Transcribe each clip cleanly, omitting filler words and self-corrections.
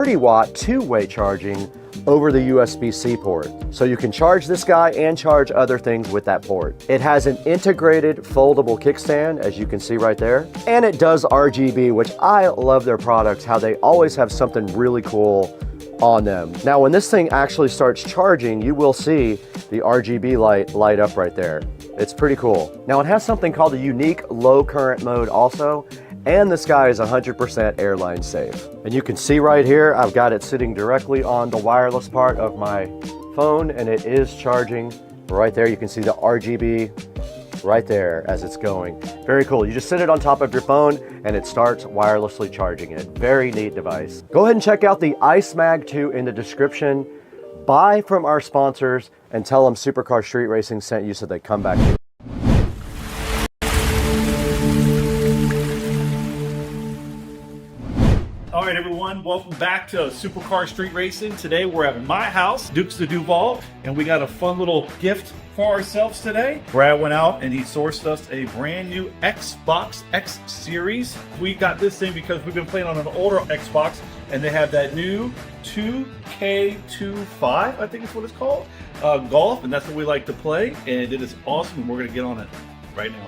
30-watt two-way charging over the USB-C port. So you can charge this guy and charge other things with that port. It has an integrated foldable kickstand, as you can see right there. And it does RGB, which I love their products, how they always have something really cool on them. Now, when this thing actually starts charging, you will see the RGB light up right there. It's pretty cool. Now, it has something called a unique low current mode also, and this guy is 100% airline safe. And you can see right here, I've got it sitting directly on the wireless part of my phone, and it is charging right there. You can see the RGB right there as it's going. Very cool. You just sit it on top of your phone and it starts wirelessly charging it. Very neat device. Go ahead and check out the Ice Mag 2 in the description. Buy from our sponsors and tell them Supercar Street Racing sent you so they come back to you. All right, everyone, welcome back to Supercar Street Racing. Today we're at my house, Dukes de Duval, and we got a fun little gift for ourselves today. Brad went out and he sourced us a brand new Xbox X Series. We got this thing because we've been playing on an older Xbox, and they have that new 2K25, I think is what it's called, golf, and that's what we like to play, and it is awesome, and we're gonna get on it right now.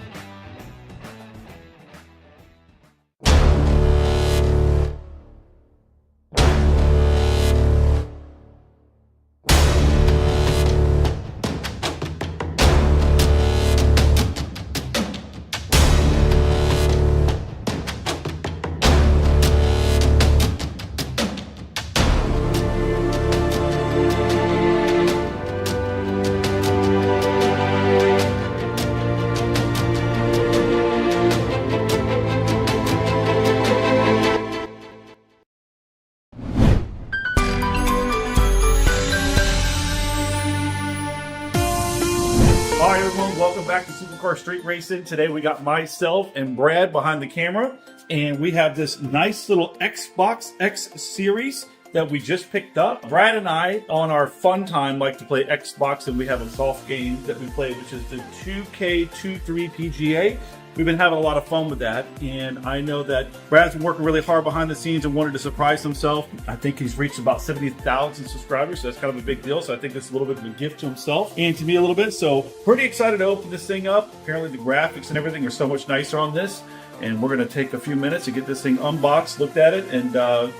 All right, everyone, welcome back to Supercar Street Racing. Today we got myself and Brad behind the camera, and we have this nice little Xbox X Series that we just picked up. Brad and I, on our fun time, like to play Xbox, and we have a golf game that we play, which is the 2K23 PGA. We've been having a lot of fun with that, and I know that Brad's been working really hard behind the scenes and wanted to surprise himself. I think he's reached about 70,000 subscribers, so that's kind of a big deal. So I think this is a little bit of a gift to himself and to me a little bit. So pretty excited to open this thing up. Apparently the graphics and everything are so much nicer on this, and we're going to take a few minutes to get this thing unboxed, looked at it, and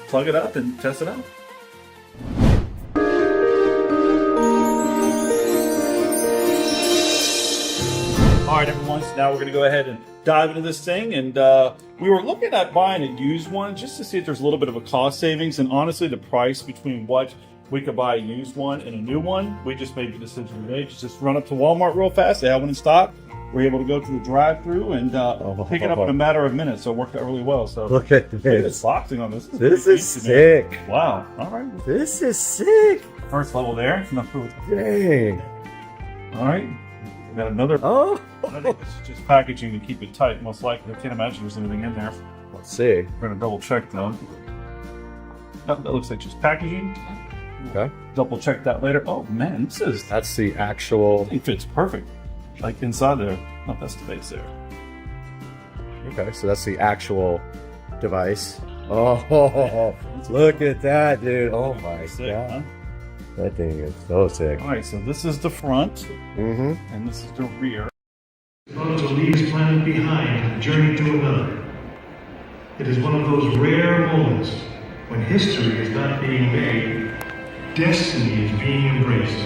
plug it up and test it out. All right, everyone, so now we're going to go ahead and dive into this thing. And we were looking at buying a used one just to see if there's a little bit of a cost savings. And honestly, the price between what we could buy a used one and a new one, we just made the decision today to just run up to Walmart real fast. They have one in stock. We're able to go to the drive-through and pick it up in a matter of minutes. So it worked out really well. So look at this. Look at this boxing on this. This is sick. Man. Wow. All right. This is sick. First level there. Dang. All right. We got another. Oh. I think this is just packaging to keep it tight, most likely. I can't imagine there's anything in there. Let's see. We're going to double check though. Oh, that looks like just packaging. Okay. Double check that later. Oh man, that's the actual. It fits perfect. Like inside there. Oh, that's the base there. Okay, so that's the actual device. Oh, look at that, dude. Oh my god. Huh? That thing is so sick. All right, so this is the front, and this is the rear. One to leave his planet behind and journey to another. It is one of those rare moments when history is not being made, destiny is being embraced.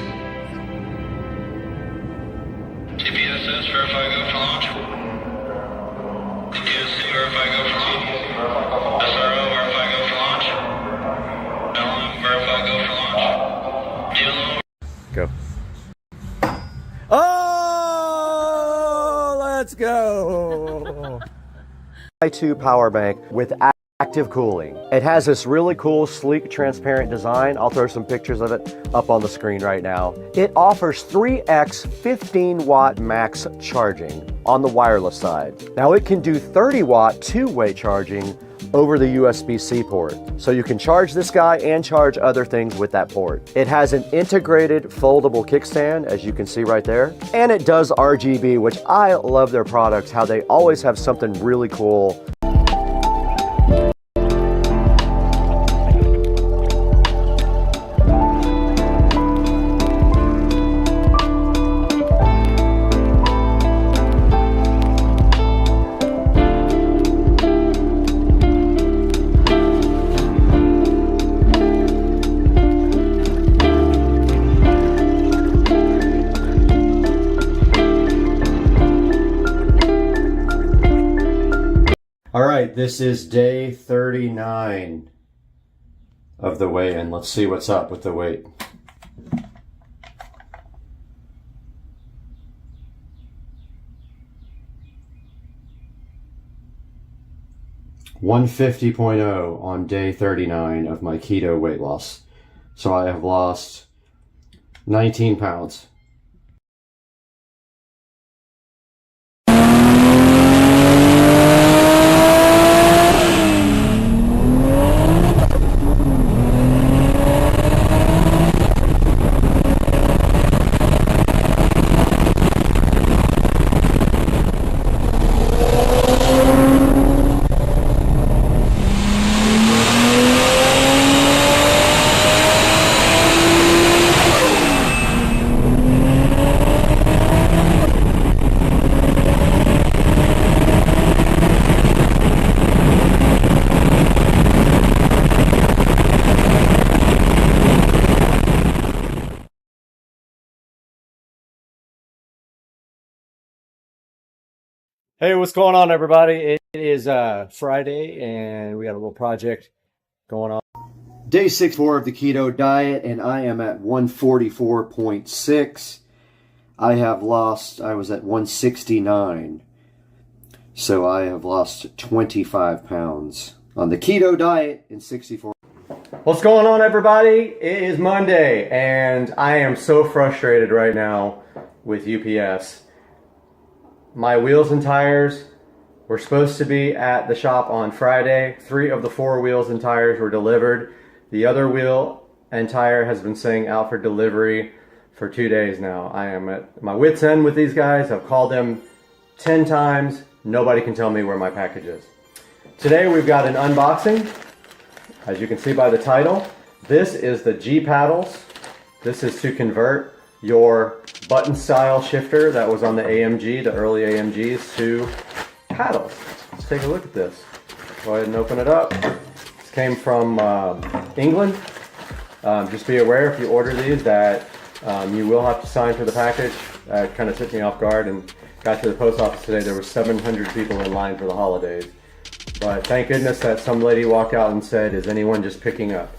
TPSS, verify go for launch. TPSC, verify go for launch. SRO, verify go for launch. LM, verify go for launch. Go. Oh, let's go. i2 power bank with active cooling. It has this really cool, sleek, transparent design. I'll throw some pictures of it up on the screen right now. It offers 3x 15-watt max charging on the wireless side. Now it can do 30-watt two-way charging over the USB-C port. So you can charge this guy and charge other things with that port. It has an integrated foldable kickstand, as you can see right there. And it does RGB, which I love their products, how they always have something really cool. right, this is day 39 of the weigh-in. Let's see what's up with the weight. $150.0 on day 39 of my keto weight loss. So I have lost 19 pounds. Hey, what's going on, everybody? It is Friday, and we got a little project going on. Day 64 of the keto diet, and I am at 144.6. I was at 169. So I have lost 25 pounds on the keto diet in 64. What's going on, everybody? It is Monday, and I am so frustrated right now with UPS. My wheels and tires were supposed to be at the shop on Friday. 3 of the 4 wheels and tires were delivered. The other wheel and tire has been saying out for delivery for 2 days now. I am at my wit's end with these guys. I've called them 10 times. Nobody can tell me where my package is. Today we've got an unboxing. As you can see by the title, this is the G paddles. This is to convert your button style shifter that was on the AMG, the early AMGs, to paddles. Let's take a look at this. Go ahead and open it up. This came from England. Just be aware if you order these that you will have to sign for the package. It kind of took me off guard, and got to the post office today. There were 700 people in line for the holidays. But thank goodness that some lady walked out and said, "Is anyone just picking up?"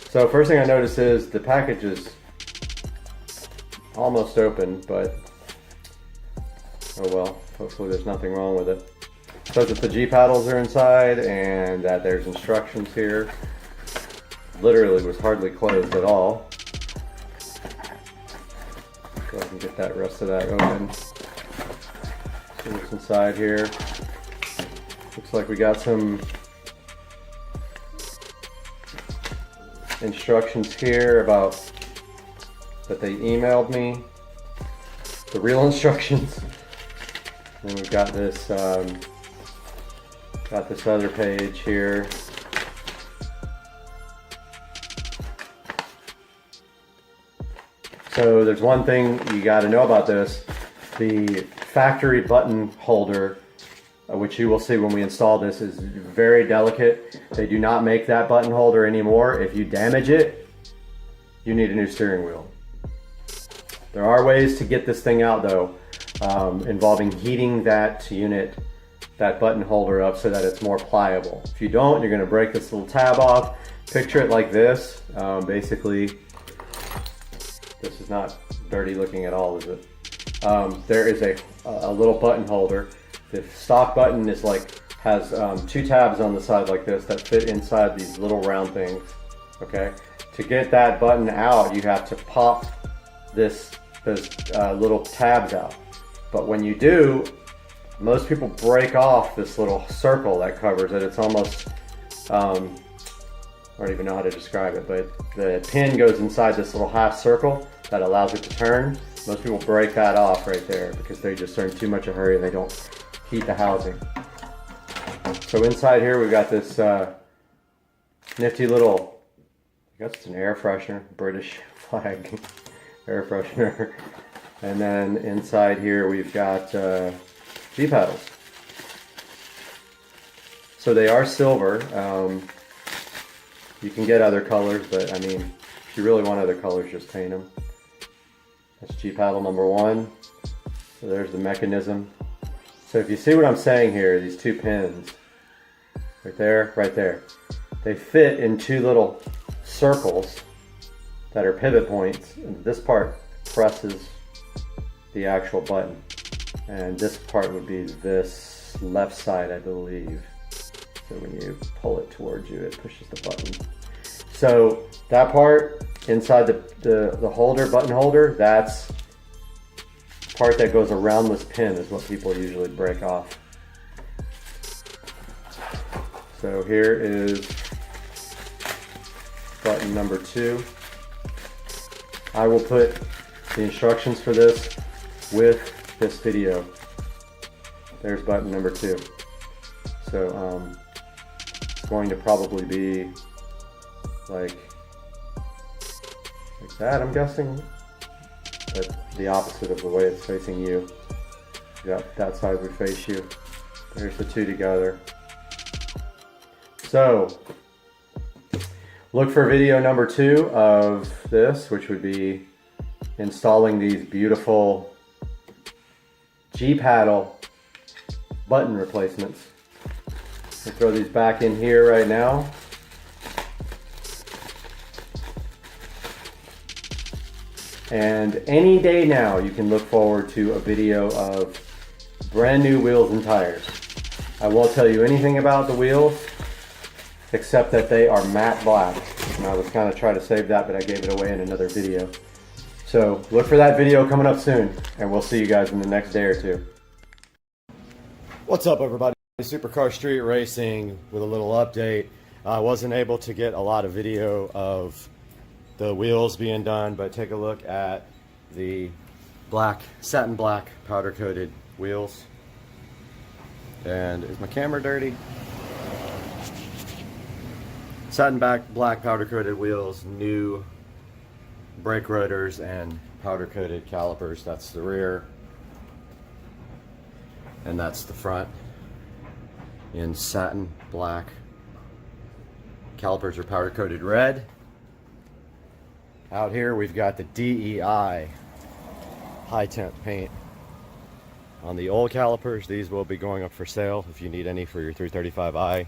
So first thing I noticed is the package is almost open, but oh well, hopefully there's nothing wrong with it. It says that the G paddles are inside and that there's instructions here. Literally was hardly closed at all. Go ahead and get that rest of that open. See what's inside here. Looks like we got some instructions here about that they emailed me, the real instructions. And we've got this other page here. So there's one thing you got to know about this. The factory button holder, which you will see when we install this, is very delicate. They do not make that button holder anymore. If you damage it, you need a new steering wheel. There are ways to get this thing out though, involving heating that unit, that button holder up so that it's more pliable. If you don't, you're gonna break this little tab off. Picture it like this. Basically, this is not dirty looking at all, is it? There is a little button holder. The stock button is has 2 tabs on the side like this that fit inside these little round things, okay? To get that button out, you have to pop those little tabs out. But when you do, most people break off this little circle that covers it. It's almost, I don't even know how to describe it, but the pin goes inside this little half circle that allows it to turn. Most people break that off right there because they just are in too much of a hurry and they don't heat the housing. So inside here we've got this nifty little, I guess it's an air freshener, British flag air freshener. And then inside here we've got G paddles. So they are silver. You can get other colors, but I mean, if you really want other colors, just paint them. That's G paddle number 1. So there's the mechanism. So if you see what I'm saying here, these 2 pins, right there, right there. They fit in two little circles that are pivot points, and this part presses the actual button, and this part would be this left side, I believe. So when you pull it towards you, it pushes the button. So that part inside the holder, button holder, that's part that goes around this pin is what people usually break off. So here is button number 2. I will put the instructions for this with this video. There's button number 2. So it's going to probably be like that, I'm guessing, but the opposite of the way it's facing you. That side would face you. There's the two together. So look for video number 2 of this, which would be installing these beautiful G-paddle button replacements. I'll throw these back in here right now. And any day now you can look forward to a video of brand new wheels and tires. I won't tell you anything about the wheels except that they are matte black. And I was kind of trying to save that, but I gave it away in another video. So look for that video coming up soon, and we'll see you guys in the next day or two. What's up, everybody? Supercar Street Racing with a little update. I wasn't able to get a lot of video of the wheels being done, but take a look at the black, satin black powder coated wheels. And is my camera dirty? Satin black powder coated wheels, new brake rotors and powder coated calipers. That's the rear, and that's the front in satin black. Calipers are powder coated red. Out here we've got the DEI high temp paint on the old calipers. These will be going up for sale if you need any for your 335i.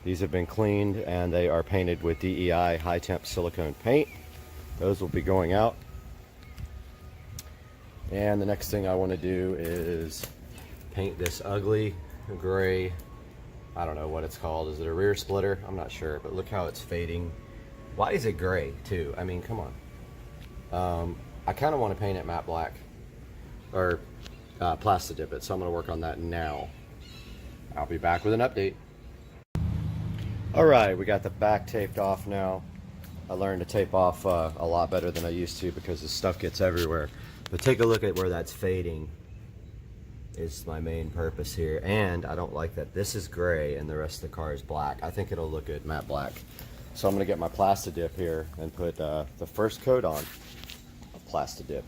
These have been cleaned and they are painted with DEI high temp silicone paint. Those will be going out. And the next thing I want to do is paint this ugly gray, I don't know what it's called. Is it a rear splitter? I'm not sure, but look how it's fading. Why is it gray too? I mean, come on. I kind of want to paint it matte black or plastic dip it, so I'm going to work on that now. I'll be back with an update. Alright, we got the back taped off now. I learned to tape off a lot better than I used to because the stuff gets everywhere. But take a look at where that's fading. Is my main purpose here. And I don't like that this is gray and the rest of the car is black. I think it'll look good matte black. So I'm going to get my plastic dip here and put the first coat on of plastic dip.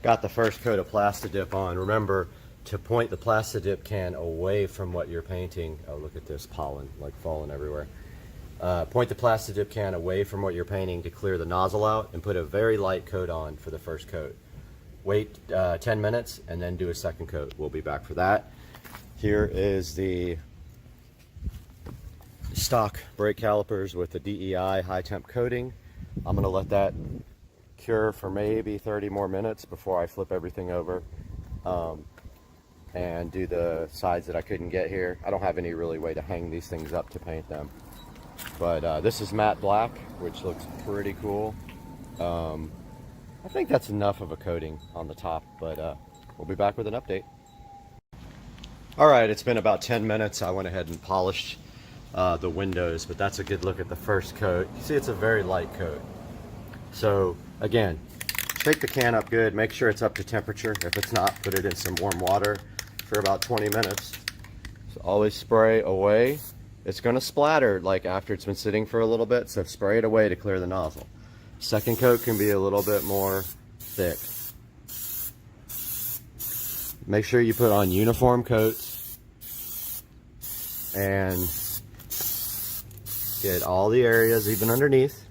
Got the first coat of plastic dip on. Remember to point the plastic dip can away from what you're painting. Oh, look at this pollen like falling everywhere. Point the plastic dip can away from what you're painting to clear the nozzle out and put a very light coat on for the first coat. Wait 10 minutes and then do a second coat. We'll be back for that. Here is the stock brake calipers with the DEI high temp coating. I'm going to let that cure for maybe 30 more minutes before I flip everything over and do the sides that I couldn't get here. I don't have any really way to hang these things up to paint them. But this is matte black, which looks pretty cool. I think that's enough of a coating on the top, but we'll be back with an update. Alright, it's been about 10 minutes. I went ahead and polished the windows, but that's a good look at the first coat. You see it's a very light coat. So again, shake the can up good, make sure it's up to temperature. If it's not, put it in some warm water for about 20 minutes. So always spray away. It's going to splatter like after it's been sitting for a little bit, so spray it away to clear the nozzle. Second coat can be a little bit more thick. Make sure you put on uniform coats and get all the areas even underneath.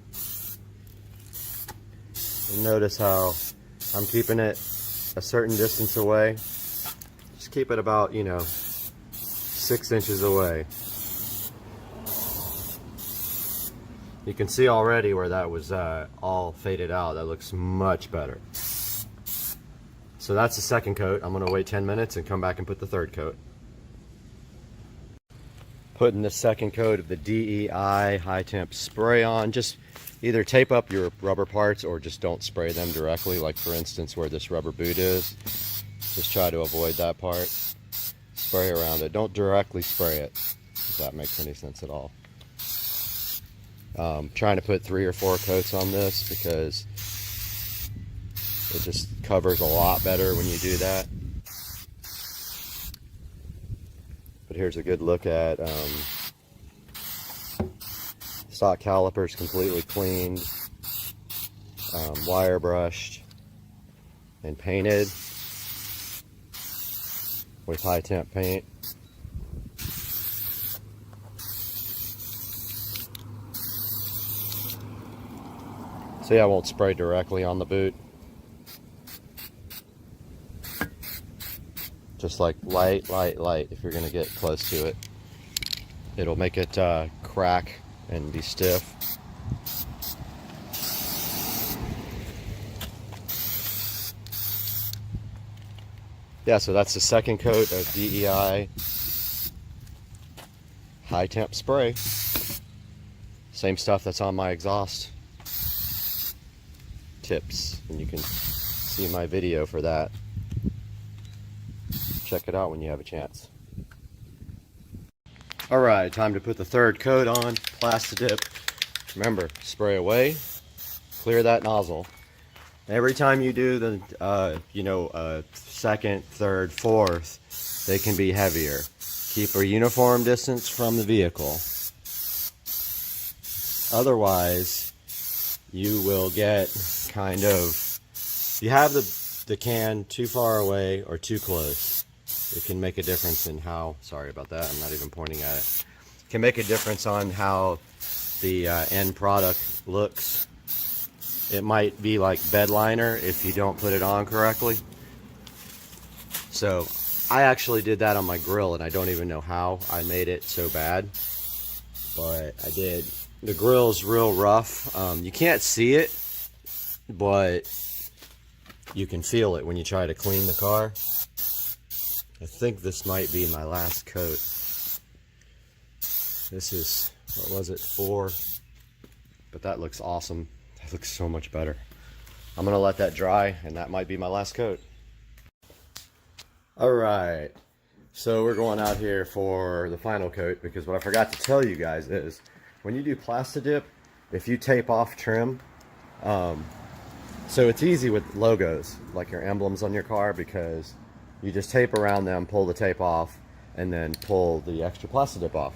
And notice how I'm keeping it a certain distance away. Just keep it about, you know, 6 inches away. You can see already where that was all faded out. That looks much better. So that's the second coat. I'm gonna wait 10 minutes and come back and put the third coat. Putting the second coat of the DEI high temp spray on. Just either tape up your rubber parts or just don't spray them directly. Like for instance where this rubber boot is. Just try to avoid that part. Spray around it. Don't directly spray it, if that makes any sense at all. Trying to put 3 or 4 coats on this because it just covers a lot better when you do that. But here's a good look at stock calipers completely cleaned, wire brushed and painted with high temp paint. See, I won't spray directly on the boot. Just like light if you're gonna get close to it. It'll make it crack and be stiff. Yeah, so that's the second coat of DEI high temp spray. Same stuff that's on my exhaust tips, and you can see my video for that. Check it out when you have a chance. Alright, time to put the third coat on. Plastidip. Remember, spray away, clear that nozzle. Every time you do the second, third, fourth, they can be heavier. Keep a uniform distance from the vehicle. Otherwise, you will get kind of, you have the can too far away or too close. It can make a difference in how, sorry about that, I'm not even pointing at it. It can make a difference on how the end product looks. It might be like bed liner if you don't put it on correctly. So I actually did that on my grill, and I don't even know how I made it so bad, but I did. The grill is real rough. You can't see it, but you can feel it when you try to clean the car. I think this might be my last coat. This is, what was it, 4? But that looks awesome. That looks so much better. I'm gonna let that dry, and that might be my last coat. Alright, so we're going out here for the final coat, because what I forgot to tell you guys is, when you do Plastidip, if you tape off trim, so it's easy with logos, like your emblems on your car, because you just tape around them, pull the tape off, and then pull the extra Plastidip off.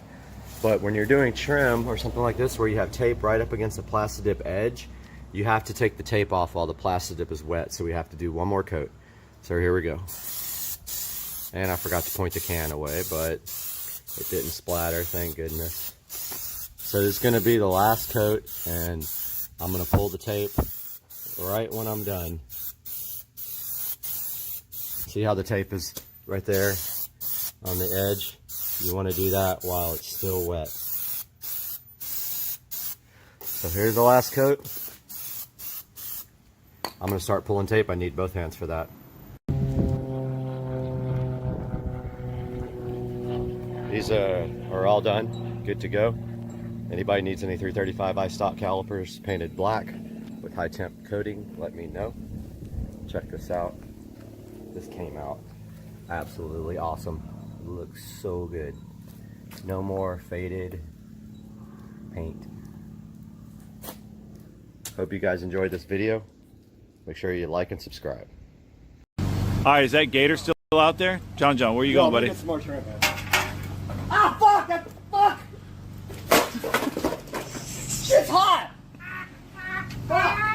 But when you're doing trim or something like this, where you have tape right up against the Plastidip edge, you have to take the tape off while the Plastidip is wet, so we have to do one more coat. So here we go. And I forgot to point the can away, but it didn't splatter, thank goodness. So this is going to be the last coat, and I'm going to pull the tape right when I'm done. See how the tape is right there on the edge? You want to do that while it's still wet. So here's the last coat. I'm going to start pulling tape. I need both hands for that. These are all done, good to go. Anybody needs any 335i stock calipers painted black with high temp coating, let me know. Check this out. This came out absolutely awesome. It looks so good. No more faded paint. Hope you guys enjoyed this video. Make sure you like and subscribe. All right, is that gator still out there? John, where are you going, buddy? Get some more shrimp, man. Ah, fuck! Fuck! Shit's hot! Fuck!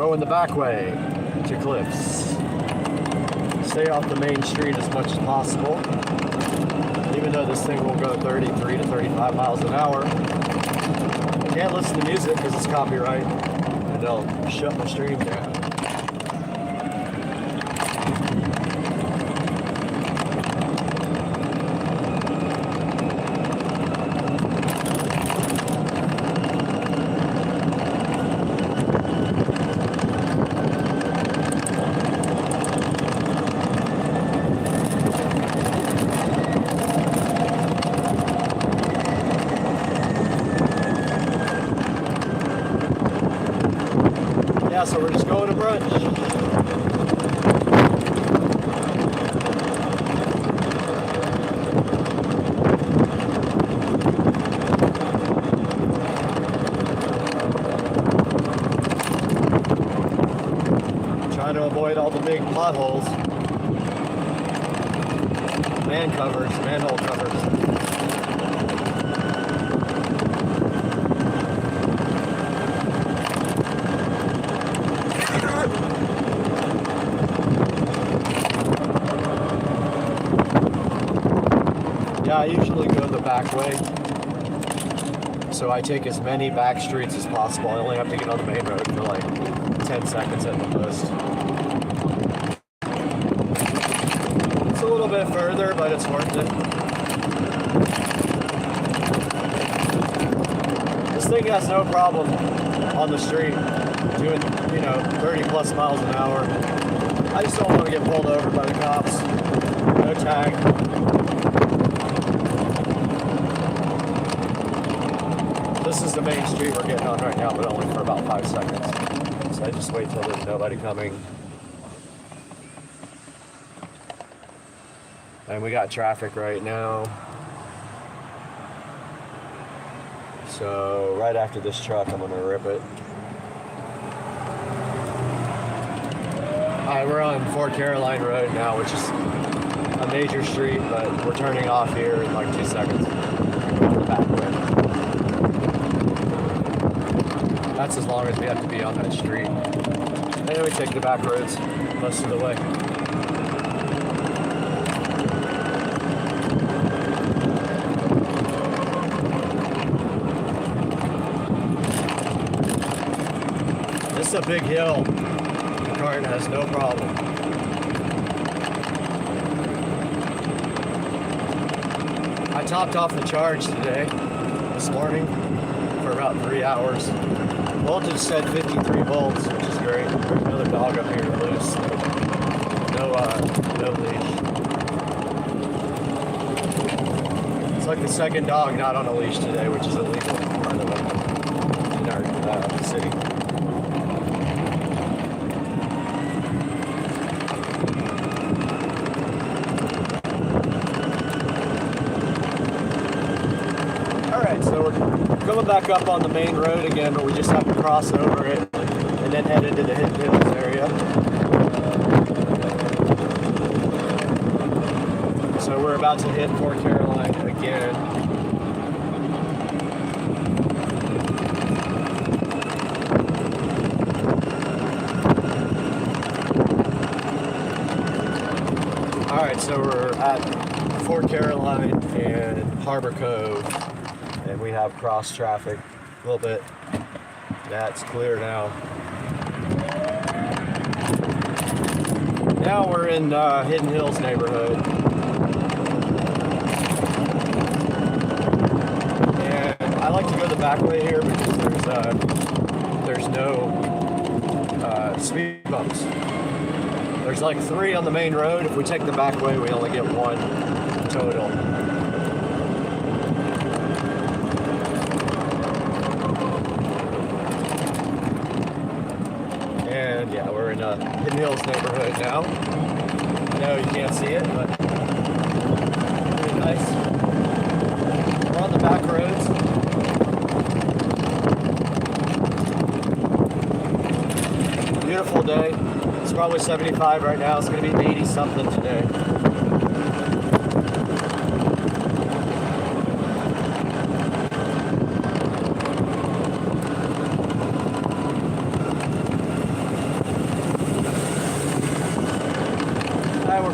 Going the back way to Cliffs. Stay off the main street as much as possible. Even though this thing will go 33 to 35 miles an hour. I can't listen to music because it's copyright. And they'll shut my stream down. So we're just going to brunch. Trying to avoid all the big potholes. Manhole covers. Yeah, I usually go the back way, so I take as many back streets as possible. I only have to get on the main road for like 10 seconds at the most. It's a little bit further, but it's worth it. This thing has no problem on the street doing, 30 plus miles an hour. I just don't want to get pulled over by the cops. No tag. This is the main street we're getting on right now, but only for about 5 seconds. So I just wait till there's nobody coming. And we got traffic right now. So right after this truck, I'm gonna rip it. Alright, we're on Fort Caroline Road now, which is a major street, but we're turning off here in like 2 seconds. The back way. That's as long as we have to be on that street. And then we take the back roads most of the way. This is a big hill. The cart has no problem. I topped off the charge today, this morning, for about 3 hours. Voltage said 53 volts, which is great. There's another dog up here loose. No leash. It's like the second dog not on a leash today, which is illegal, by the way, in our city. Alright, so we're going back up on the main road again, but we just have to cross over it and then head into the Hidden Hills area. So we're about to hit Fort Caroline again. Alright, so we're at Fort Caroline and Harbor Cove. And we have cross traffic a little bit. That's clear now. Now we're in Hidden Hills neighborhood. And I like to go the back way here because there's no speed bumps. There's like 3 on the main road. If we take the back way, we only get 1 total. Yeah, we're in Hidden Hills neighborhood now. No, you can't see it, but pretty nice. We're on the back roads. Beautiful day. It's probably 75 right now. It's going to be 80 something today.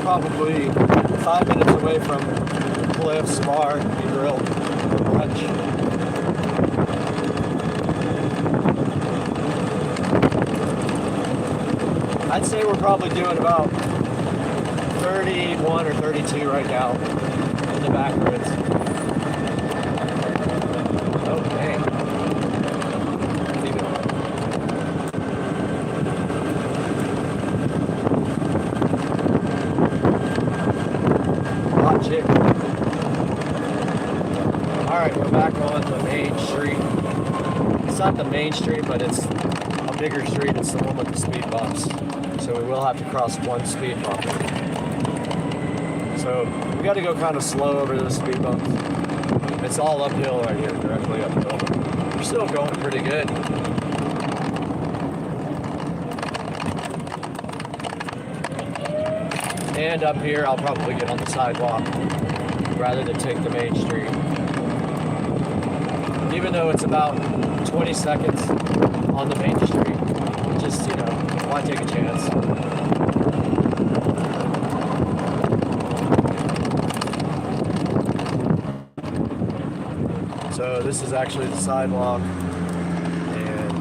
probably 5 minutes away from Cliff's Bar and Grill for brunch. I'd say we're probably doing about 31 or 32 right now in the back roads. Oh, dang. Hot chick. Alright, we're back on the main street. It's not the main street, but it's a bigger street. It's the one with the speed bumps. So we will have to cross one speed bump. So we got to go kind of slow over those speed bumps. It's all uphill right here, directly uphill. We're still going pretty good. And up here, I'll probably get on the sidewalk rather than take the main street. Even though it's about 20 seconds on the main street, just, you know, why take a chance? So this is actually the sidewalk, and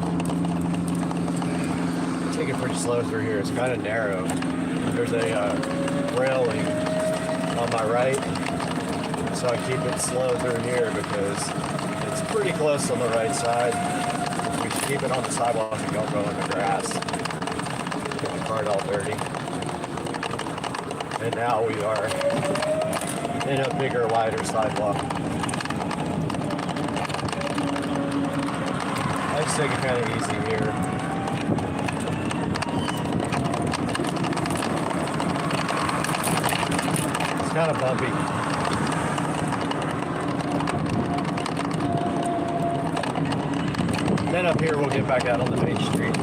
I take it pretty slow through here. It's kind of narrow. There's a railing on my right, so I keep it slow through here because it's pretty close on the right side. If we keep it on the sidewalk and don't go in the grass, get the cart all dirty. And now we are in a bigger, wider sidewalk. Let's take it kind of easy here. It's kind of bumpy. Then up here we'll get back out on the main street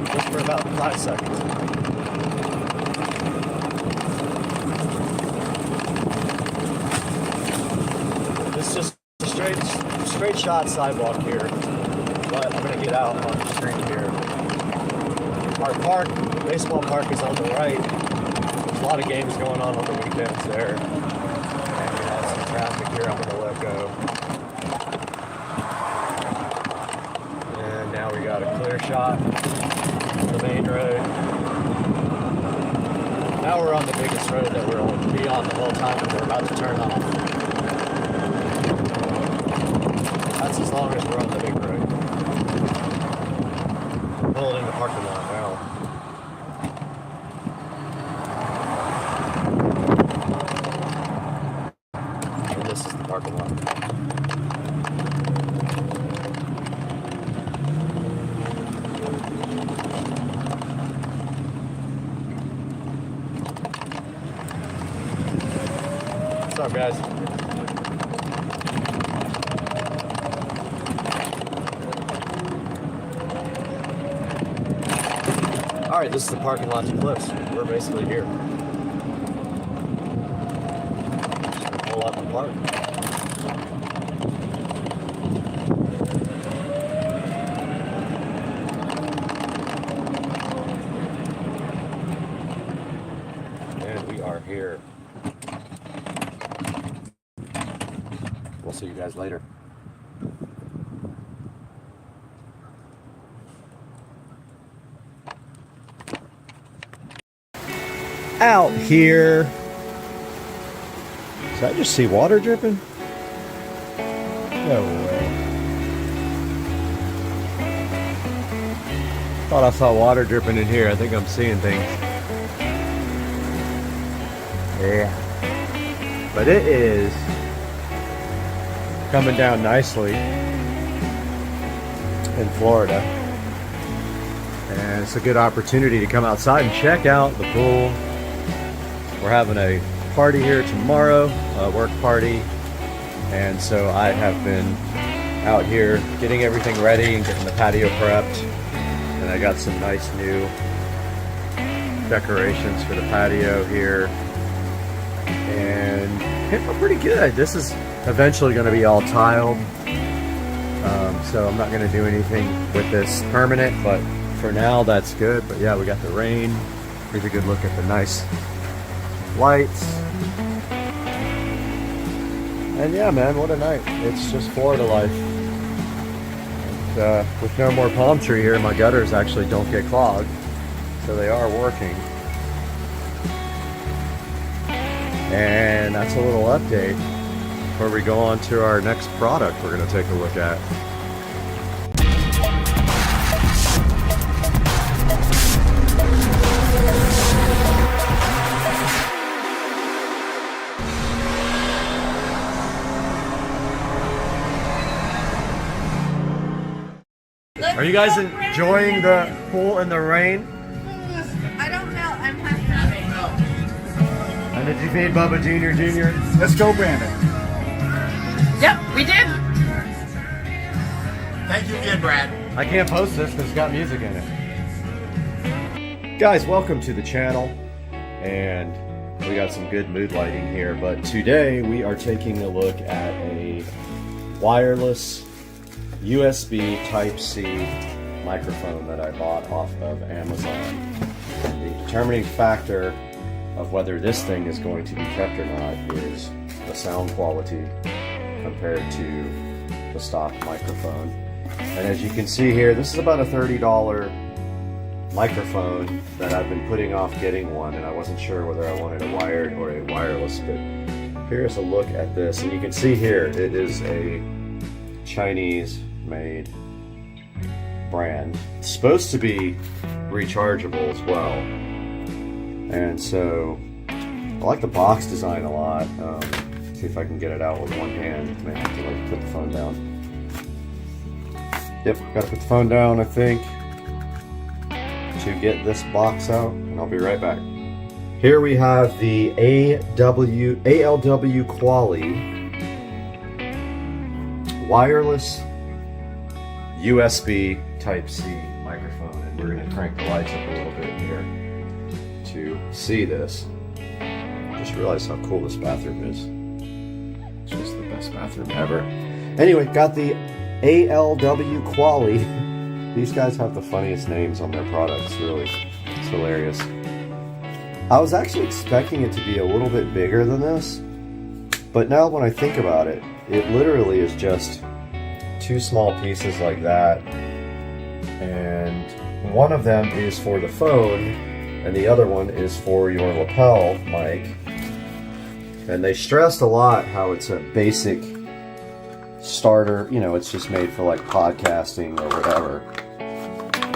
just for about 5 seconds. This is just a straight shot sidewalk here. But I'm going to get out on the street here. Our park, baseball park, is on the right. There's a lot of games going on the weekends there. And we have some traffic here I'm going to let go. And now we got a clear shot on the main road. Now we're on the biggest road that we'll be on the whole time and we're about to turn off. That's as long as we're on the big road. Pulling in the parking lot now. And this is the parking lot. What's up, guys? Alright, this is the parking lot to Cliffs. We're basically here. Just gonna pull up and park. And we are here. We'll see you guys later. Out here. Did I just see water dripping? No way. Thought I saw water dripping in here. I think I'm seeing things. Yeah. But it is coming down nicely in Florida. And it's a good opportunity to come outside and check out the pool. We're having a party here tomorrow, a work party, and so I have been out here getting everything ready and getting the patio prepped, and I got some nice new decorations for the patio here, and it felt pretty good. This is eventually going to be all tiled, so I'm not going to do anything with this permanent, but for now that's good. But yeah, we got the rain. Here's a good look at the nice lights. And yeah, man, what a night. It's just Florida life. And, with no more palm tree here, my gutters actually don't get clogged. So they are working. And that's a little update before we go on to our next product we're going to take a look at. Are you guys enjoying the pool in the rain? I don't know. I'm happy. And did you feed Bubba Jr.? Let's go, Brandon. Yep, we did. Thank you again, Brad. I can't post this because it's got music in it. Guys, welcome to the channel. And we got some good mood lighting here. But today we are taking a look at a wireless USB Type-C microphone that I bought off of Amazon. The determining factor of whether this thing is going to be kept or not is the sound quality compared to the stock microphone. And as you can see here, this is about a $30 microphone that I've been putting off getting one, and I wasn't sure whether I wanted a wired or a wireless, but here's a look at this. And you can see here, it is a Chinese-made brand. It's supposed to be rechargeable as well. And so I like the box design a lot. See if I can get it out with one hand. May have to like put the phone down. Yep, gotta put the phone down, I think, to get this box out, and I'll be right back. Here we have the ALW Quali wireless USB Type-C microphone, and we're gonna crank the lights up a little bit here to see this. Just realized how cool this bathroom is. It's just the best bathroom ever. Anyway, got the ALW Quali. These guys have the funniest names on their products, really. It's hilarious. I was actually expecting it to be a little bit bigger than this, but now when I think about it, it literally is just two small pieces like that, and one of them is for the phone, and the other one is for your lapel mic. And they stressed a lot how it's a basic starter, you know, it's just made for like podcasting or whatever.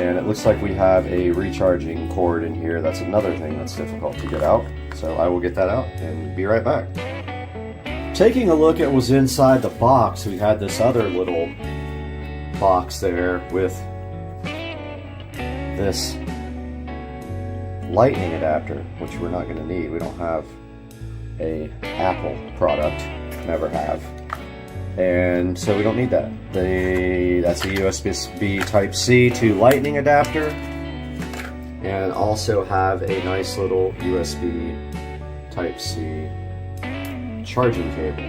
And it looks like we have a recharging cord in here. That's another thing that's difficult to get out. So I will get that out and be right back. Taking a look at what's inside the box, we had this other little box there with this lightning adapter, which we're not going to need. We don't have a Apple product, never have, and so we don't need that. That's a USB Type-C to lightning adapter, and also have a nice little USB Type-C charging cable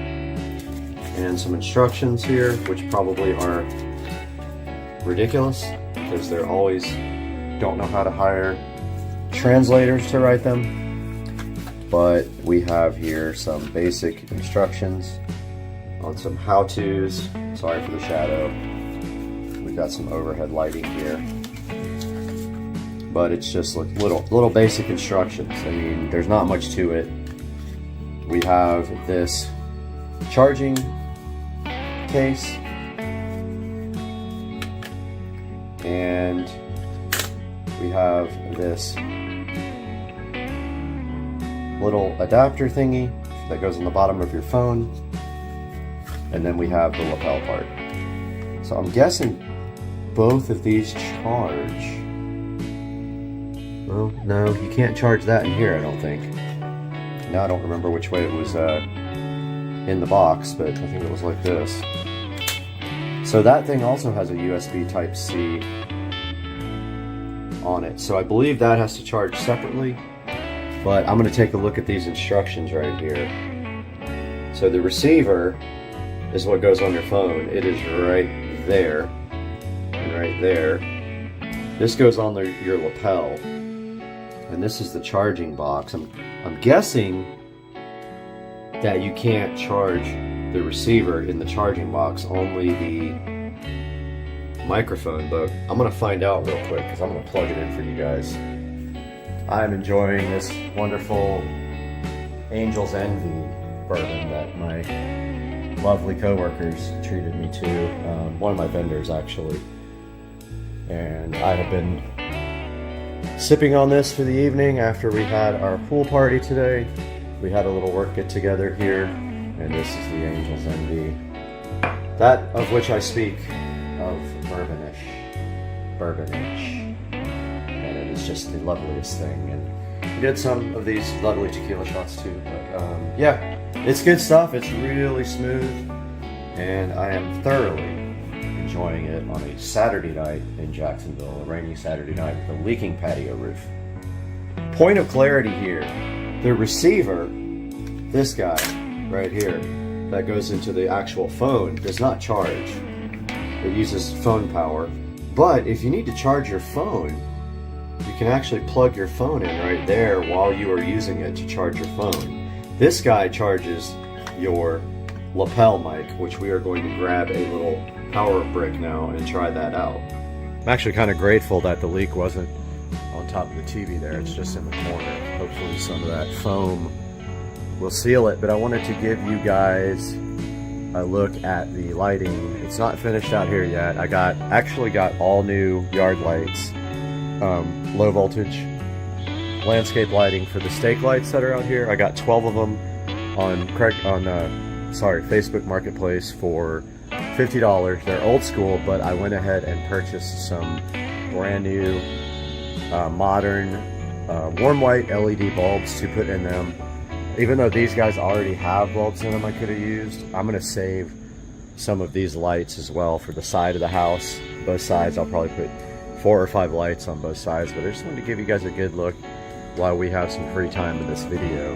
and some instructions here, which probably are ridiculous because they're always don't know how to hire translators to write them. But we have here some basic instructions on some how-tos. Sorry for the shadow. We've got some overhead lighting here, but it's just like little basic instructions. I mean, there's not much to it. We have this charging case, and we have this little adapter thingy that goes on the bottom of your phone, and then we have the lapel part. So I'm guessing both of these charge. Well, no, you can't charge that in here, I don't think. Now I don't remember which way it was in the box, but I think it was like this. So that thing also has a USB Type-C on it. So I believe that has to charge separately, but I'm going to take a look at these instructions right here. So the receiver is what goes on your phone. It is right there and right there. This goes on your lapel, and this is the charging box. I'm guessing that you can't charge the receiver in the charging box, only the microphone, but I'm gonna find out real quick because I'm gonna plug it in for you guys. I'm enjoying this wonderful Angel's Envy bourbon that my lovely co-workers treated me to, one of my vendors actually, and I have been sipping on this for the evening after we had our pool party today. We had a little work get together here, and this is the Angel's Envy, that of which I speak of bourbonish, and it is just the loveliest thing. And we did some of these lovely tequila shots too, but yeah, it's good stuff. It's really smooth, and I am thoroughly enjoying it on a Saturday night in Jacksonville, a rainy Saturday night with a leaking patio roof. Point of clarity here, the receiver, this guy right here, that goes into the actual phone, does not charge. It uses phone power, but if you need to charge your phone, you can actually plug your phone in right there while you are using it to charge your phone. This guy charges your lapel mic, which we are going to grab a little power brick now and try that out. I'm actually kind of grateful that the leak wasn't on top of the TV there. It's just in the corner. Hopefully some of that foam will seal it, but I wanted to give you guys a look at the lighting. It's not finished out here yet. I actually got all new yard lights, low voltage landscape lighting for the stake lights that are out here. I got 12 of them on Facebook Marketplace for $50. They're old school, but I went ahead and purchased some brand new modern warm white LED bulbs to put in them. Even though these guys already have bulbs in them I could have used, I'm going to save some of these lights as well for the side of the house. Both sides, I'll probably put 4 or 5 lights on both sides, but I just wanted to give you guys a good look while we have some free time in this video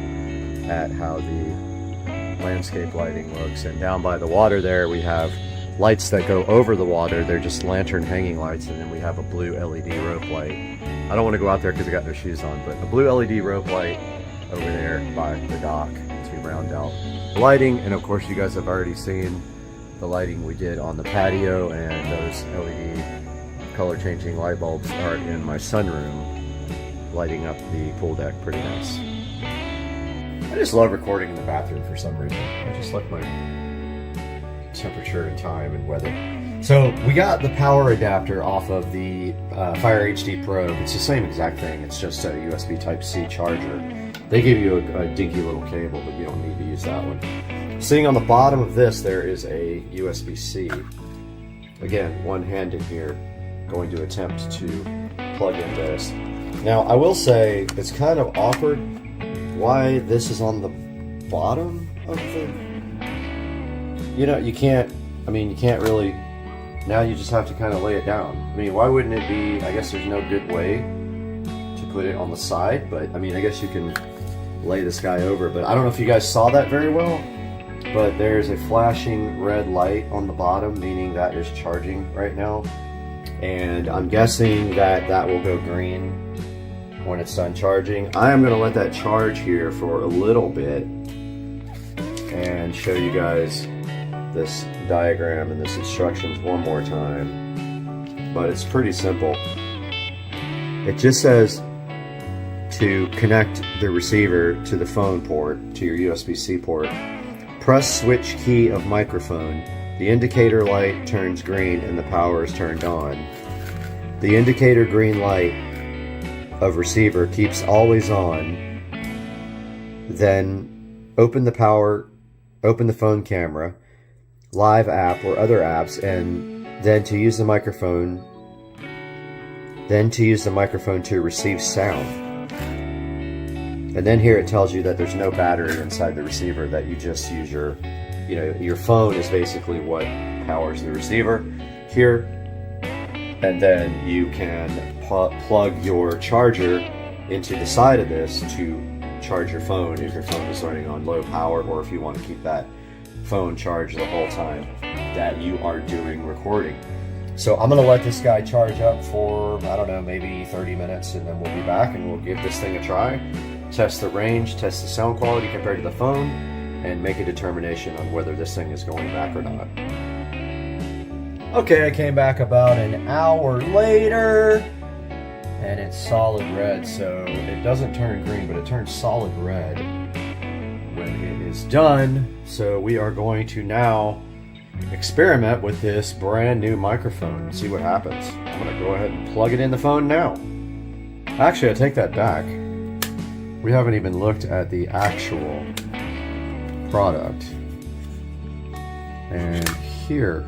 at how the landscape lighting looks. And down by the water there, we have lights that go over the water. They're just lantern hanging lights, and then we have a blue LED rope light. I don't want to go out there because I got no shoes on, but a blue LED rope light over there by the dock as we round out the lighting. And of course you guys have already seen the lighting we did on the patio, and those LED color changing light bulbs are in my sunroom, lighting up the pool deck pretty nice. I just love recording in the bathroom for some reason. I just like my temperature and time and weather. So we got the power adapter off of the Fire HD Pro. It's the same exact thing. It's just a USB Type-C charger. They give you a dinky little cable, but you don't need to use that one. Sitting on the bottom of this, there is a USB-C. Again, one-handed here, going to attempt to plug in this. Now, I will say it's kind of awkward why this is on the bottom of the... You know, you can't really... Now you just have to kind of lay it down. I mean, why wouldn't it be... I guess there's no good way to put it on the side, but I mean, I guess you can lay this guy over, but I don't know if you guys saw that very well, but there's a flashing red light on the bottom, meaning that is charging right now. And I'm guessing that that will go green when it's done charging. I am going to let that charge here for a little bit and show you guys this diagram and this instructions one more time. But it's pretty simple. It just says to connect the receiver to the phone port, to your USB-C port. Press switch key of microphone. The indicator light turns green and the power is turned on. The indicator green light of receiver keeps always on. Then open the phone camera, live app or other apps, and then to use the microphone to receive sound. And then here it tells you that there's no battery inside the receiver, that you just use your phone is basically what powers the receiver here. And then you can plug your charger into the side of this to charge your phone if your phone is running on low power, or if you want to keep that phone charged the whole time that you are doing recording. So I'm gonna let this guy charge up for, I don't know, maybe 30 minutes, and then we'll be back and we'll give this thing a try, test the range, test the sound quality compared to the phone, and make a determination on whether this thing is going back or not. Okay, I came back about an hour later, and it's solid red, so it doesn't turn green, but it turns solid red when it is done. So we are going to now experiment with this brand new microphone and see what happens. I'm gonna go ahead and plug it in the phone now. Actually, I take that back. We haven't even looked at the actual product. And here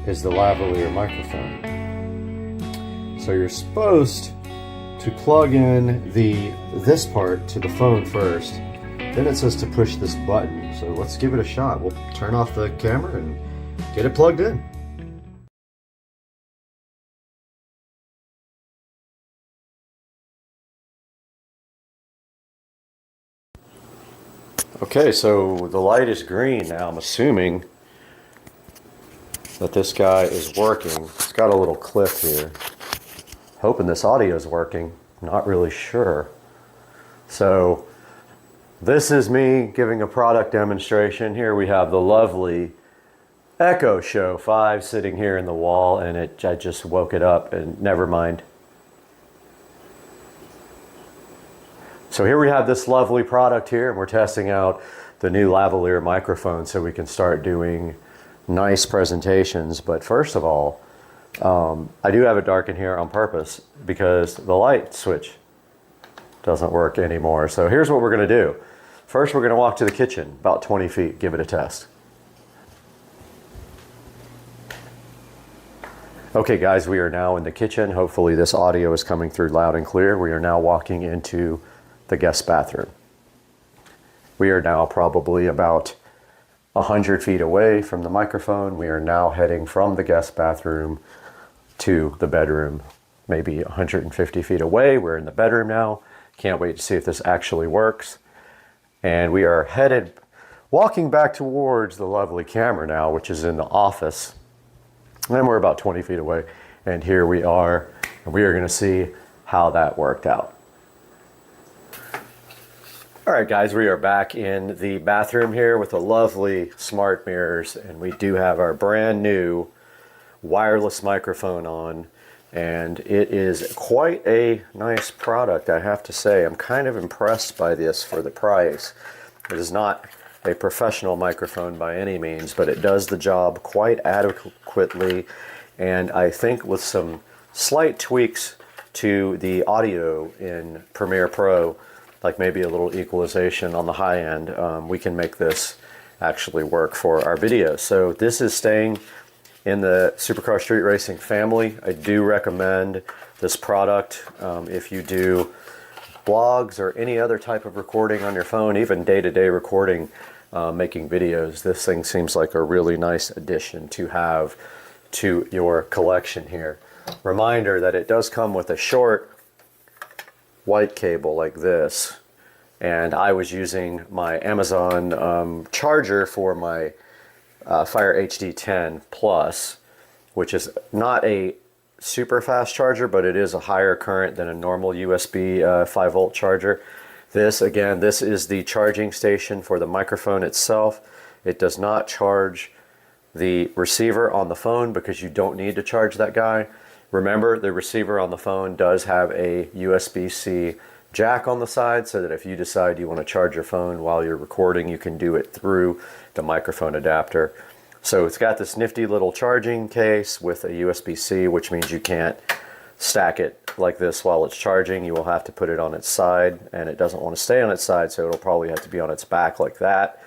is the lavalier microphone. So you're supposed to plug in this part to the phone first. Then it says to push this button. So let's give it a shot. We'll turn off the camera and get it plugged in. Okay, so the light is green now. I'm assuming that this guy is working. It's got a little clip here. Hoping this audio is working. Not really sure. So this is me giving a product demonstration. Here we have the lovely Echo Show 5 sitting here in the wall, and I just woke it up, and never mind. So here we have this lovely product here, and we're testing out the new lavalier microphone so we can start doing nice presentations. But first of all, I do have it dark in here on purpose because the light switch doesn't work anymore. So here's what we're gonna do. First, we're gonna walk to the kitchen, about 20 feet, give it a test. Okay guys, we are now in the kitchen. Hopefully this audio is coming through loud and clear. We are now walking into the guest bathroom. We are now probably about 100 feet away from the microphone. We are now heading from the guest bathroom to the bedroom, maybe 150 feet away. We're in the bedroom now. Can't wait to see if this actually works. And we are walking back towards the lovely camera now, which is in the office. And we're about 20 feet away. And here we are, and we are gonna see how that worked out. All right, guys, we are back in the bathroom here with the lovely smart mirrors, and we do have our brand new wireless microphone on, and it is quite a nice product, I have to say. I'm kind of impressed by this for the price. It is not a professional microphone by any means, but it does the job quite adequately, and I think with some slight tweaks to the audio in Premiere Pro, like maybe a little equalization on the high end, we can make this actually work for our videos. So this is staying in the Supercar Street Racing family. I do recommend this product if you do blogs or any other type of recording on your phone, even day-to-day recording, making videos. This thing seems like a really nice addition to have to your collection here. Reminder that it does come with a short white cable like this, and I was using my Amazon charger for my Fire HD 10 Plus, which is not a super fast charger, but it is a higher current than a normal USB 5-volt charger. This is the charging station for the microphone itself. It does not charge the receiver on the phone because you don't need to charge that guy. Remember, the receiver on the phone does have a USB-C jack on the side, so that if you decide you want to charge your phone while you're recording, you can do it through the microphone adapter. So it's got this nifty little charging case with a USB-C, which means you can't stack it like this while it's charging. You will have to put it on its side, and it doesn't want to stay on its side, so it'll probably have to be on its back like that.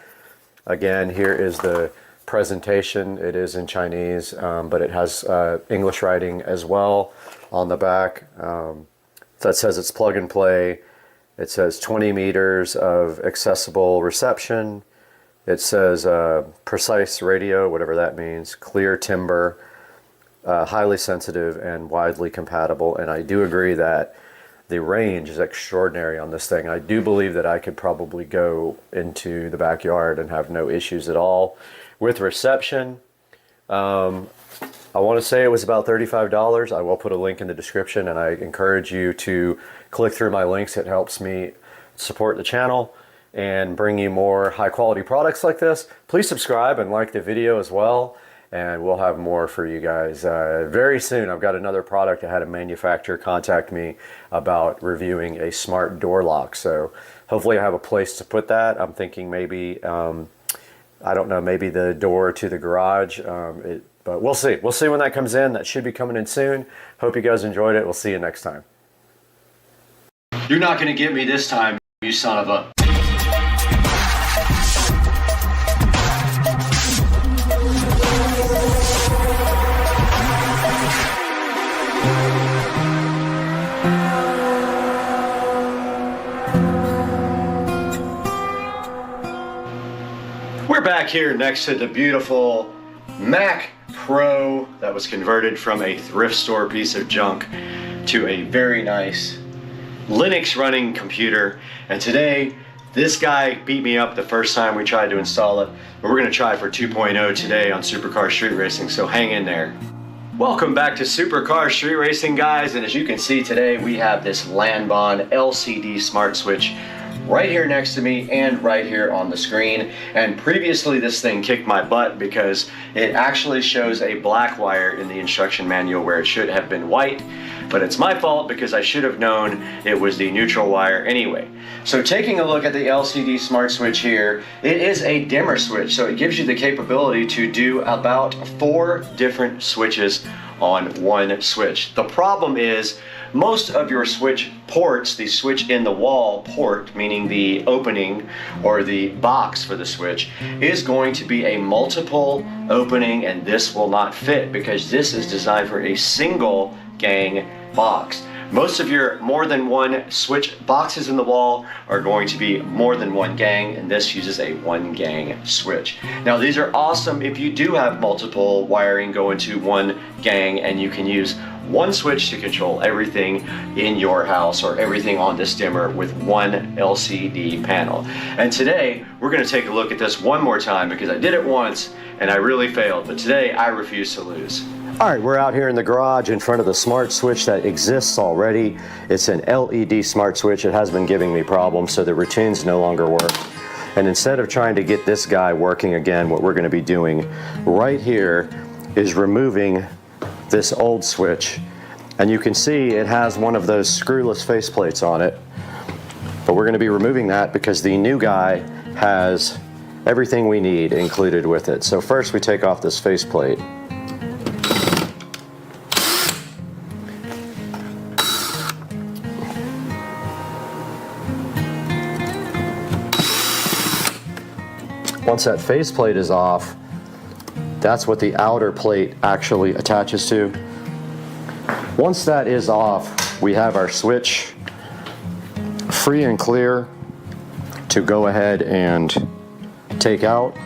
Again, here is the presentation. It is in Chinese, but it has English writing as well on the back. That says it's plug and play. It says 20 meters of accessible reception. It says precise radio, whatever that means, clear timbre, highly sensitive and widely compatible. And I do agree that the range is extraordinary on this thing. I do believe that I could probably go into the backyard and have no issues at all with reception. I'm I want to say it was about $35. I will put a link in the description, and I encourage you to click through my links. It helps me support the channel and bring you more high quality products like this. Please subscribe and like the video as well, and we'll have more for you guys very soon. I've got another product. I had a manufacturer contact me about reviewing a smart door lock, so hopefully I have a place to put that. I'm thinking maybe I don't know, maybe the door to the garage, but we'll see. We'll see when that comes in. That should be coming in soon. Hope you guys enjoyed it. We'll see you next time. You're not going to get me this time, you son of a... We're back here next to the beautiful Mac Pro that was converted from a thrift store piece of junk to a very nice Linux running computer. And today, this guy beat me up the first time we tried to install it, but we're going to try for 2.0 today on Supercar Street Racing, so hang in there. Welcome back to Supercar Street Racing, guys, and as you can see today, we have this Lanbon LCD smart switch right here next to me and right here on the screen. And previously this thing kicked my butt because it actually shows a black wire in the instruction manual where it should have been white, but it's my fault because I should have known it was the neutral wire anyway. So taking a look at the LCD smart switch here, it is a dimmer switch, so it gives you the capability to do about 4 different switches on one switch. The problem is most of your switch ports, the switch in the wall port, meaning the opening or the box for the switch, is going to be a multiple opening, and this will not fit because this is designed for a single gang box. Most of your more than one switch boxes in the wall are going to be more than one gang, and this uses a 1 gang switch. Now these are awesome if you do have multiple wiring go into 1 gang and you can use one switch to control everything in your house or everything on this dimmer with one LCD panel. And today we're going to take a look at this one more time because I did it once and I really failed, but today I refuse to lose. All right, we're out here in the garage in front of the smart switch that exists already. It's an LED smart switch. It has been giving me problems, so the routines no longer work. And instead of trying to get this guy working again, what we're going to be doing right here is removing this old switch. And you can see it has one of those screwless faceplates on it. But we're going to be removing that because the new guy has everything we need included with it. So first we take off this faceplate. Once that faceplate is off, that's what the outer plate actually attaches to. Once that is off, we have our switch free and clear to go ahead and take out.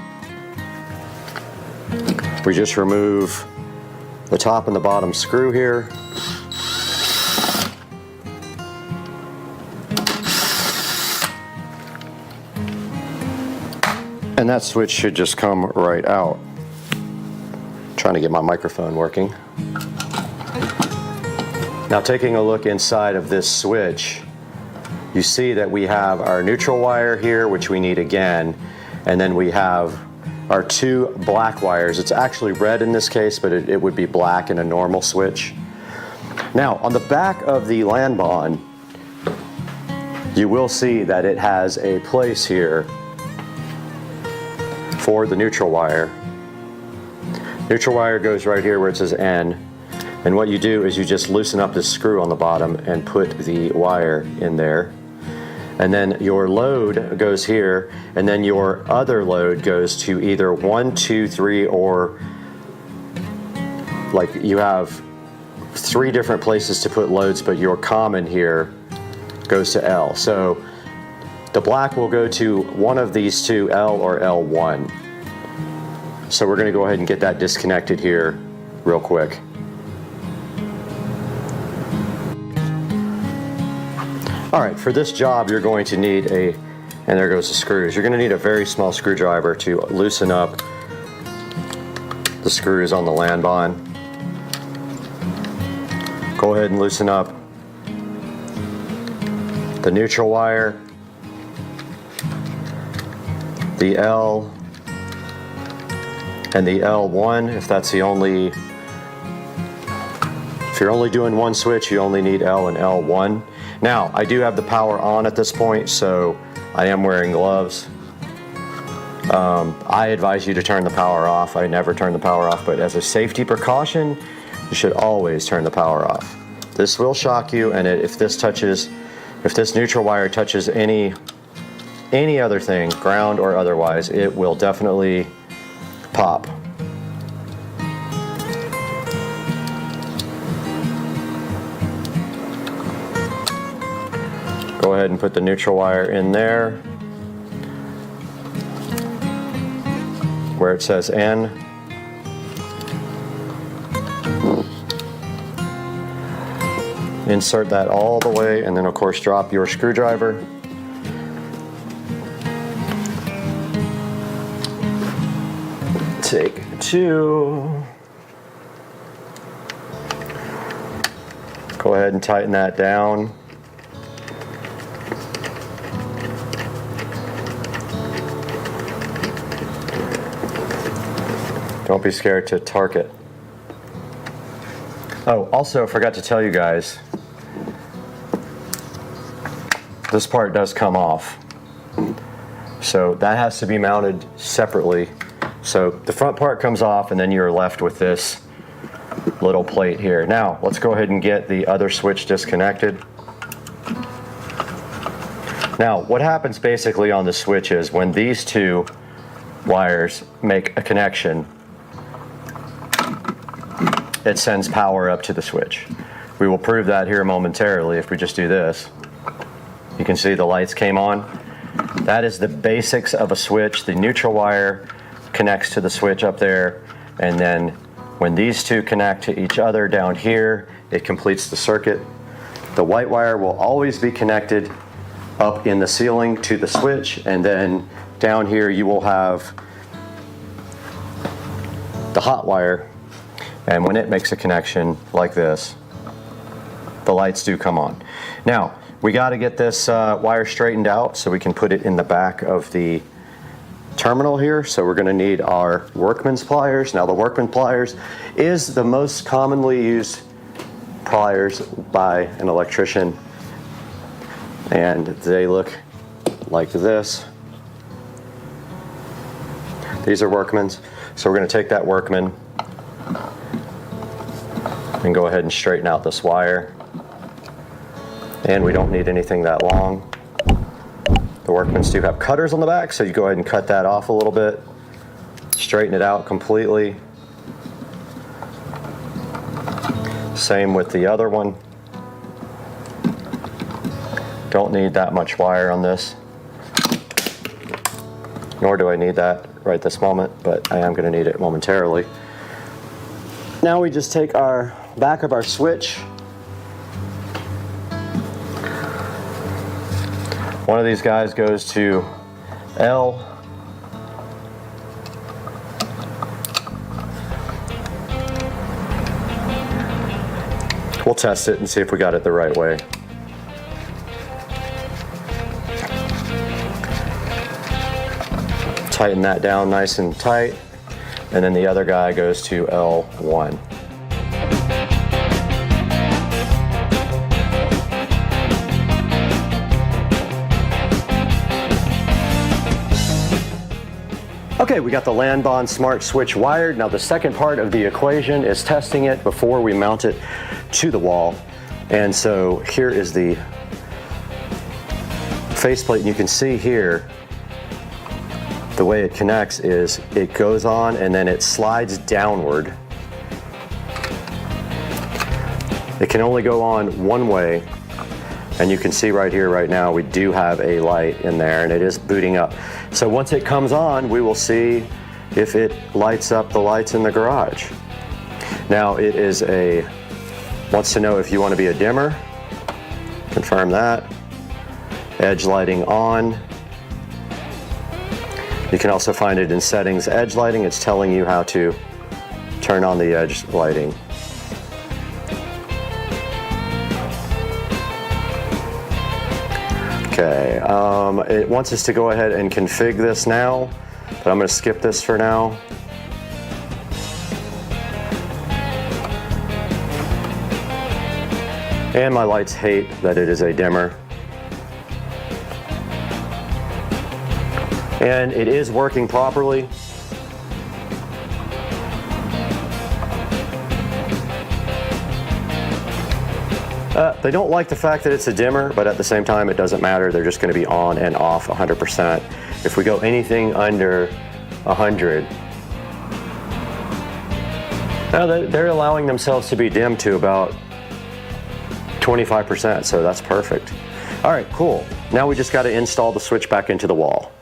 We just remove the top and the bottom screw here. And that switch should just come right out. Trying to get my microphone working. Now taking a look inside of this switch, you see that we have our neutral wire here, which we need again, and then we have our 2 black wires. It's actually red in this case, but it would be black in a normal switch. Now on the back of the Lanbon, you will see that it has a place here for the neutral wire. Neutral wire goes right here where it says N, and what you do is you just loosen up this screw on the bottom and put the wire in there, and then your load goes here, and then your other load goes to either 1, 2, 3, or like you have 3 different places to put loads, but your common here goes to L. So the black will go to one of these 2, L or L1. So we're going to go ahead and get that disconnected here real quick. All right, for this job you're going to need and there goes the screws. You're going to need a very small screwdriver to loosen up the screws on the Lanbon. Go ahead and loosen up the neutral wire, the L, and the L1 if that's the only, if you're only doing one switch, you only need L and L1. Now, I do have the power on at this point, so I am wearing gloves. I advise you to turn the power off. I never turn the power off, but as a safety precaution, you should always turn the power off. This will shock you, and if this neutral wire touches any other thing, ground or otherwise, it will definitely pop. Go ahead and put the neutral wire in there where it says N. Insert that all the way, and then of course drop your screwdriver. Take 2. Go ahead and tighten that down. Don't be scared to torque it. Oh, also forgot to tell you guys, this part does come off. So that has to be mounted separately. So the front part comes off, and then you're left with this little plate here. Now, let's go ahead and get the other switch disconnected. Now, what happens basically on the switch is when these two wires make a connection, it sends power up to the switch. We will prove that here momentarily if we just do this. You can see the lights came on. That is the basics of a switch. The neutral wire connects to the switch up there, and then when these two connect to each other down here, it completes the circuit. The white wire will always be connected up in the ceiling to the switch, and then down here you will have the hot wire, and when it makes a connection like this, the lights do come on. Now, we got to get this wire straightened out so we can put it in the back of the terminal here. So we're going to need our workman's pliers. Now, the workman pliers is the most commonly used pliers by an electrician, and they look like this. These are Workman's. So we're going to take that Workman and go ahead and straighten out this wire. And we don't need anything that long. The Workmans do have cutters on the back, so you go ahead and cut that off a little bit, straighten it out completely. Same with the other one. Don't need that much wire on this, nor do I need that right this moment, but I am going to need it momentarily. Now we just take our back of our switch. One of these guys goes to L. We'll test it and see if we got it the right way. Tighten that down nice and tight, and then the other guy goes to L1. Okay, we got the LAN smart switch wired. Now the second part of the equation is testing it before we mount it to the wall. And so here is the faceplate, and you can see here the way it connects is it goes on and then it slides downward. It can only go on one way, and you can see right here right now we do have a light in there and it is booting up. So once it comes on, we will see if it lights up the lights in the garage. Now it is wants to know if you want to be a dimmer. Confirm that. Edge lighting on. You can also find it in settings, edge lighting. It's telling you how to turn on the edge lighting. Okay, it wants us to go ahead and config this now, but I'm going to skip this for now. And my lights hate that it is a dimmer. And it is working properly. They don't like the fact that it's a dimmer, but at the same time it doesn't matter. They're just going to be on and off 100%. If we go anything under 100, they're allowing themselves to be dimmed to about 25%, so that's perfect. All right, cool. Now we just got to install the switch back into the wall.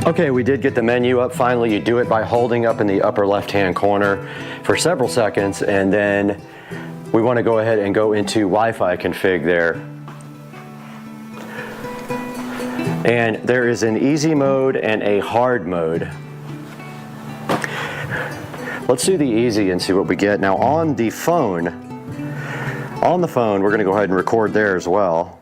Okay, we did get the menu up finally. You do it by holding up in the upper left-hand corner for several seconds, and then we want to go ahead and go into Wi-Fi config there. And there is an easy mode and a hard mode. Let's do the easy and see what we get. Now on the phone, we're going to go ahead and record there as well.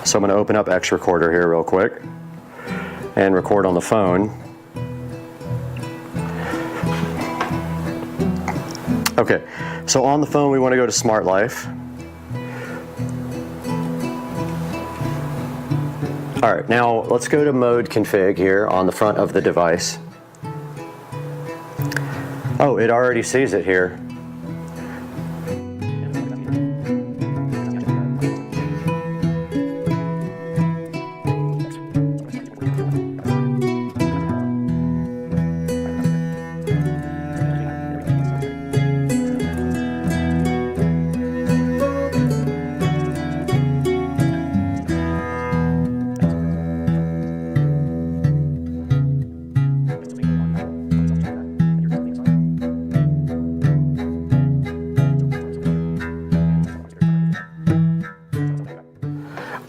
So I'm going to open up X Recorder here real quick and record on the phone. Okay, so on the phone we want to go to Smart Life. All right, now let's go to mode config here on the front of the device. Oh, it already sees it here.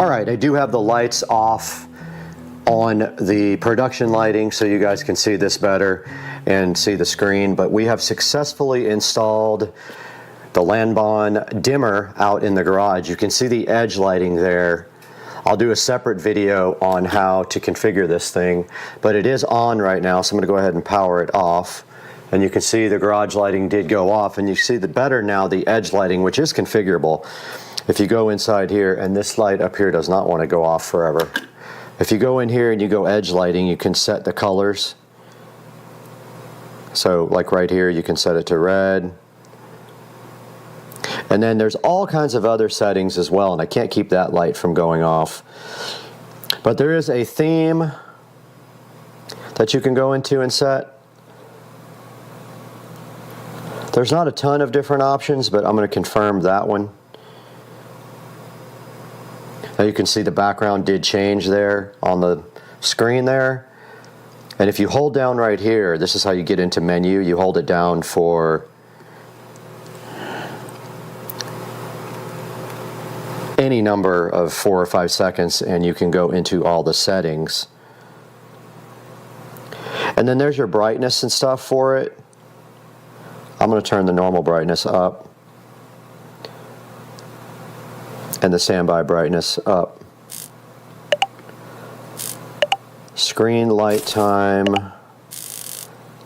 Alright, I do have the lights off on the production lighting so you guys can see this better and see the screen, but we have successfully installed the Lanbon dimmer out in the garage. You can see the edge lighting there. I'll do a separate video on how to configure this thing, but it is on right now, so I'm going to go ahead and power it off. And you can see the garage lighting did go off, and you see the better now the edge lighting, which is configurable. If you go inside here, and this light up here does not want to go off forever. If you go in here and you go edge lighting, you can set the colors. So like right here, you can set it to red. And then there's all kinds of other settings as well, and I can't keep that light from going off. But there is a theme that you can go into and set. There's not a ton of different options, but I'm going to confirm that one. Now you can see the background did change there on the screen there. And if you hold down right here, this is how you get into menu. You hold it down for any number of 4 or 5 seconds and you can go into all the settings. And then there's your brightness and stuff for it. I'm going to turn the normal brightness up and the standby brightness up. Screen light time,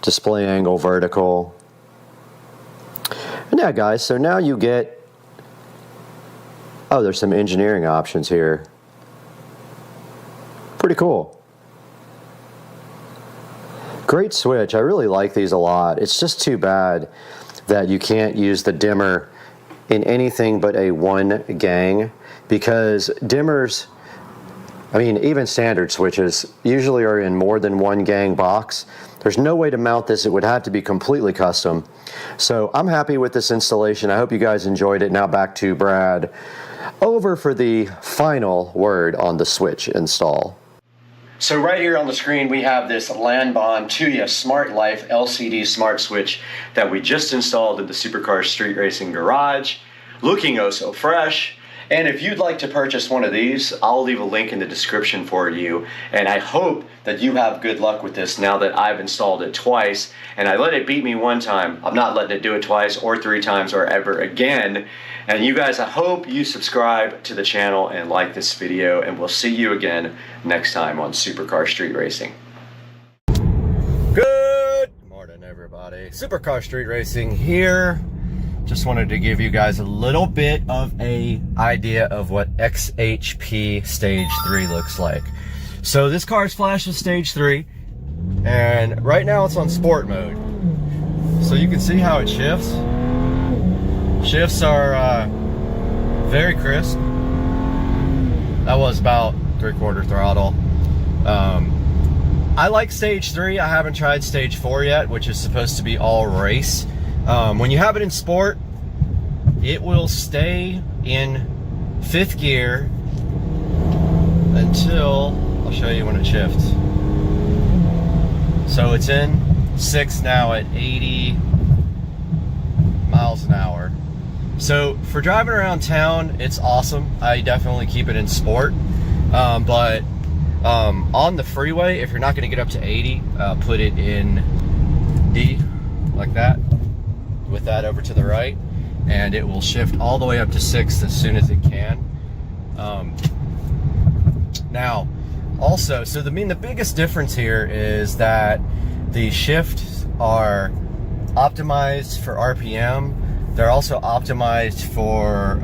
display angle vertical. And yeah guys, so now you get, oh, there's some engineering options here. Pretty cool. Great switch. I really like these a lot. It's just too bad that you can't use the dimmer in anything but a 1 gang, because dimmers, I mean even standard switches, usually are in more than 1 gang box. There's no way to mount this. It would have to be completely custom. So I'm happy with this installation. I hope you guys enjoyed it. Now back to Brad. Over for the final word on the switch install. So right here on the screen we have this Lanbon Tuya Smart Life LCD smart switch that we just installed in the Supercar Street Racing garage. Looking oh so fresh. And if you'd like to purchase one of these, I'll leave a link in the description for you. And I hope that you have good luck with this now that I've installed it twice. And I let it beat me 1 time. I'm not letting it do it twice or 3 times or ever again. And you guys, I hope you subscribe to the channel and like this video. And we'll see you again next time on Supercar Street Racing. Good morning, everybody. Supercar Street Racing here. Just wanted to give you guys a little bit of an idea of what XHP Stage 3 looks like. So this car's flashed with Stage 3, and right now it's on Sport mode. So you can see how it shifts. Shifts are very crisp. That was about 3/4 throttle. I like Stage 3. I haven't tried Stage 4 yet, which is supposed to be all race. When you have it in sport, it will stay in 5th gear until, I'll show you when it shifts. So it's in 6th now at 80 miles an hour. So for driving around town, it's awesome. I definitely keep it in sport. But on the freeway, if you're not going to get up to 80, put it in D, like that. With that over to the right, and it will shift all the way up to 6th as soon as it can. Now also, so the biggest difference here is that the shifts are optimized for RPM. They're also optimized for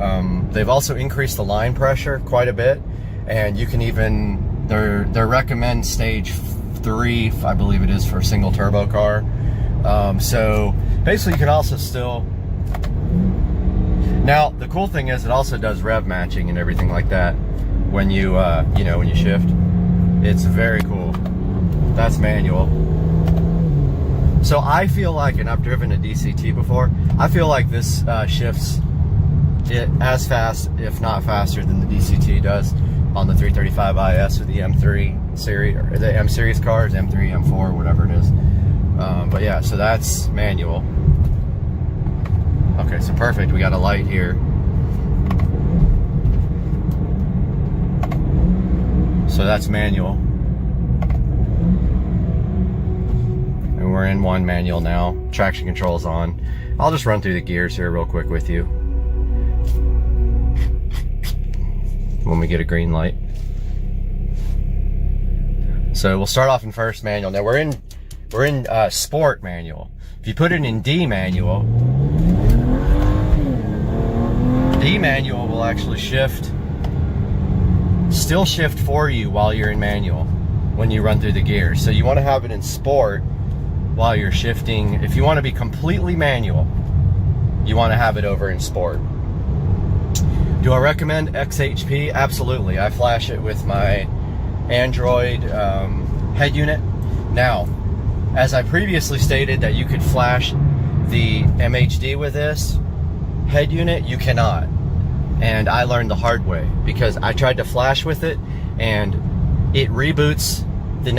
they've also increased the line pressure quite a bit, and you can even they recommend Stage 3, I believe it is, for a single turbo car. So basically you can also still, now the cool thing is it also does rev matching and everything like that when you you know, when you shift. It's very cool. That's manual. So I feel like, and I've driven a DCT before, I feel like this shifts it as fast, if not faster, than the DCT does on the 335 IS or the M3 series, or the M series cars, M3, M4, whatever it is. But yeah, so that's manual. Okay, so perfect. We got a light here. So that's manual. And we're in 1 manual now. Traction control's on. I'll just run through the gears here real quick with you when we get a green light. So we'll start off in first manual. Now we're in sport manual. If you put it in D manual, D manual will actually still shift for you while you're in manual when you run through the gears. So you want to have it in sport while you're shifting. If you want to be completely manual, you want to have it over in sport. Do I recommend XHP? Absolutely. I flash it with my Android head unit. Now, as I previously stated that you could flash the MHD with this head unit, you cannot. And I learned the hard way because I tried to flash with it and it reboots the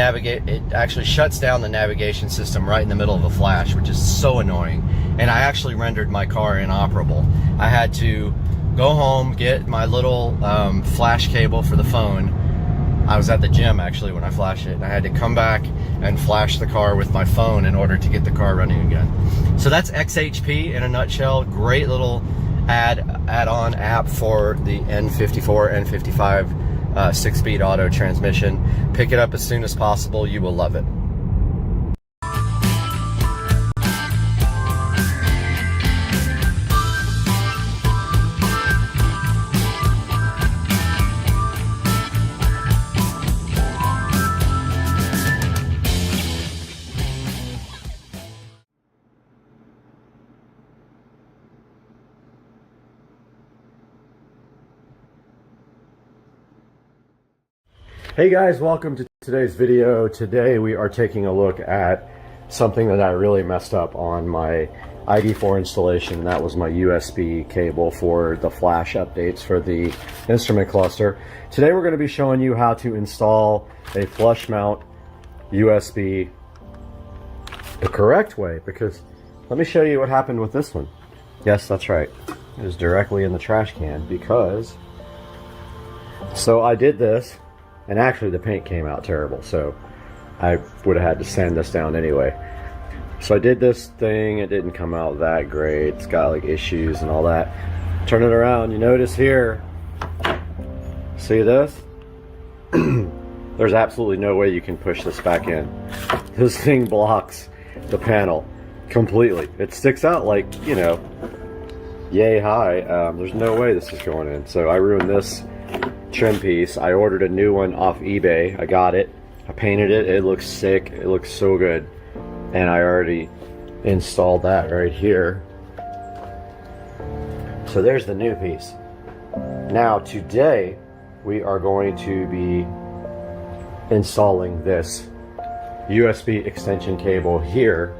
it actually shuts down the navigation system right in the middle of a flash, which is so annoying. And I actually rendered my car inoperable. I had to go home, get my little flash cable for the phone. I was at the gym actually when I flashed it, and I had to come back and flash the car with my phone in order to get the car running again. So that's XHP in a nutshell. Great little add-on app for the N54, N55 6-speed auto transmission. Pick it up as soon as possible. You will love it. Hey guys, welcome to today's video. Today we are taking a look at something that I really messed up on my ID4 installation. That was my USB cable for the flash updates for the instrument cluster. Today we're going to be showing you how to install a flush mount USB the correct way, because let me show you what happened with this one. Yes, that's right. It was directly in the trash can because I did this. And actually the paint came out terrible, so I would have had to sand this down anyway. So I did this thing, it didn't come out that great. It's got like issues and all that. Turn it around, you notice here, see this? There's absolutely no way you can push this back in. This thing blocks the panel completely. It sticks out like, you know, yay high. There's no way this is going in. So I ruined this trim piece. I ordered a new one off eBay. I got it. I painted it. It looks sick. It looks so good. And I already installed that right here. So there's the new piece. Now today we are going to be installing this USB extension cable here.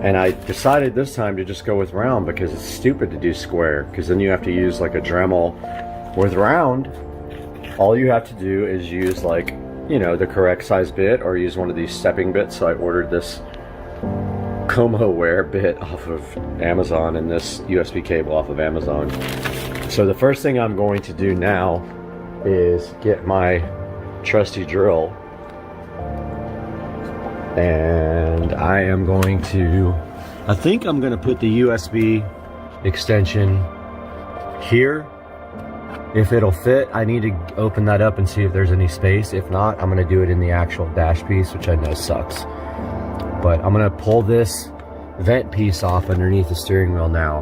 And I decided this time to just go with round because it's stupid to do square, because then you have to use like a Dremel. With round, all you have to do is use, like, you know, the correct size bit or use one of these stepping bits. So I ordered this ComoWare bit off of Amazon and this USB cable off of Amazon. So the first thing I'm going to do now is get my trusty drill, and I am going to, I think I'm going to put the USB extension here. If it'll fit, I need to open that up and see if there's any space. If not, I'm gonna do it in the actual dash piece, which I know sucks. But I'm gonna pull this vent piece off underneath the steering wheel now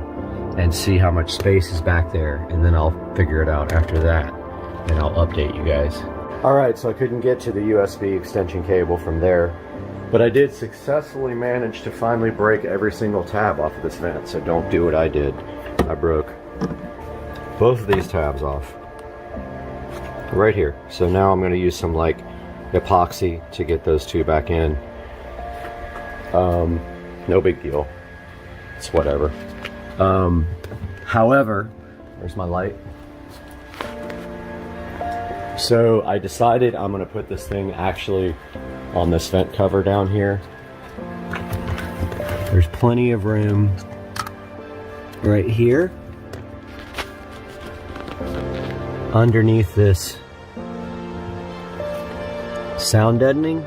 and see how much space is back there, and then I'll figure it out after that, and I'll update you guys. All right, so I couldn't get to the USB extension cable from there, but I did successfully manage to finally break every single tab off of this vent, so don't do what I did. I broke both of these tabs off right here. So now I'm going to use some like epoxy to get those two back in. No big deal, it's whatever. However, there's my light. So I decided I'm going to put this thing actually on this vent cover down here. There's plenty of room right here underneath this sound deadening.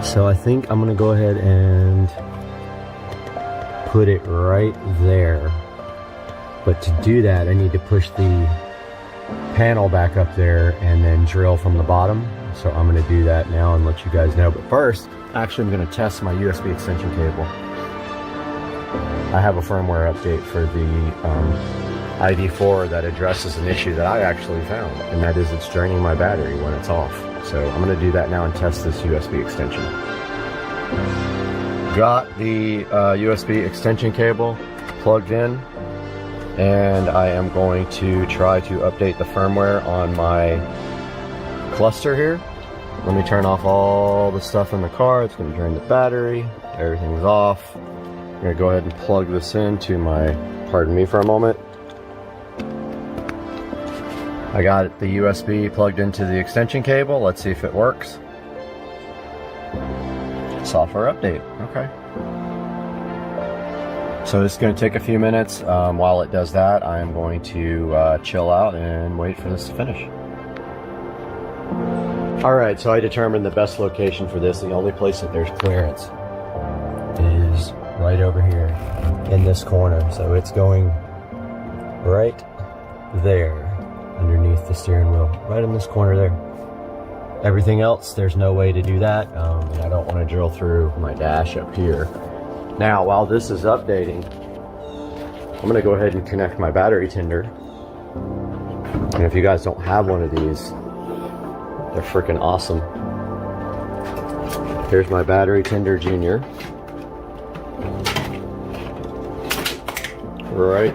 So I think I'm gonna go ahead and put it right there. But to do that, I need to push the panel back up there and then drill from the bottom. So I'm gonna do that now and let you guys know. But first, actually I'm gonna test my USB extension cable. I have a firmware update for the ID4 that addresses an issue that I actually found, and that is it's draining my battery when it's off. So I'm going to do that now and test this USB extension. Got the USB extension cable plugged in, and I am going to try to update the firmware on my cluster here. Let me turn off all the stuff in the car. It's going to drain the battery. Everything's off. I'm going to go ahead and plug this into my, pardon me for a moment. I got the USB plugged into the extension cable. Let's see if it works. Software update. Okay. So this is going to take a few minutes. While it does that, I am going to chill out and wait for this to finish. Alright, so I determined the best location for this. The only place that there's clearance is right over here in this corner. So it's going right there underneath the steering wheel. Right in this corner there. Everything else, there's no way to do that. And I don't want to drill through my dash up here. Now, while this is updating, I'm going to go ahead and connect my battery tender. And if you guys don't have one of these, they're freaking awesome. Here's my battery tender junior. Right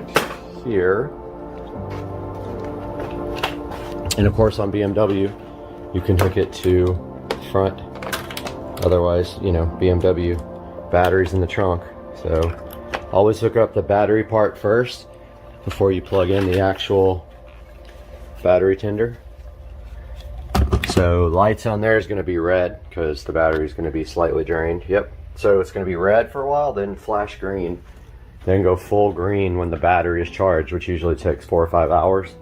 here. And of course on BMW, you can hook it to front. Otherwise, you know, BMW batteries in the trunk. So always hook up the battery part first before you plug in the actual battery tender. So lights on there is going to be red because the battery is going to be slightly drained. Yep. So it's going to be red for a while, then flash green, then go full green when the battery is charged, which usually takes 4 or 5 hours.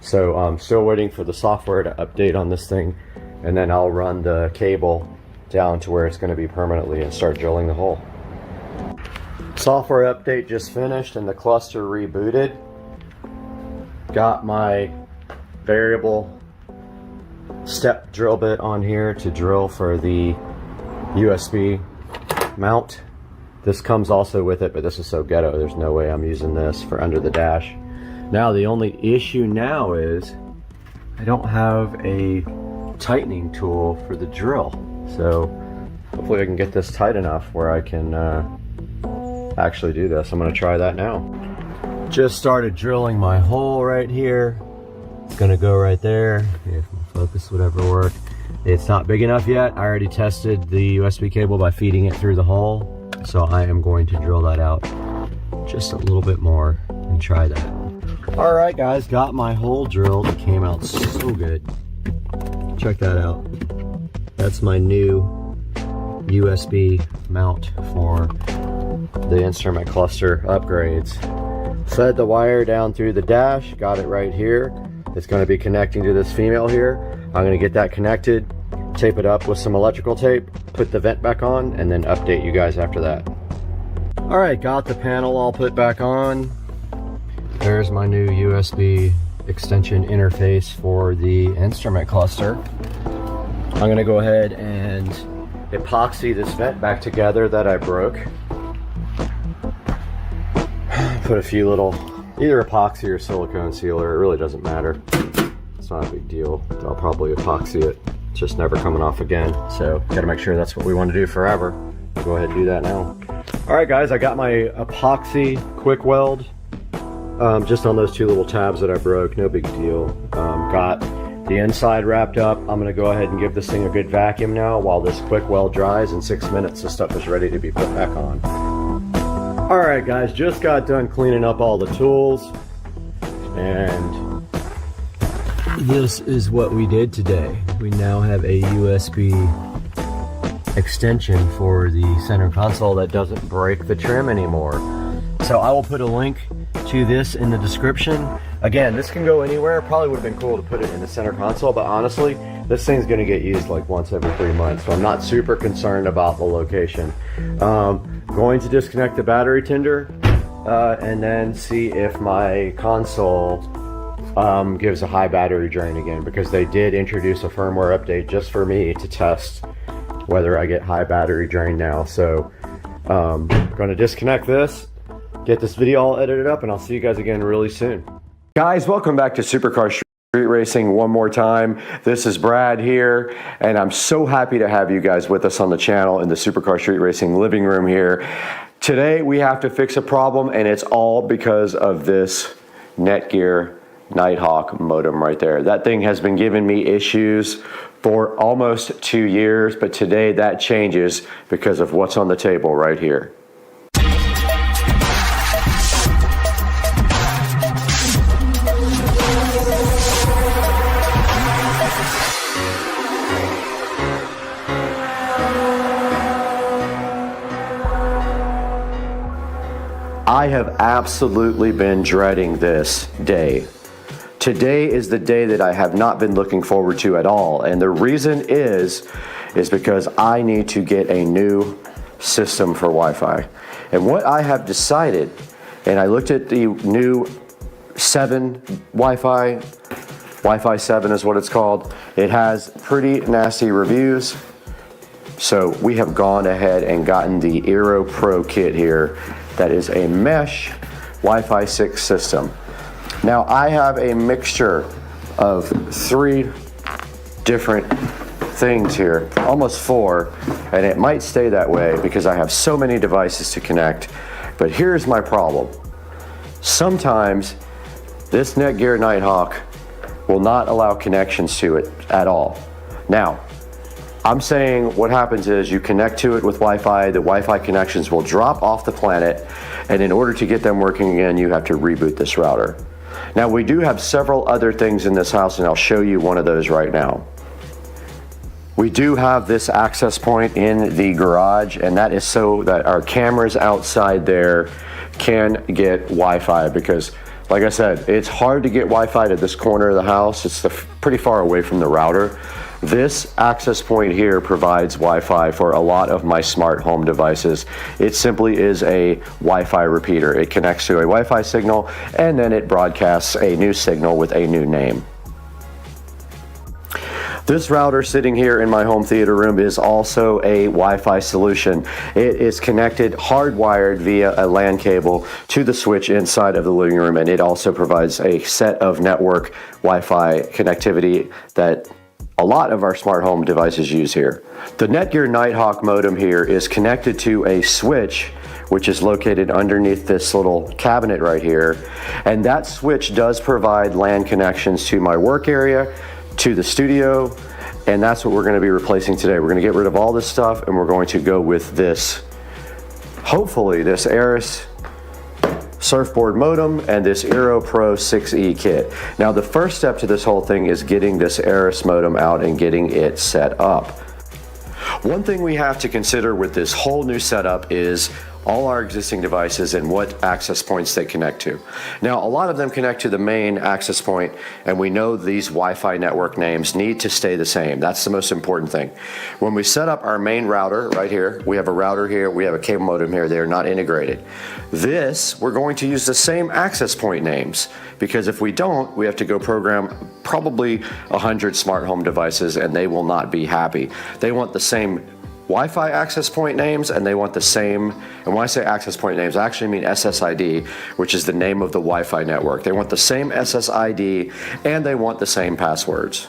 So I'm still waiting for the software to update on this thing, and then I'll run the cable down to where it's going to be permanently and start drilling the hole. Software update just finished and the cluster rebooted. Got my variable step drill bit on here to drill for the USB mount. This comes also with it, but this is so ghetto, there's no way I'm using this for under the dash. Now the only issue now is I don't have a tightening tool for the drill. So hopefully I can get this tight enough where I can actually do this. I'm going to try that now. Just started drilling my hole right here. It's going to go right there. If my focus would ever work. It's not big enough yet. I already tested the USB cable by feeding it through the hole. So I am going to drill that out just a little bit more and try that. Alright guys, got my hole drilled. It came out so good. Check that out. That's my new USB mount for the instrument cluster upgrades. Fed the wire down through the dash, got it right here. It's going to be connecting to this female here. I'm going to get that connected, tape it up with some electrical tape, put the vent back on, and then update you guys after that. Alright, got the panel all put back on. There's my new USB extension interface for the instrument cluster. I'm going to go ahead and epoxy this vent back together that I broke. Put a few little, either epoxy or silicone sealer, it really doesn't matter. It's not a big deal. I'll probably epoxy it. It's just never coming off again. So gotta make sure that's what we want to do forever. I'll go ahead and do that now. Alright guys, I got my epoxy quick weld just on those two little tabs that I broke, no big deal. Got the inside wrapped up. I'm going to go ahead and give this thing a good vacuum now while this quick weld dries. In 6 minutes this stuff is ready to be put back on. Alright guys, just got done cleaning up all the tools and this is what we did today. We now have a USB extension for the center console that doesn't break the trim anymore. So I will put a link to this in the description. Again, this can go anywhere. Probably would have been cool to put it in the center console, but honestly, this thing's going to get used like once every 3 months, so I'm not super concerned about the location. Going to disconnect the battery tender and then see if my console gives a high battery drain again, because they did introduce a firmware update just for me to test whether I get high battery drain now. So I'm going to disconnect this, get this video all edited up, and I'll see you guys again really soon. Guys, welcome back to Supercar Street Racing one more time. This is Brad here, and I'm so happy to have you guys with us on the channel in the Supercar Street Racing living room here. Today we have to fix a problem, and it's all because of this Netgear Nighthawk modem right there. That thing has been giving me issues for almost 2 years, but today that changes because of what's on the table right here. I have absolutely been dreading this day. Today is the day that I have not been looking forward to at all. And the reason is because I need to get a new system for Wi-Fi. And what I have decided, and I looked at the new 7 Wi-Fi 7 is what it's called. It has pretty nasty reviews. So we have gone ahead and gotten the Aero Pro kit here. That is a mesh Wi-Fi 6 system. Now I have a mixture of 3 different things here, almost 4, and it might stay that way because I have so many devices to connect. But here's my problem. Sometimes this Netgear Nighthawk will not allow connections to it at all. Now, I'm saying what happens is you connect to it with Wi-Fi, the Wi-Fi connections will drop off the planet, and in order to get them working again, you have to reboot this router. Now, we do have several other things in this house, and I'll show you one of those right now. We do have this access point in the garage, and that is so that our cameras outside there can get Wi-Fi because, like I said, it's hard to get Wi-Fi to this corner of the house. It's pretty far away from the router. This access point here provides Wi-Fi for a lot of my smart home devices. It simply is a Wi-Fi repeater. It connects to a Wi-Fi signal and then it broadcasts a new signal with a new name. This router sitting here in my home theater room is also a Wi-Fi solution. It is connected hardwired via a LAN cable to the switch inside of the living room, and it also provides a set of network Wi-Fi connectivity that a lot of our smart home devices use here. The Netgear Nighthawk modem here is connected to a switch which is located underneath this little cabinet right here, and that switch does provide LAN connections to my work area, to the studio, and that's what we're going to be replacing today. We're going to get rid of all this stuff and we're going to go with this, hopefully this ASUS surfboard modem and this Aero Pro 6E kit. Now the first step to this whole thing is getting this ASUS modem out and getting it set up. One thing we have to consider with this whole new setup is all our existing devices and what access points they connect to. Now, a lot of them connect to the main access point, and we know these Wi-Fi network names need to stay the same. That's the most important thing. When we set up our main router right here, we have a router here, we have a cable modem here, they're not integrated. This, we're going to use the same access point names, because if we don't, we have to go program probably 100 smart home devices and they will not be happy. They want the same Wi-Fi access point names, and they want the same, and when I say access point names, I actually mean SSID, which is the name of the Wi-Fi network. They want the same SSID, and they want the same passwords.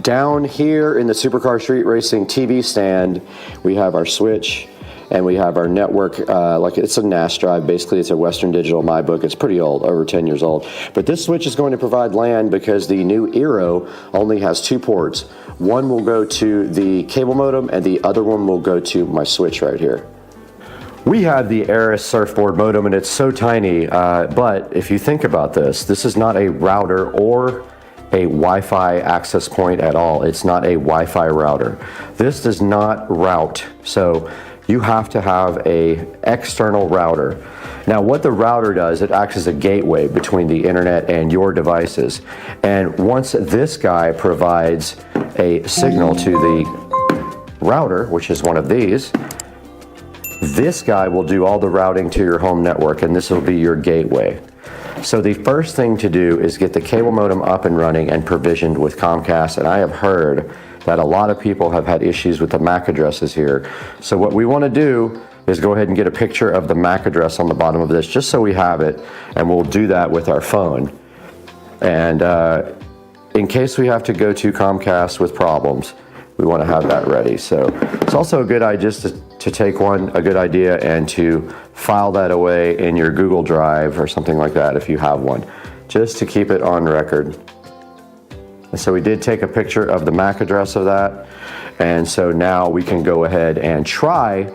Down here in the Supercar Street Racing TV stand, we have our switch, and we have our network, like it's a NAS drive, basically it's a Western Digital MyBook. It's pretty old, over 10 years old. But this switch is going to provide LAN because the new Aero only has 2 ports. One will go to the cable modem and the other one will go to my switch right here. We have the ASUS surfboard modem and it's so tiny, but if you think about this, this is not a router or a Wi-Fi access point at all. It's not a Wi-Fi router. This does not route, so you have to have a external router. Now what the router does, it acts as a gateway between the internet and your devices. And once this guy provides a signal to the router, which is one of these, this guy will do all the routing to your home network, and this will be your gateway. So the first thing to do is get the cable modem up and running and provisioned with Comcast, and I have heard that a lot of people have had issues with the MAC addresses here. So what we want to do is go ahead and get a picture of the MAC address on the bottom of this, just so we have it, and we'll do that with our phone. And in case we have to go to Comcast with problems, we want to have that ready. So it's also a good idea just to take a good idea and to file that away in your Google Drive or something like that if you have one. just to keep it on record. And so we did take a picture of the MAC address of that. And so now we can go ahead and try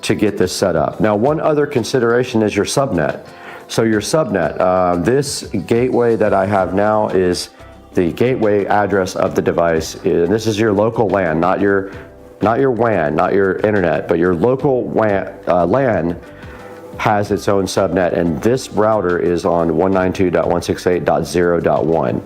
to get this set up. Now, one other consideration is your subnet. So your subnet, this gateway that I have now is the gateway address of the device. And this is your local LAN, not your WAN, not your internet, but your local LAN has its own subnet, and this router is on 192.168.0.1.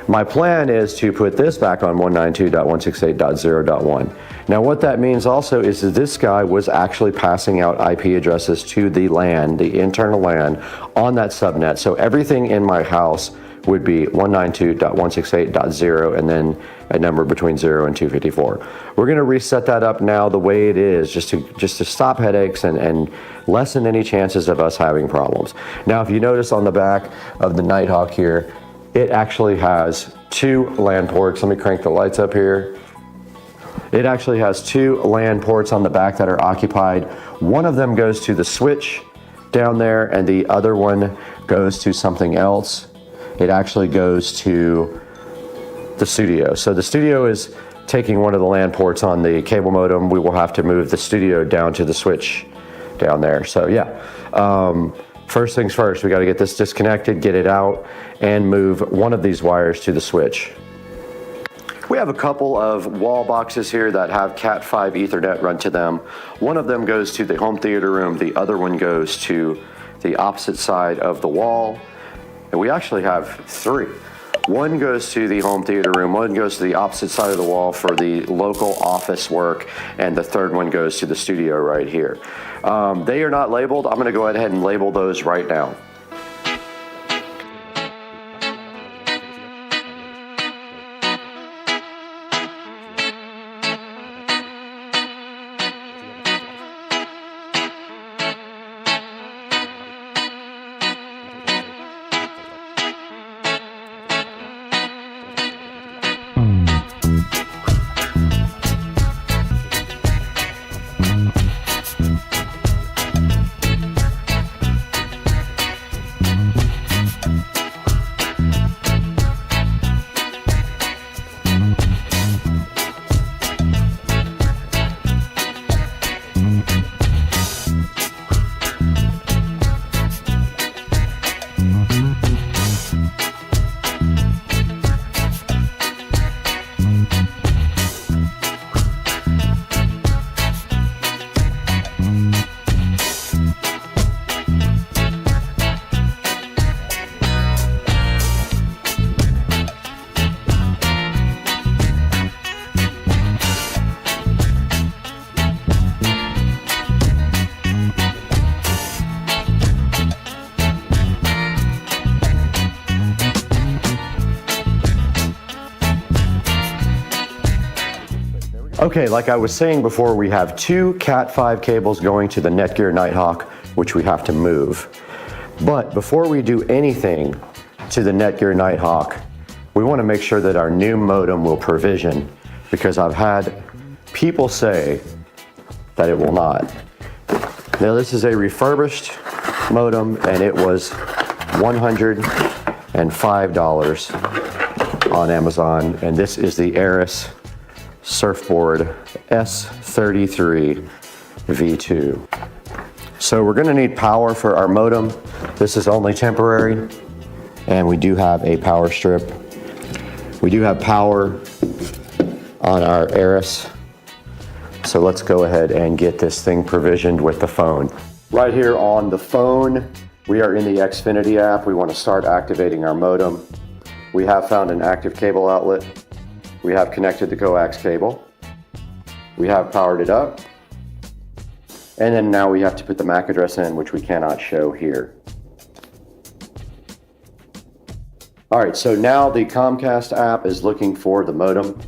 My plan is to put this back on 192.168.0.1. Now what that means also is that this guy was actually passing out IP addresses to the LAN, the internal LAN, on that subnet. So everything in my house would be 192.168.0 and then a number between 0 and 254. We're going to reset that up now the way it is, just to stop headaches and lessen any chances of us having problems. Now, if you notice on the back of the Nighthawk here, it actually has 2 LAN ports. Let me crank the lights up here. It actually has 2 LAN ports on the back that are occupied. One of them goes to the switch down there, and the other one goes to something else. It actually goes to the studio. So the studio is taking one of the LAN ports on the cable modem. We will have to move the studio down to the switch down there. So yeah, first things first, we got to get this disconnected, get it out, and move one of these wires to the switch. We have a couple of wall boxes here that have Cat5 Ethernet run to them. One of them goes to the home theater room. The other one goes to the opposite side of the wall. And we actually have 3. One goes to the home theater room, one goes to the opposite side of the wall for the local office work, and the third one goes to the studio right here. They are not labeled. I'm going to go ahead and label those right now. Okay, like I was saying before, we have 2 Cat5 cables going to the Netgear Nighthawk, which we have to move. But before we do anything to the Netgear Nighthawk, we want to make sure that our new modem will provision, because I've had people say that it will not. Now this is a refurbished modem, and it was $105 on Amazon, and this is the ASUS Surfboard S33 V2. So we're going to need power for our modem. This is only temporary, and we do have a power strip. We do have power on our ASUS. So let's go ahead and get this thing provisioned with the phone. Right here on the phone, we are in the Xfinity app. We want to start activating our modem. We have found an active cable outlet. We have connected the coax cable. We have powered it up. And then now we have to put the MAC address in, which we cannot show here. All right, so now the Comcast app is looking for the modem,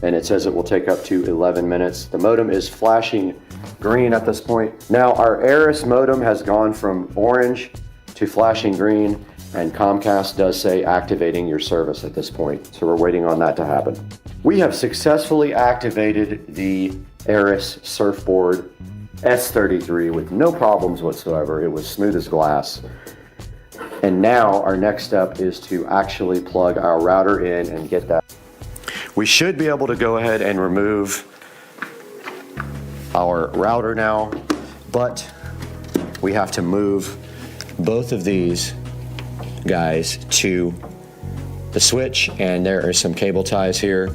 and it says it will take up to 11 minutes. The modem is flashing green at this point. Now our ASUS modem has gone from orange to flashing green, and Comcast does say activating your service at this point. So we're waiting on that to happen. We have successfully activated the ASUS Surfboard S33 with no problems whatsoever. It was smooth as glass. And now our next step is to actually plug our router in and get that. We should be able to go ahead and remove our router now, but we have to move both of these guys to the switch, and there are some cable ties here,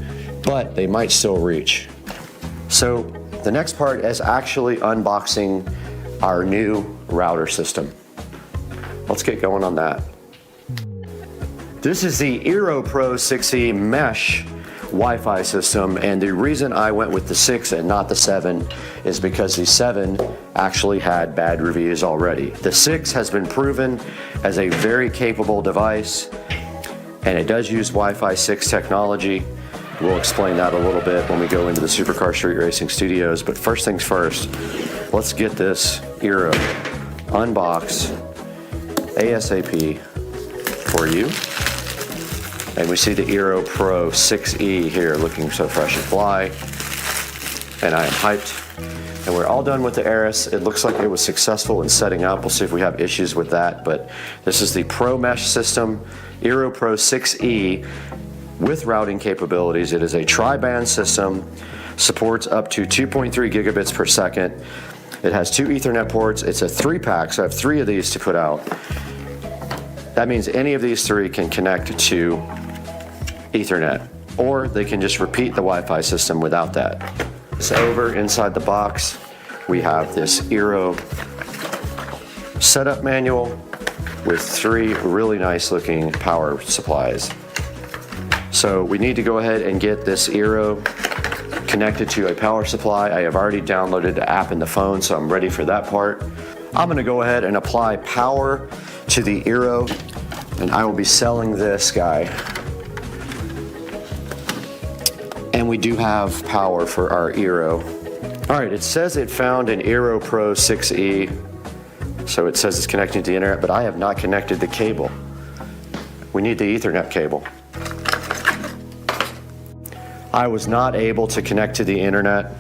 but they might still reach. So the next part is actually unboxing our new router system. Let's get going on that. This is the Eero Pro 6E Mesh Wi-Fi system, and the reason I went with the 6 and not the 7 is because the 7 actually had bad reviews already. The 6 has been proven as a very capable device, and it does use Wi-Fi 6 technology. We'll explain that a little bit when we go into the Supercar Street Racing Studios, but first things first, let's get this Eero unboxed ASAP for you. And we see the Eero Pro 6E here looking so fresh and fly, and I am hyped. And we're all done with the Aris. It looks like it was successful in setting up. We'll see if we have issues with that, but this is the Pro Mesh system, Eero Pro 6E with routing capabilities. It is a tri-band system, supports up to 2.3 gigabits per second. It has 2 Ethernet ports. It's a 3-pack, so I have 3 of these to put out. That means any of these 3 can connect to Ethernet, or they can just repeat the Wi-Fi system without that. So over inside the box, we have this Eero setup manual with 3 really nice looking power supplies. So we need to go ahead and get this Eero connected to a power supply. I have already downloaded the app in the phone, so I'm ready for that part. I'm gonna go ahead and apply power to the Eero, and I will be selling this guy. And we do have power for our Eero. All right, it says it found an Eero Pro 6E, so it says it's connecting to the internet, but I have not connected the cable. We need the Ethernet cable. I was not able to connect to the internet.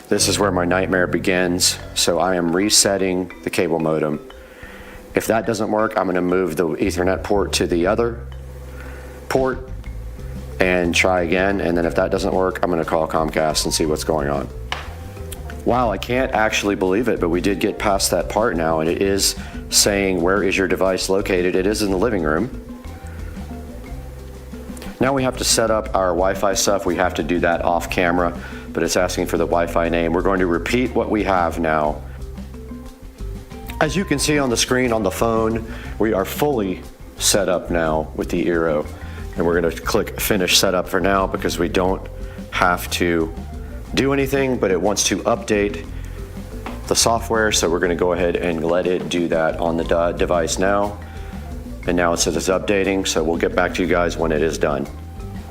This is where my nightmare begins, so I am resetting the cable modem. If that doesn't work, I'm gonna move the Ethernet port to the other port and try again, and then if that doesn't work, I'm gonna call Comcast and see what's going on. Wow, I can't actually believe it, but we did get past that part now, and it is saying, where is your device located? It is in the living room. Now we have to set up our Wi-Fi stuff. We have to do that off camera, but it's asking for the Wi-Fi name. We're going to repeat what we have now. As you can see on the screen on the phone, we are fully set up now with the Eero, and we're going to click Finish Setup for now because we don't have to do anything, but it wants to update the software, so we're going to go ahead and let it do that on the device now. And now it says it's updating, so we'll get back to you guys when it is done.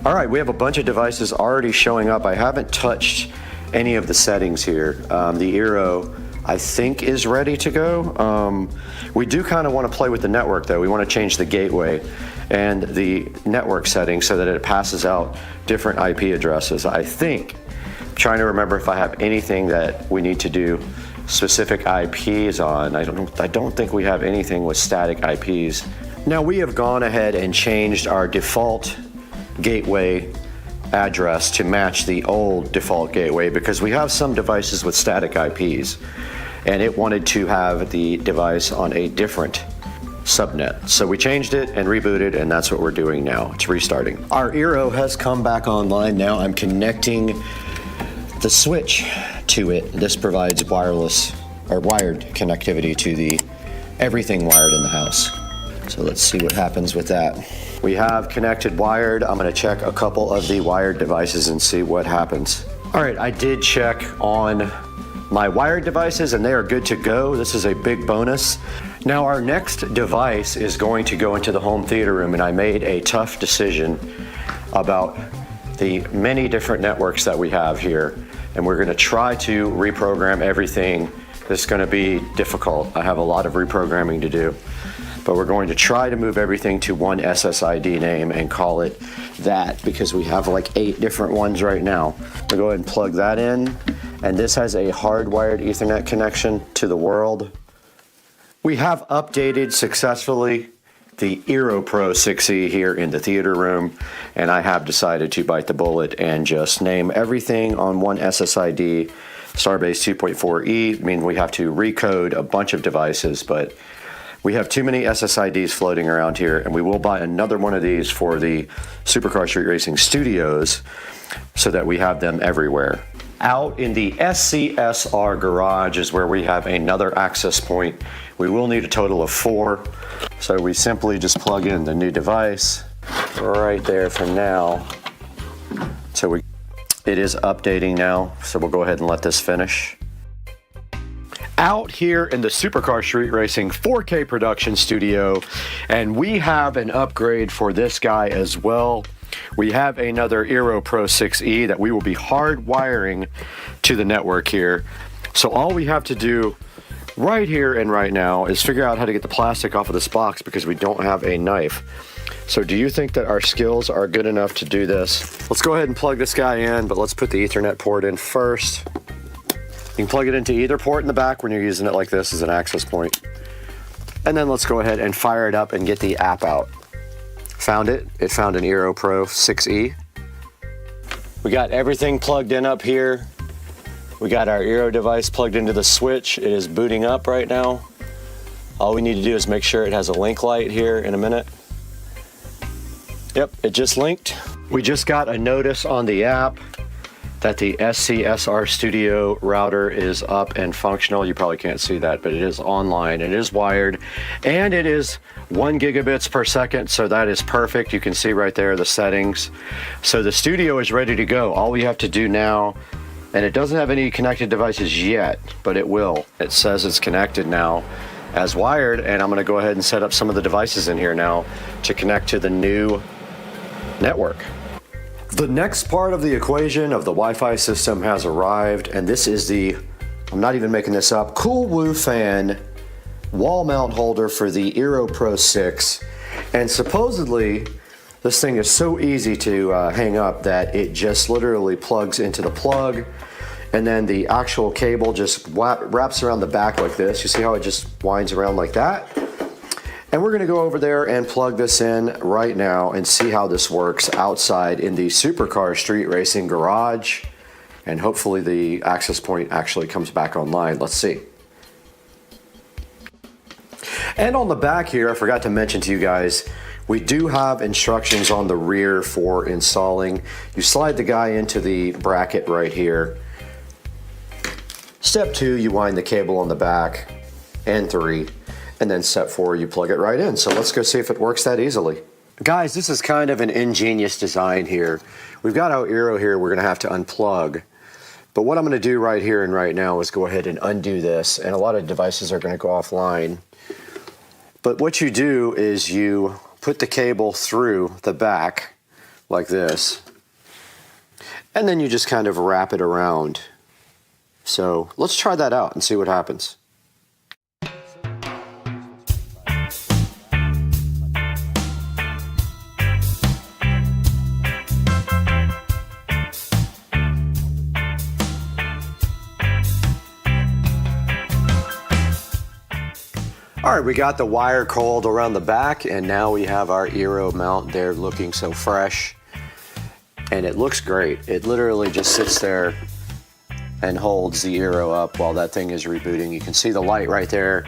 All right, we have a bunch of devices already showing up. I haven't touched any of the settings here. The Eero, I think, is ready to go. We do kind of want to play with the network, though. We want to change the gateway and the network settings so that it passes out different IP addresses. I think, I'm trying to remember if I have anything that we need to do specific IPs on. I don't think we have anything with static IPs. Now we have gone ahead and changed our default gateway address to match the old default gateway because we have some devices with static IPs, and it wanted to have the device on a different subnet. So we changed it and rebooted, and that's what we're doing now. It's restarting. Our Eero has come back online now. I'm connecting the switch to it. This provides wireless or wired connectivity to the everything wired in the house. So let's see what happens with that. We have connected wired. I'm gonna check a couple of the wired devices and see what happens. All right, I did check on my wired devices and they are good to go. This is a big bonus. Now our next device is going to go into the home theater room, and I made a tough decision about the many different networks that we have here. And we're gonna try to reprogram everything. This is gonna be difficult. I have a lot of reprogramming to do. But we're going to try to move everything to one SSID name and call it that because we have like 8 different ones right now. We'll go ahead and plug that in. And this has a hardwired Ethernet connection to the world. We have updated successfully the Eero Pro 6E here in the theater room, and I have decided to bite the bullet and just name everything on one SSID Starbase 2.4E. I mean, we have to recode a bunch of devices, but we have too many SSIDs floating around here, and we will buy another one of these for the Supercar Street Racing Studios so that we have them everywhere. Out in the SCSR garage is where we have another access point. We will need a total of 4. So we simply just plug in the new device right there for now. So it is updating now, so we'll go ahead and let this finish. Out here in the Supercar Street Racing 4K production studio, and we have an upgrade for this guy as well. We have another Eero Pro 6E that we will be hardwiring to the network here. So all we have to do right here and right now is figure out how to get the plastic off of this box because we don't have a knife. So do you think that our skills are good enough to do this? Let's go ahead and plug this guy in, but let's put the Ethernet port in first. You can plug it into either port in the back when you're using it like this as an access point. And then let's go ahead and fire it up and get the app out. Found it. It found an Eero Pro 6E. We got everything plugged in up here. We got our Eero device plugged into the switch. It is booting up right now. All we need to do is make sure it has a link light here in a minute. Yep, it just linked. We just got a notice on the app that the SCSR Studio router is up and functional. You probably can't see that, but it is online, it is wired, and it is 1 gigabits per second, so that is perfect. You can see right there the settings. So the studio is ready to go. All we have to do now, and it doesn't have any connected devices yet, but it will. It says it's connected now as wired, and I'm gonna go ahead and set up some of the devices in here now to connect to the new network. The next part of the equation of the Wi-Fi system has arrived, and this is the, I'm not even making this up, Cool fan wall mount holder for the Eero Pro 6. And supposedly this thing is so easy to hang up that it just literally plugs into the plug, and then the actual cable just wraps around the back like this. You see how it just winds around like that? And we're gonna go over there and plug this in right now and see how this works outside in the Supercar Street Racing garage. And hopefully the access point actually comes back online. Let's see. And on the back here, I forgot to mention to you guys, we do have instructions on the rear for installing. You slide the guy into the bracket right here. Step 2, you wind the cable on the back, and 3. And then step 4, you plug it right in. So let's go see if it works that easily. Guys, this is kind of an ingenious design here. We've got our Eero here we're gonna have to unplug. But what I'm gonna do right here and right now is go ahead and undo this, and a lot of devices are gonna go offline. But what you do is you put the cable through the back like this, and then you just kind of wrap it around. So let's try that out and see what happens. All right, we got the wire coiled around the back, and now we have our Eero mount there looking so fresh. And it looks great. It literally just sits there and holds the Eero up while that thing is rebooting. You can see the light right there.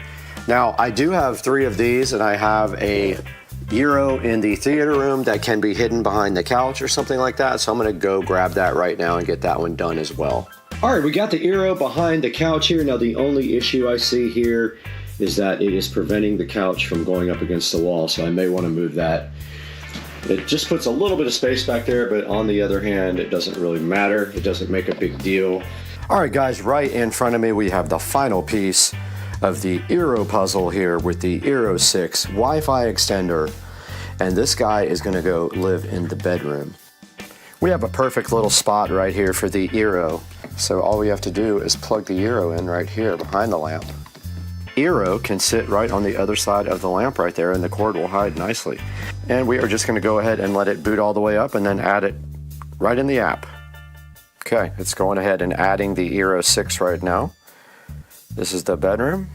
Now, I do have 3 of these, and I have a Eero in the theater room that can be hidden behind the couch or something like that. So I'm gonna go grab that right now and get that one done as well. All right, we got the Eero behind the couch here. Now, the only issue I see here is that it is preventing the couch from going up against the wall, so I may want to move that. It just puts a little bit of space back there, but on the other hand, it doesn't really matter. It doesn't make a big deal. All right, guys, right in front of me, we have the final piece of the Eero puzzle here with the Eero 6 Wi-Fi extender. And this guy is gonna go live in the bedroom. We have a perfect little spot right here for the Eero. So all we have to do is plug the Eero in right here behind the lamp. Eero can sit right on the other side of the lamp right there, and the cord will hide nicely. And we are just going to go ahead and let it boot all the way up and then add it right in the app. Okay, it's going ahead and adding the Eero 6 right now. This is the bedroom.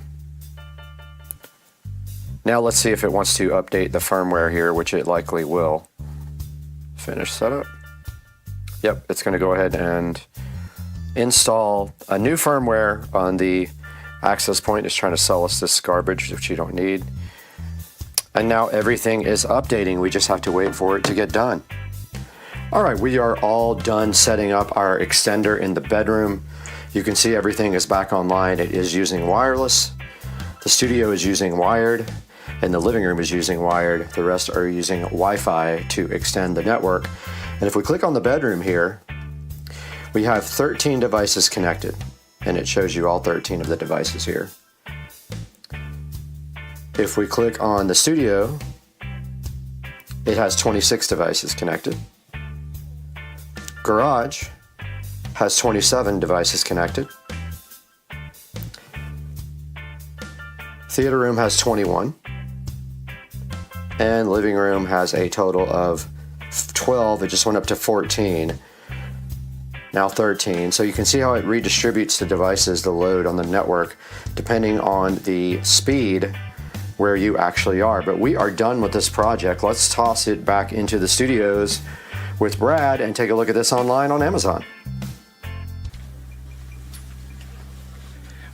Now let's see if it wants to update the firmware here, which it likely will. Finish setup. Yep, it's going to go ahead and install a new firmware on the access point. It's trying to sell us this garbage, which you don't need. And now everything is updating. We just have to wait for it to get done. All right, we are all done setting up our extender in the bedroom. You can see everything is back online. It is using wireless. The studio is using wired, and the living room is using wired. The rest are using Wi-Fi to extend the network. And if we click on the bedroom here, we have 13 devices connected, and it shows you all 13 of the devices here. If we click on the studio, it has 26 devices connected. Garage has 27 devices connected. Theater room has 21. And living room has a total of 12. It just went up to 14. Now 13. So you can see how it redistributes the devices, the load on the network, depending on the speed where you actually are. But we are done with this project. Let's toss it back into the studios with Brad and take a look at this online on Amazon.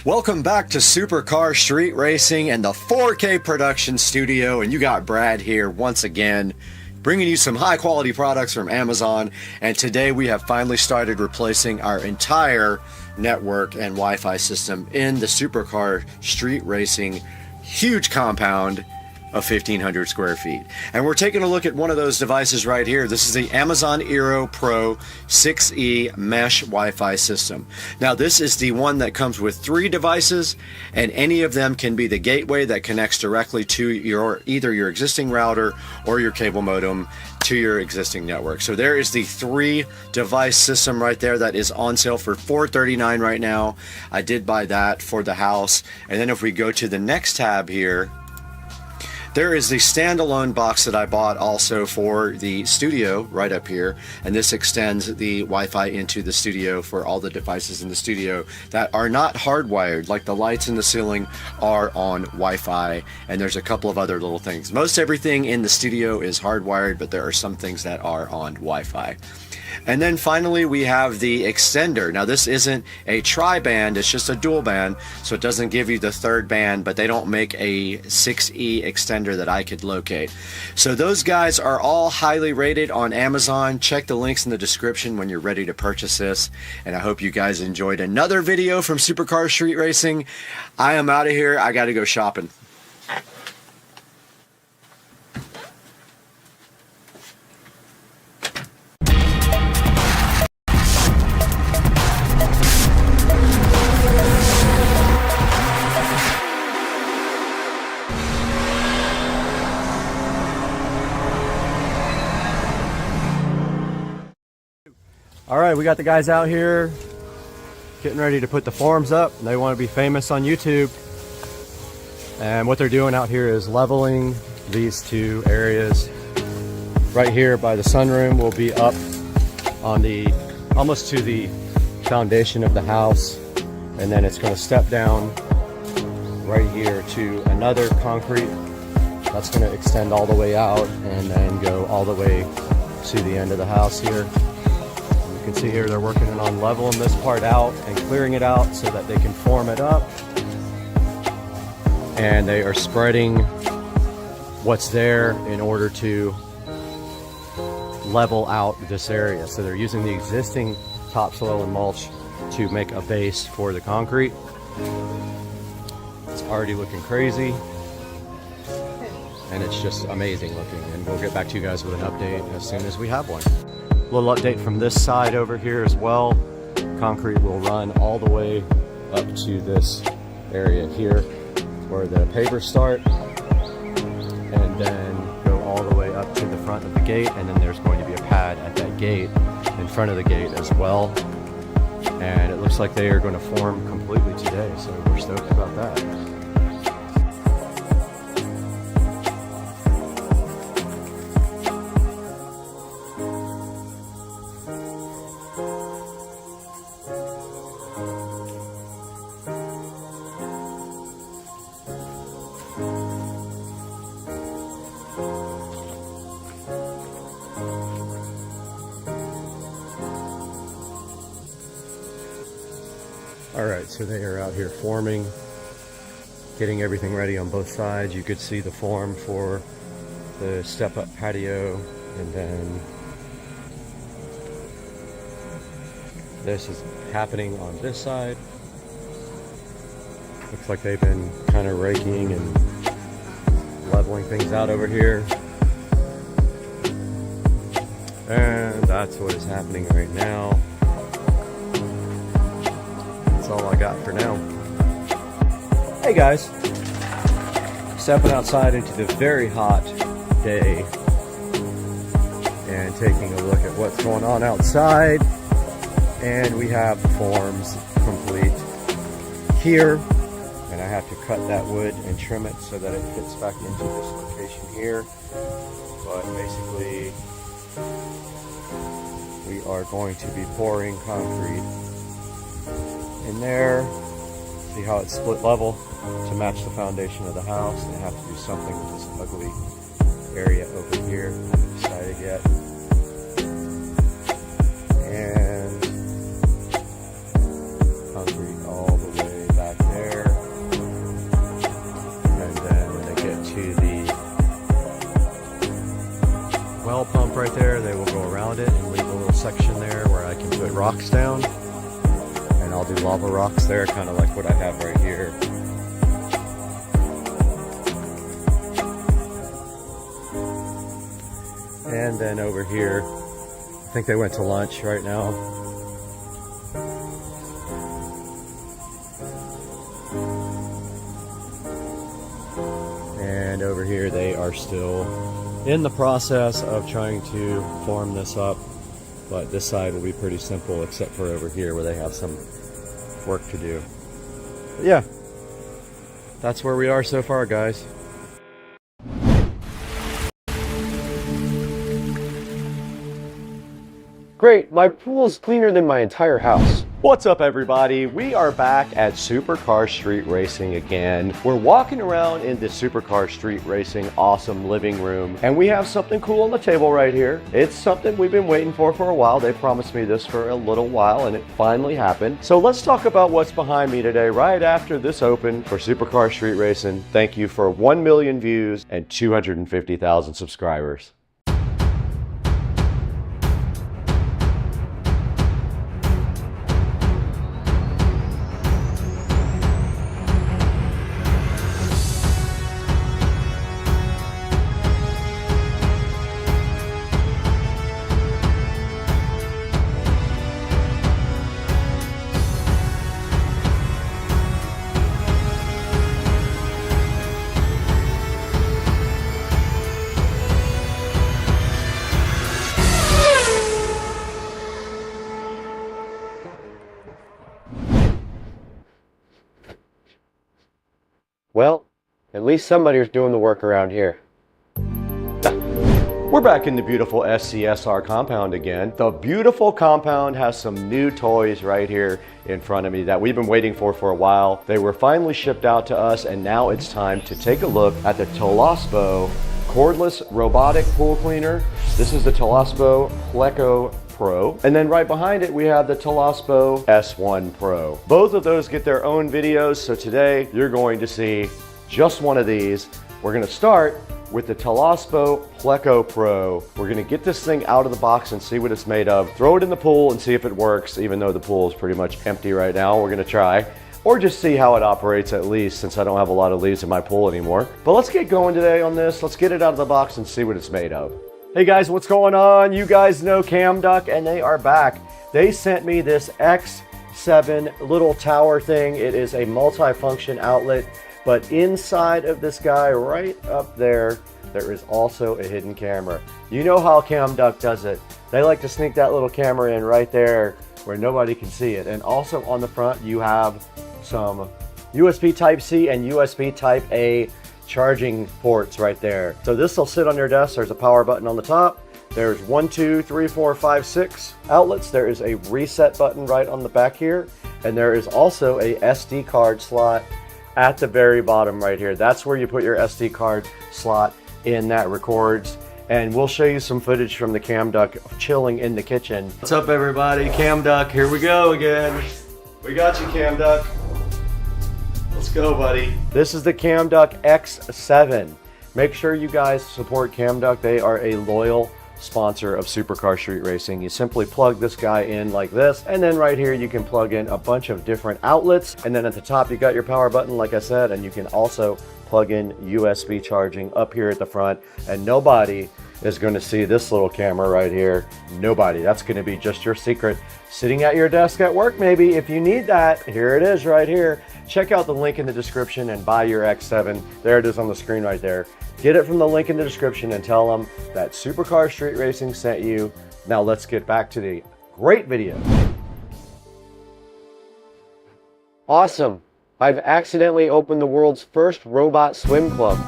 Welcome back to Supercar Street Racing and the 4K production studio, and you got Brad here once again bringing you some high quality products from Amazon. And today we have finally started replacing our entire network and Wi-Fi system in the Supercar Street Racing huge compound of 1,500 square feet. And we're taking a look at one of those devices right here. This is the Amazon Aero Pro 6E mesh Wi-Fi system. Now this is the one that comes with 3 devices, and any of them can be the gateway that connects directly to either your existing router or your cable modem to your existing network. So there is the 3 device system right there that is on sale for $439 right now. I did buy that for the house. And then if we go to the next tab here, there is the standalone box that I bought also for the studio right up here, and this extends the Wi-Fi into the studio for all the devices in the studio that are not hardwired, like the lights in the ceiling are on Wi-Fi, and there's a couple of other little things. Most everything in the studio is hardwired, but there are some things that are on Wi-Fi. And then finally we have the extender. Now this isn't a tri-band, it's just a dual band, so it doesn't give you the 3rd band, but they don't make a 6E extender that I could locate. So those guys are all highly rated on Amazon. Check the links in the description when you're ready to purchase this. And I hope you guys enjoyed another video from Supercar Street Racing. I am out of here. I gotta go shopping. All right, we got the guys out here getting ready to put the forms up. They want to be famous on YouTube. And what they're doing out here is leveling these 2 areas. Right here by the sunroom will be up on the, almost to the foundation of the house. And then it's going to step down right here to another concrete. That's going to extend all the way out and then go all the way to the end of the house here. You can see here they're working on leveling this part out and clearing it out so that they can form it up. And they are spreading what's there in order to level out this area. So they're using the existing topsoil and mulch to make a base for the concrete. It's already looking crazy. And it's just amazing looking. And we'll get back to you guys with an update as soon as we have one. Little update from this side over here as well. Concrete will run all the way up to this area here where the pavers start, and then go all the way up to the front of the gate, and then there's going to be a pad at that gate in front of the gate as well. And it looks like they are going to form completely today, so we're stoked about that. So they are out here forming, getting everything ready on both sides. You could see the form for the step-up patio, and then this is happening on this side. Looks like they've been kind of raking and leveling things out over here. And that's what is happening right now. That's all I got for now. Hey guys, stepping outside into the very hot day and taking a look at what's going on outside. And we have the forms complete here. And I have to cut that wood and trim it so that it fits back into this location here. But basically, we are going to be pouring concrete in there. See how it's split level to match the foundation of the house. And I have to do something with this ugly area over here. I haven't decided yet. And concrete all the way back there. And then when they get to the well pump right there, they will go around it and leave a little section there where I can put rocks down. And I'll do lava rocks there, kind of like what I have right here. And then over here, I think they went to lunch right now. And over here, they are still in the process of trying to form this up. But this side will be pretty simple, except for over here where they have some work to do. But yeah, that's where we are so far, guys. Great, my pool is cleaner than my entire house. What's up everybody? We are back at Supercar Street Racing again. We're walking around in the Supercar Street Racing awesome living room, and we have something cool on the table right here. It's something we've been waiting for a while. They promised me this for a little while and it finally happened. So let's talk about what's behind me today right after this open for Supercar Street Racing. Thank you for 1 million views and 250,000 subscribers. Well, at least somebody's doing the work around here. We're back in the beautiful SCSR compound again. The beautiful compound has some new toys right here in front of me that we've been waiting for a while. They were finally shipped out to us, and now it's time to take a look at the Toolless cordless robotic pool cleaner. This is the Toolless Pleco Pro. And then right behind it, we have the Toolless S1 Pro. Both of those get their own videos, so today you're going to see just one of these. We're gonna start with the Toolless Pleco Pro. We're gonna get this thing out of the box and see what it's made of, throw it in the pool and see if it works, even though the pool is pretty much empty right now. We're gonna try, or just see how it operates at least, since I don't have a lot of leaves in my pool anymore. But let's get going today on this. Let's get it out of the box and see what it's made of. Hey guys, what's going on? You guys know CamDuck, and they are back. They sent me this X7 little tower thing. It is a multi-function outlet, but inside of this guy right up there, there is also a hidden camera. You know how CamDuck does it. They like to sneak that little camera in right there where nobody can see it. And also on the front, you have some USB Type-C and USB Type-A charging ports right there. So this will sit on your desk. There's a power button on the top. There's 1, 2, 3, 4, 5, 6 outlets. There is a reset button right on the back here. And there is also a SD card slot at the very bottom right here. That's where you put your SD card slot in that records. And we'll show you some footage from the CamDuck chilling in the kitchen. What's up everybody? CamDuck, here we go again. We got you, CamDuck. Let's go, buddy. This is the CamDuck X7. Make sure you guys support CamDuck. They are a loyal sponsor of Supercar Street Racing. You simply plug this guy in like this, and then right here you can plug in a bunch of different outlets, and then at the top you got your power button like I said, and you can also plug in USB charging up here at the front, and nobody is going to see this little camera right here. Nobody. That's going to be just your secret sitting at your desk at work maybe. If you need that, here it is right here. Check out the link in the description and buy your X7. There it is on the screen right there. Get it from the link in the description and tell them that Supercar Street Racing sent you. Now let's get back to the great video. Awesome. I've accidentally opened the world's first robot swim club.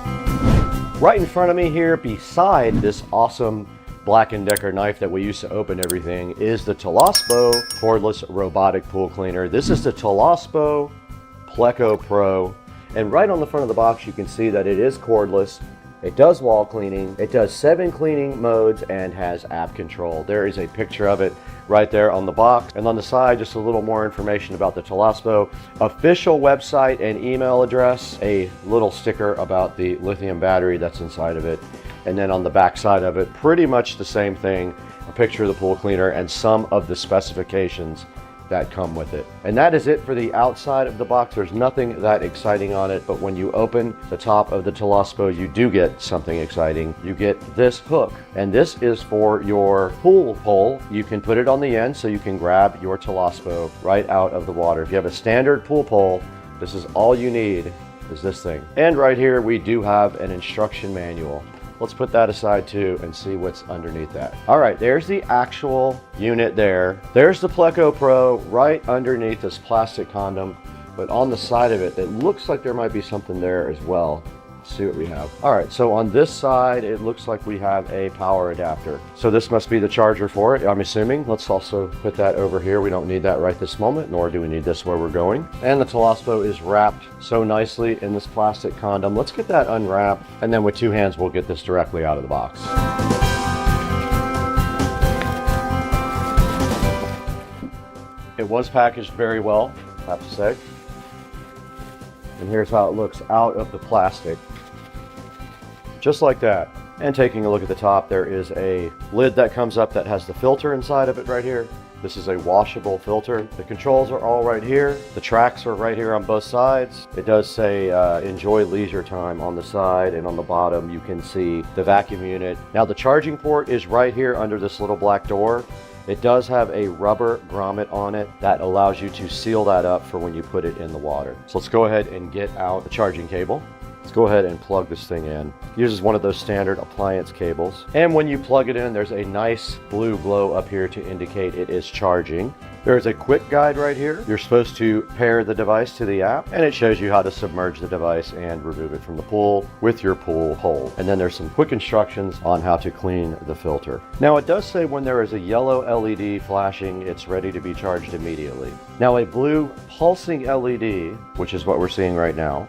Right in front of me here, beside this awesome Black & Decker knife that we use to open everything, is the Toolless cordless robotic pool cleaner. This is the Toolless Pleco Pro, and right on the front of the box you can see that it is cordless. It does wall cleaning, it does 7 cleaning modes, and has app control. There is a picture of it right there on the box, and on the side just a little more information about the Toolless official website and email address, a little sticker about the lithium battery that's inside of it, and then on the back side of it pretty much the same thing, a picture of the pool cleaner and some of the specifications that come with it. And that is it for the outside of the box. There's nothing that exciting on it, but when you open the top of the Toolless, you do get something exciting. You get this hook, and this is for your pool pole. You can put it on the end so you can grab your Toolless right out of the water. If you have a standard pool pole, this is all you need, is this thing. And right here we do have an instruction manual. Let's put that aside too and see what's underneath that. All right, there's the actual unit there. There's the Pleco Pro right underneath this plastic condom, but on the side of it, it looks like there might be something there as well. Let's see what we have. All right, so on this side, it looks like we have a power adapter. So this must be the charger for it, I'm assuming. Let's also put that over here. We don't need that right this moment, nor do we need this where we're going. And the Toolless is wrapped so nicely in this plastic condom. Let's get that unwrapped, and then with 2 hands, we'll get this directly out of the box. It was packaged very well, I have to say. And here's how it looks out of the plastic. Just like that. And taking a look at the top, there is a lid that comes up that has the filter inside of it right here. This is a washable filter. The controls are all right here. The tracks are right here on both sides. It does say enjoy leisure time on the side, and on the bottom you can see the vacuum unit. Now the charging port is right here under this little black door. It does have a rubber grommet on it that allows you to seal that up for when you put it in the water. So let's go ahead and get out the charging cable. Let's go ahead and plug this thing in. It uses one of those standard appliance cables. And when you plug it in, there's a nice blue glow up here to indicate it is charging. There's a quick guide right here. You're supposed to pair the device to the app, and it shows you how to submerge the device and remove it from the pool with your pool pole. And then there's some quick instructions on how to clean the filter. Now it does say when there is a yellow LED flashing, it's ready to be charged immediately. Now a blue pulsing LED, which is what we're seeing right now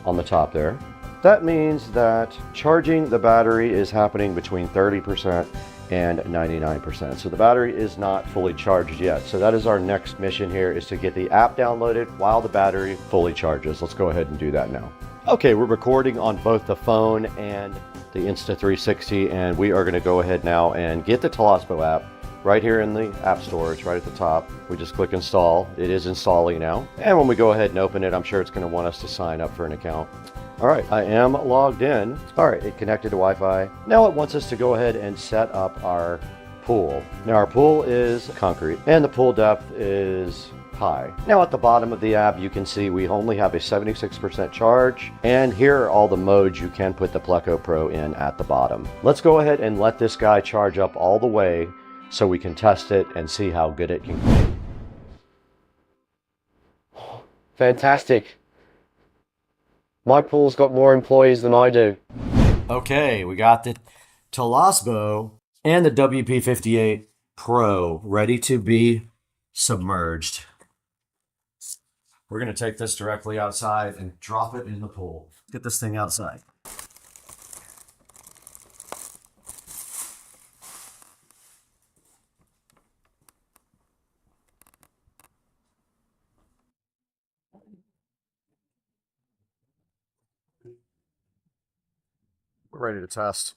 on the top there, that means that charging the battery is happening between 30% and 99%. So the battery is not fully charged yet. So that is our next mission here, is to get the app downloaded while the battery fully charges. Let's go ahead and do that now. Okay, we're recording on both the phone and the Insta360, and we are going to go ahead now and get the Toolless app right here in the app store. It's right at the top. We just click install. It is installing now. And when we go ahead and open it, I'm sure it's going to want us to sign up for an account. All right, I am logged in. All right, it connected to Wi-Fi. Now it wants us to go ahead and set up our pool. Now our pool is concrete and the pool depth is high. Now at the bottom of the app, you can see we only have a 76% charge, and here are all the modes you can put the Pleco Pro in at the bottom. Let's go ahead and let this guy charge up all the way so we can test it and see how good it can clean. Fantastic. My pool's got more employees than I do. Okay, we got the Toolless and the WP58 Pro ready to be submerged. We're going to take this directly outside and drop it in the pool. Get this thing outside. We're ready to test.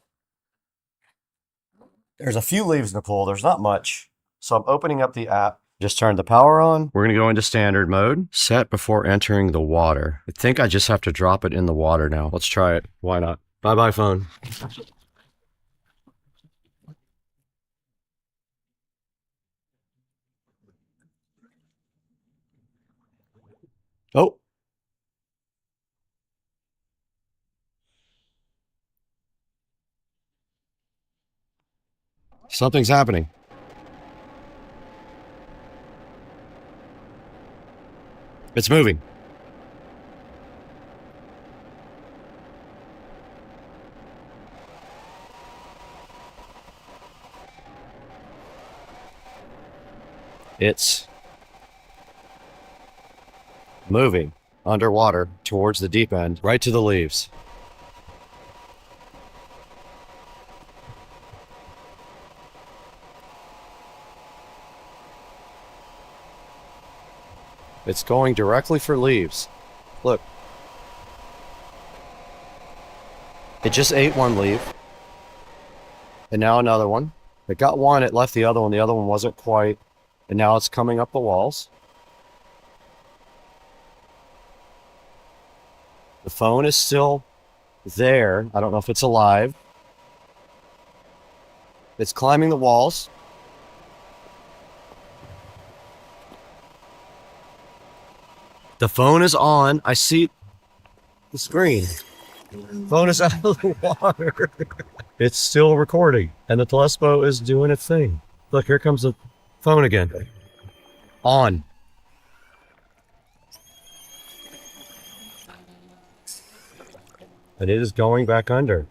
There's a few leaves in the pool. There's not much. So I'm opening up the app. Just turned the power on. We're going to go into standard mode. Set before entering the water. I think I just have to drop it in the water now. Let's try it. Why not? Bye-bye, phone. Oh. Something's happening. It's moving. It's moving underwater towards the deep end, right to the leaves. It's going directly for leaves. Look. It just ate one leaf. And now another one. It got one, it left the other one. The other one wasn't quite. And now it's coming up the walls. The phone is still there. I don't know if it's alive. It's climbing the walls. The phone is on. I see the screen. Phone is out of the water. It's still recording. And the telescope is doing its thing. Look, here comes the phone again. On. And it is going back under.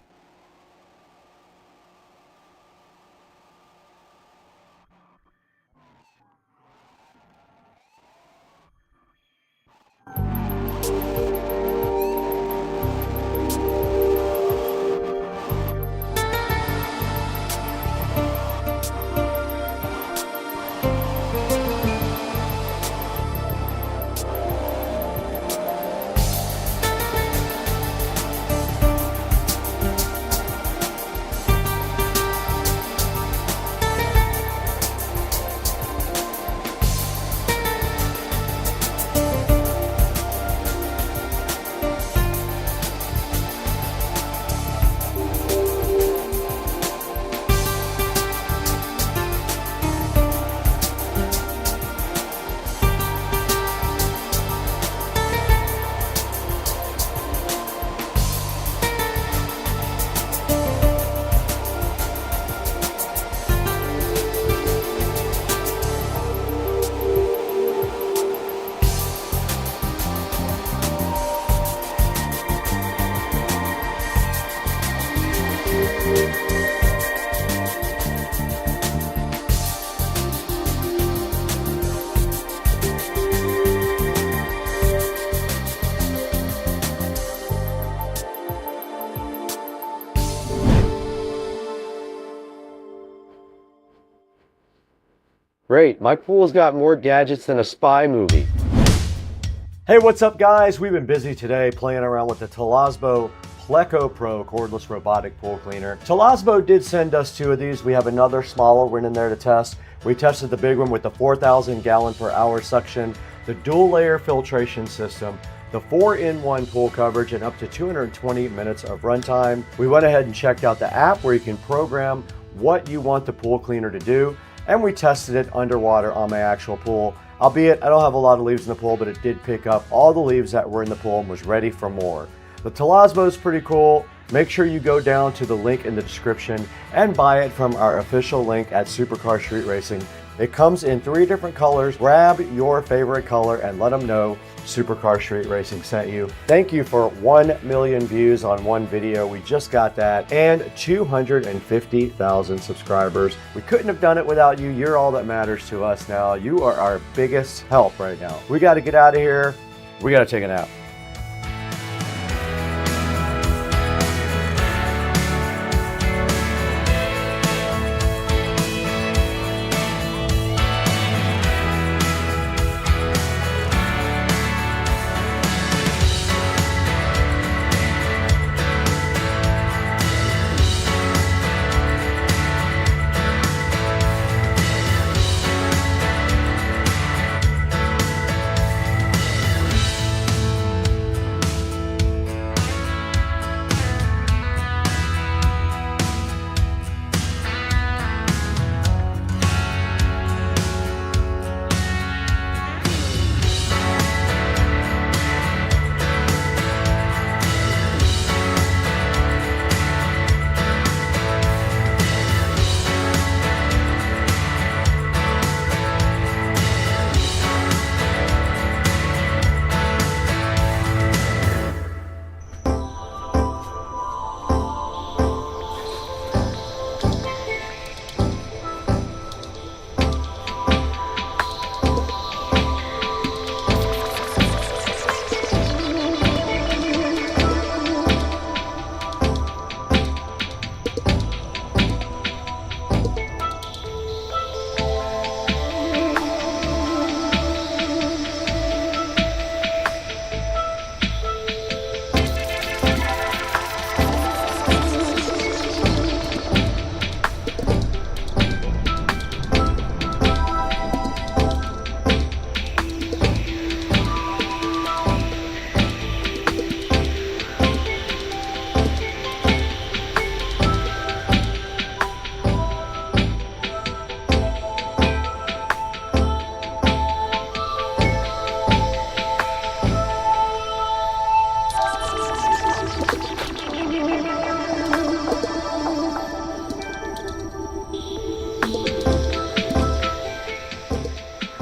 Great, my pool's got more gadgets than a spy movie. Hey, what's up guys? We've been busy today playing around with the Toolless Pleco Pro cordless robotic pool cleaner. Toolless did send us 2 of these. We have another smaller one in there to test. We tested the big one with the 4,000 gallon per hour suction, the dual layer filtration system, the 4-in-1 pool coverage, and up to 220 minutes of runtime. We went ahead and checked out the app where you can program what you want the pool cleaner to do, and we tested it underwater on my actual pool. Albeit, I don't have a lot of leaves in the pool, but it did pick up all the leaves that were in the pool and was ready for more. The Toolless is pretty cool. Make sure you go down to the link in the description and buy it from our official link at Supercar Street Racing. It comes in 3 different colors. Grab your favorite color and let them know Supercar Street Racing sent you. Thank you for 1 million views on one video. We just got that, and 250,000 subscribers. We couldn't have done it without you. You're all that matters to us now. You are our biggest help right now. We got to get out of here. We got to take a nap.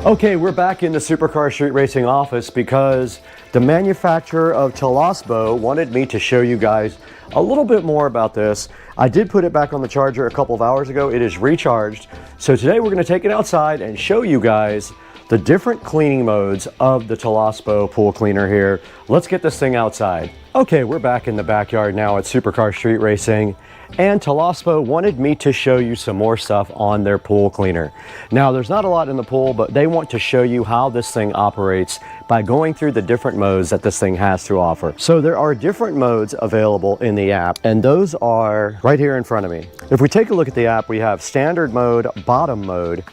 Okay, we're back in the Supercar Street Racing office because the manufacturer of Toolless wanted me to show you guys a little bit more about this. I did put it back on the charger a couple of hours ago. It is recharged. So today we're going to take it outside and show you guys the different cleaning modes of the Toolless pool cleaner here. Let's get this thing outside. Okay, we're back in the backyard now at Supercar Street Racing, and Toolless wanted me to show you some more stuff on their pool cleaner. Now, there's not a lot in the pool, but they want to show you how this thing operates by going through the different modes that this thing has to offer. So there are different modes available in the app, and those are right here in front of me. If we take a look at the app, we have standard mode, bottom mode,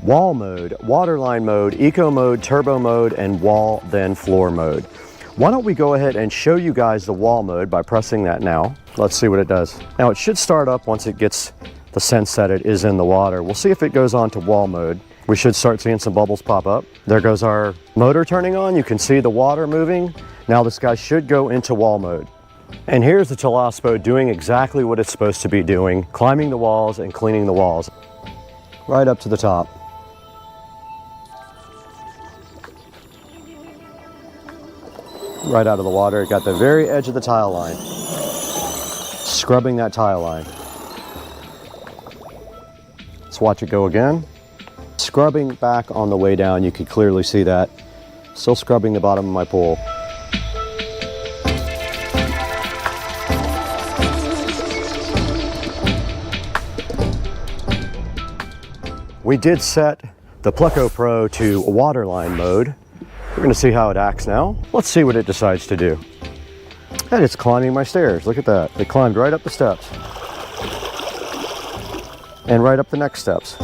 wall mode, waterline mode, eco mode, turbo mode, and wall then floor mode. Why don't we go ahead and show you guys the wall mode by pressing that now. Let's see what it does. Now it should start up once it gets the sense that it is in the water. We'll see if it goes on to wall mode. We should start seeing some bubbles pop up. There goes our motor turning on. You can see the water moving. Now this guy should go into wall mode. And here's the Toolless doing exactly what it's supposed to be doing, climbing the walls and cleaning the walls right up to the top. Right out of the water. It got the very edge of the tile line. Scrubbing that tile line. Let's watch it go again. Scrubbing back on the way down. You can clearly see that. Still scrubbing the bottom of my pool. We did set the Pleco Pro to waterline mode. We're going to see how it acts now. Let's see what it decides to do. And it's climbing my stairs. Look at that. It climbed right up the steps. And right up the next steps.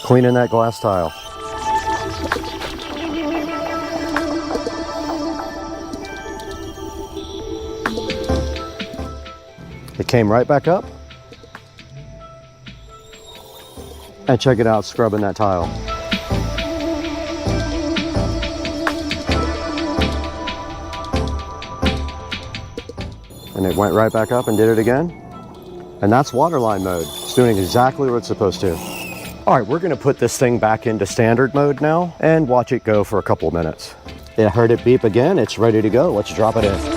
Cleaning that glass tile. It came right back up. And check it out, scrubbing that tile. And it went right back up and did it again. And that's waterline mode. It's doing exactly what it's supposed to. All right, we're gonna put this thing back into standard mode now and watch it go for a couple of minutes. I heard it beep again. It's ready to go. Let's drop it in.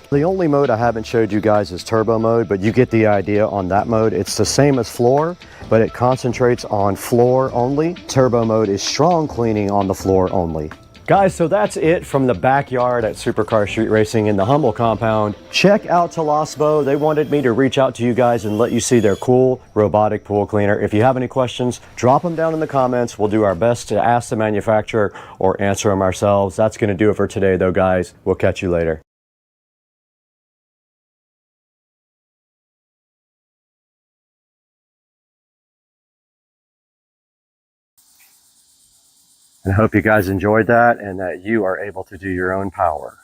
The only mode I haven't showed you guys is turbo mode, but you get the idea on that mode. It's the same as floor, but it concentrates on floor only. Turbo mode is strong cleaning on the floor only. Guys, so that's it from the backyard at Supercar Street Racing in the Humble compound. Check out Toolless. They wanted me to reach out to you guys and let you see their cool robotic pool cleaner. If you have any questions, drop them down in the comments. We'll do our best to ask the manufacturer or answer them ourselves. That's going to do it for today though, guys. We'll catch you later. And I hope you guys enjoyed that and that you are able to do your own power.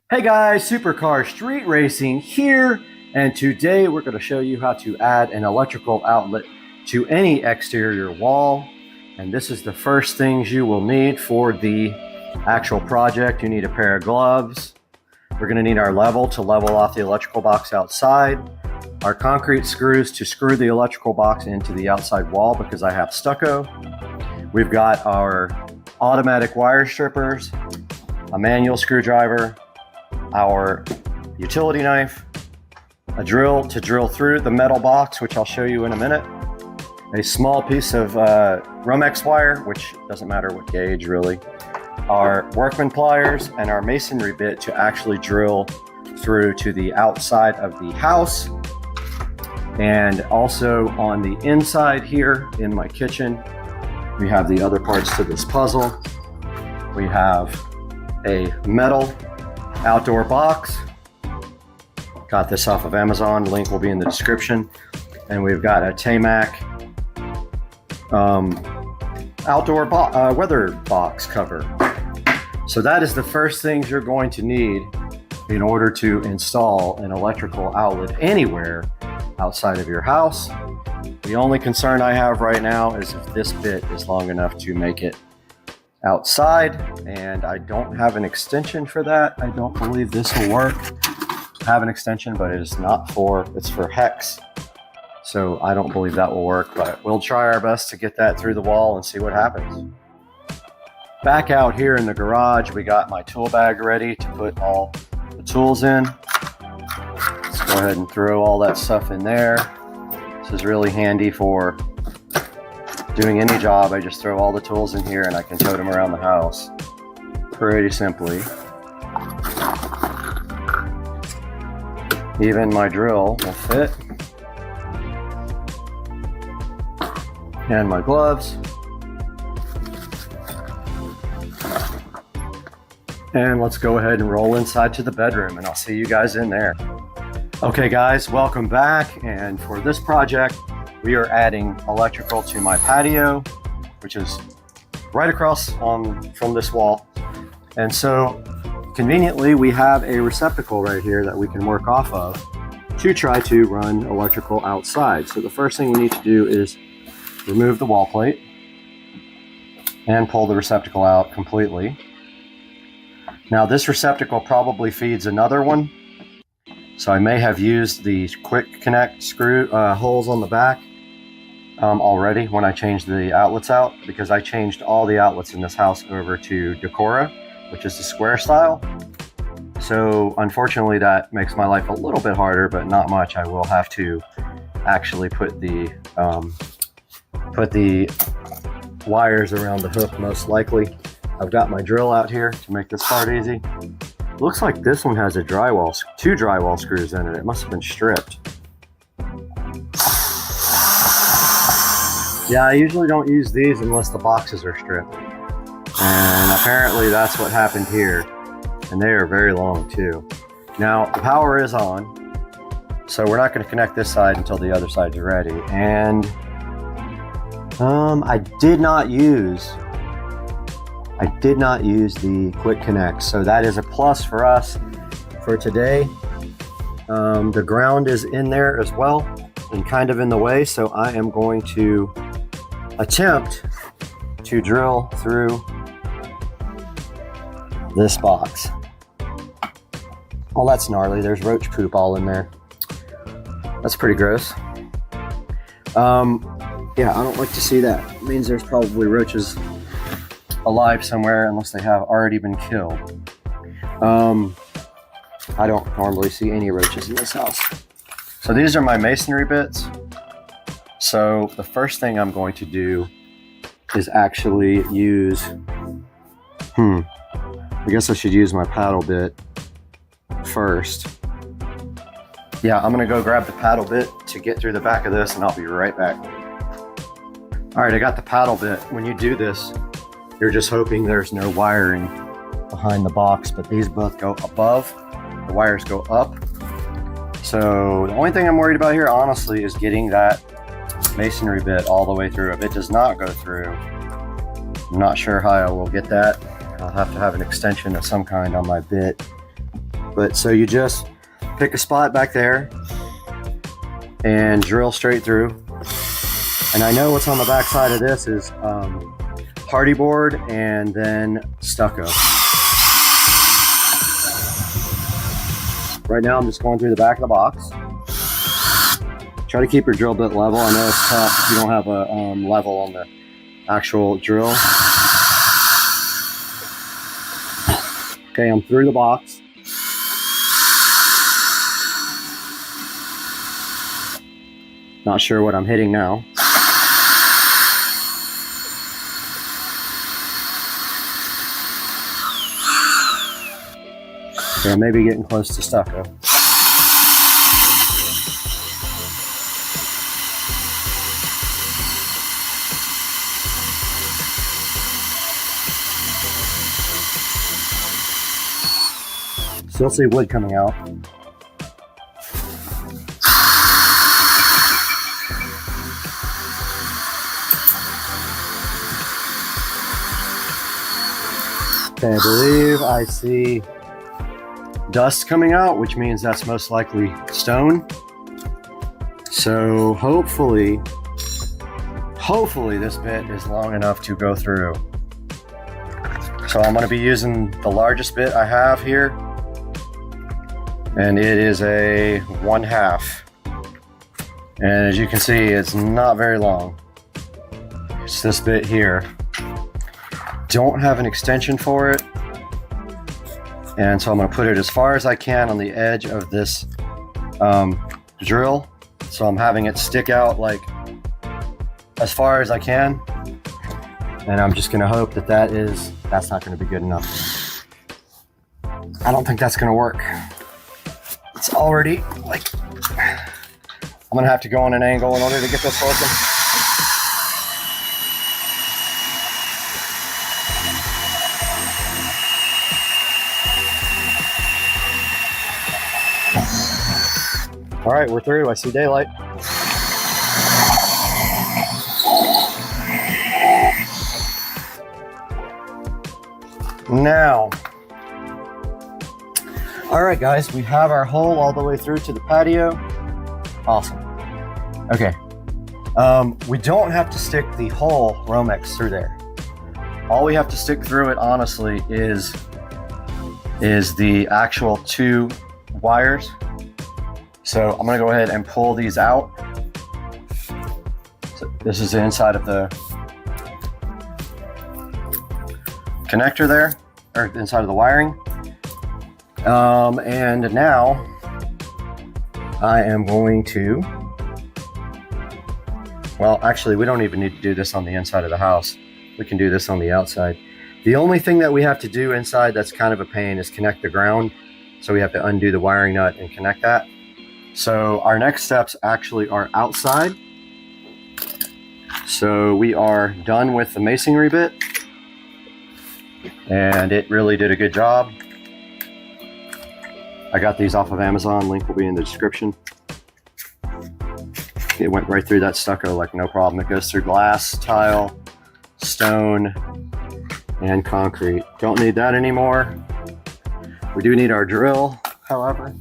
Hey guys, Supercar Street Racing here, and today we're going to show you how to add an electrical outlet to any exterior wall. And this is the first things you will need for the actual project. You need a pair of gloves. We're going to need our level to level off the electrical box outside. Our concrete screws to screw the electrical box into the outside wall because I have stucco. We've got our automatic wire strippers, a manual screwdriver, our utility knife, a drill to drill through the metal box, which I'll show you in a minute, a small piece of Romex wire, which doesn't matter what gauge really, our workman pliers and our masonry bit to actually drill through to the outside of the house. And also on the inside here in my kitchen, we have the other parts to this puzzle. We have a metal outdoor box. Got this off of Amazon, link will be in the description. And we've got a Tamac outdoor weather box cover. So that is the first things you're going to need in order to install an electrical outlet anywhere outside of your house. The only concern I have right now is if this bit is long enough to make it outside, and I don't have an extension for that. I don't believe this will work. I have an extension, but it is not for, it's for hex. So I don't believe that will work, but we'll try our best to get that through the wall and see what happens. Back out here in the garage, we got my tool bag ready to put all the tools in. Let's go ahead and throw all that stuff in there. This is really handy for doing any job. I just throw all the tools in here and I can tote them around the house pretty simply. Even my drill will fit. And my gloves. And let's go ahead and roll inside to the bedroom, and I'll see you guys in there. Okay guys, welcome back. And for this project, we are adding electrical to my patio, which is right across from this wall. And so conveniently, we have a receptacle right here that we can work off of to try to run electrical outside. So the first thing we need to do is remove the wall plate and pull the receptacle out completely. Now this receptacle probably feeds another one, so I may have used the quick connect screw holes on the back already when I changed the outlets out, because I changed all the outlets in this house over to Decora, which is the square style. So unfortunately that makes my life a little bit harder, but not much. I will have to actually put the wires around the hook most likely. I've got my drill out here to make this part easy. Looks like this one has a two drywall screws in it. It must have been stripped. Yeah, I usually don't use these unless the boxes are stripped. And apparently that's what happened here. And they are very long too. Now the power is on, so we're not going to connect this side until the other side's ready. And I did not use the quick connect, so that is a plus for us for today. The ground is in there as well and kind of in the way, so I am going to attempt to drill through this box. Well, that's gnarly. There's roach poop all in there. That's pretty gross. Yeah, I don't like to see that. It means there's probably roaches alive somewhere, unless they have already been killed. I don't normally see any roaches in this house. So these are my masonry bits. So the first thing I'm going to do is actually use, I guess I should use my paddle bit first. Yeah, I'm gonna go grab the paddle bit to get through the back of this, and I'll be right back. All right, I got the paddle bit. When you do this, you're just hoping there's no wiring behind the box, but these both go above, the wires go up. So the only thing I'm worried about here, honestly, is getting that masonry bit all the way through. If it does not go through, I'm not sure how I will get that. I'll have to have an extension of some kind on my bit. But so you just pick a spot back there and drill straight through. And I know what's on the back side of this is hardy board and then stucco. Right now I'm just going through the back of the box. Try to keep your drill bit level. I know it's tough if you don't have a level on the actual drill. Okay, I'm through the box. Not sure what I'm hitting now. So maybe getting close to stucco. Still see wood coming out. Okay, I believe I see dust coming out, which means that's most likely stone. So hopefully this bit is long enough to go through. So I'm going to be using the largest bit I have here, and it is a 1/2. And as you can see, it's not very long. It's this bit here. Don't have an extension for it, and so I'm going to put it as far as I can on the edge of this drill. So I'm having it stick out like as far as I can, and I'm just going to hope that that's not going to be good enough. I don't think that's going to work. It's already like, I'm going to have to go on an angle in order to get this working. All right, we're through. I see daylight. Now, all right, guys, we have our hole all the way through to the patio. Awesome. Okay. We don't have to stick the whole Romex through there. All we have to stick through it, honestly, is the actual 2 wires. So I'm gonna go ahead and pull these out. So this is the inside of the connector there, or inside of the wiring. And now I am going to, well, actually, we don't even need to do this on the inside of the house. We can do this on the outside. The only thing that we have to do inside that's kind of a pain is connect the ground. So we have to undo the wiring nut and connect that. So our next steps actually are outside. So we are done with the masonry bit, and it really did a good job. I got these off of Amazon, link will be in the description. It went right through that stucco like no problem. It goes through glass, tile, stone, and concrete. Don't need that anymore. We do need our drill, however.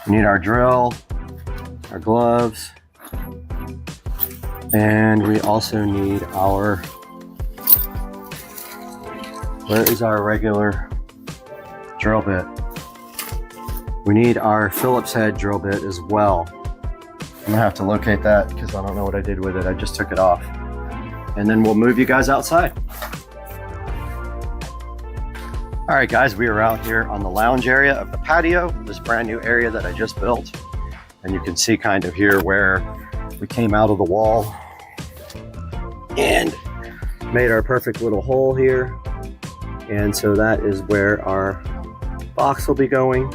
We need our drill, our gloves, and we also need our, where is our regular drill bit? We need our Phillips head drill bit as well. I'm gonna have to locate that because I don't know what I did with it. I just took it off. And then we'll move you guys outside. All right, guys, we are out here on the lounge area of the patio, this brand new area that I just built. And you can see kind of here where we came out of the wall and made our perfect little hole here. And so that is where our box will be going.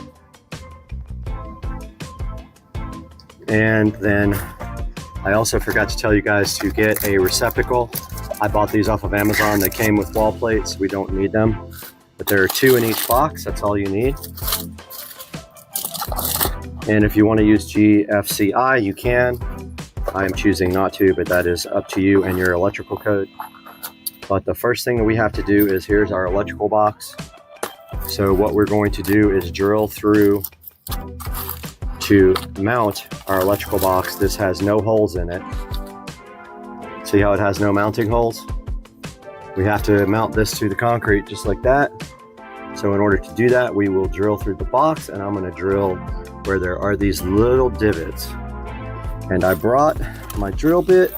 And then I also forgot to tell you guys to get a receptacle. I bought these off of Amazon. They came with wall plates. We don't need them. But there are 2 in each box, that's all you need. And if you want to use GFCI, you can. I am choosing not to, but that is up to you and your electrical code. But the first thing that we have to do is, here's our electrical box. So what we're going to do is drill through to mount our electrical box. This has no holes in it. See how it has no mounting holes? We have to mount this to the concrete just like that. So in order to do that, we will drill through the box, and I'm going to drill where there are these little divots. And I brought my drill bit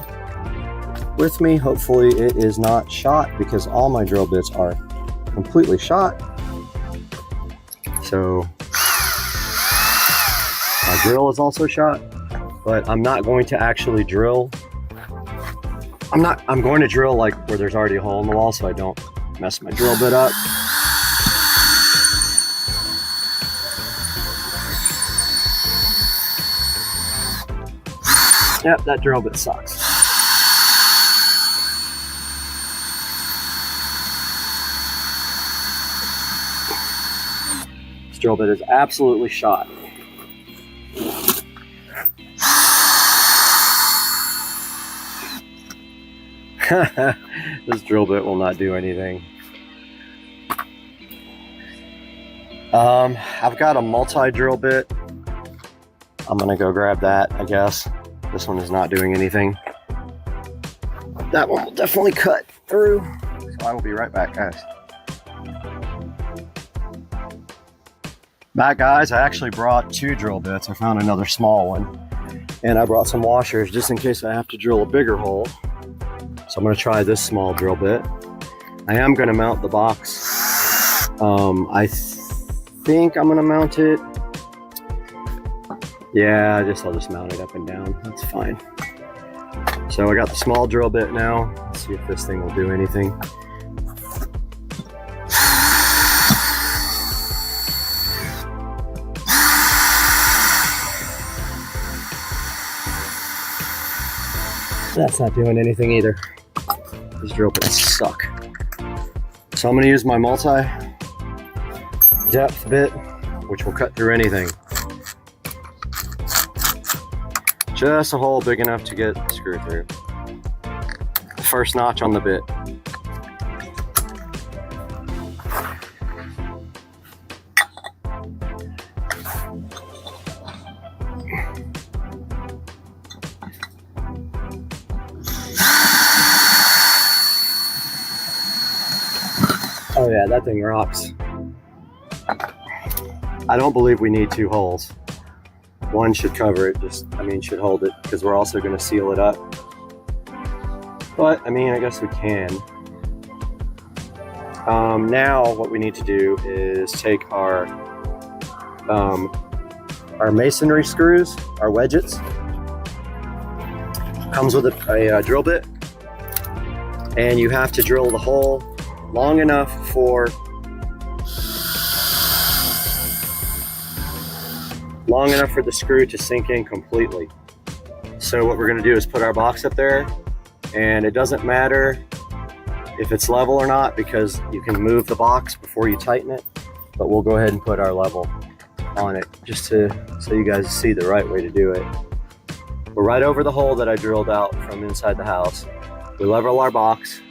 with me. Hopefully it is not shot, because all my drill bits are completely shot. So my drill is also shot, but I'm not going to actually drill. I'm going to drill like where there's already a hole in the wall so I don't mess my drill bit up. Yep, that drill bit sucks. This drill bit is absolutely shot. This drill bit will not do anything. I've got a multi-drill bit. I'm gonna go grab that, I guess. This one is not doing anything. That one will definitely cut through. So I will be right back, guys. Back, guys, I actually brought 2 drill bits. I found another small one. And I brought some washers just in case I have to drill a bigger hole. So I'm gonna try this small drill bit. I am gonna mount the box. I think I'm gonna mount it. Yeah, I'll just mount it up and down. That's fine. So I got the small drill bit now. Let's see if this thing will do anything. That's not doing anything either. These drill bits suck. So I'm gonna use my multi-depth bit, which will cut through anything. Just a hole big enough to get the screw through. The first notch on the bit. Oh yeah, that thing rocks. I don't believe we need 2 holes. One should cover it, should hold it, because we're also going to seal it up. But, I guess we can. Now, what we need to do is take our masonry screws, our wedgets. Comes with a drill bit. And you have to drill the hole long enough for the screw to sink in completely. So what we're going to do is put our box up there, and it doesn't matter if it's level or not because you can move the box before you tighten it, but we'll go ahead and put our level on it just so you guys see the right way to do it. We're right over the hole that I drilled out from inside the house. We level our box,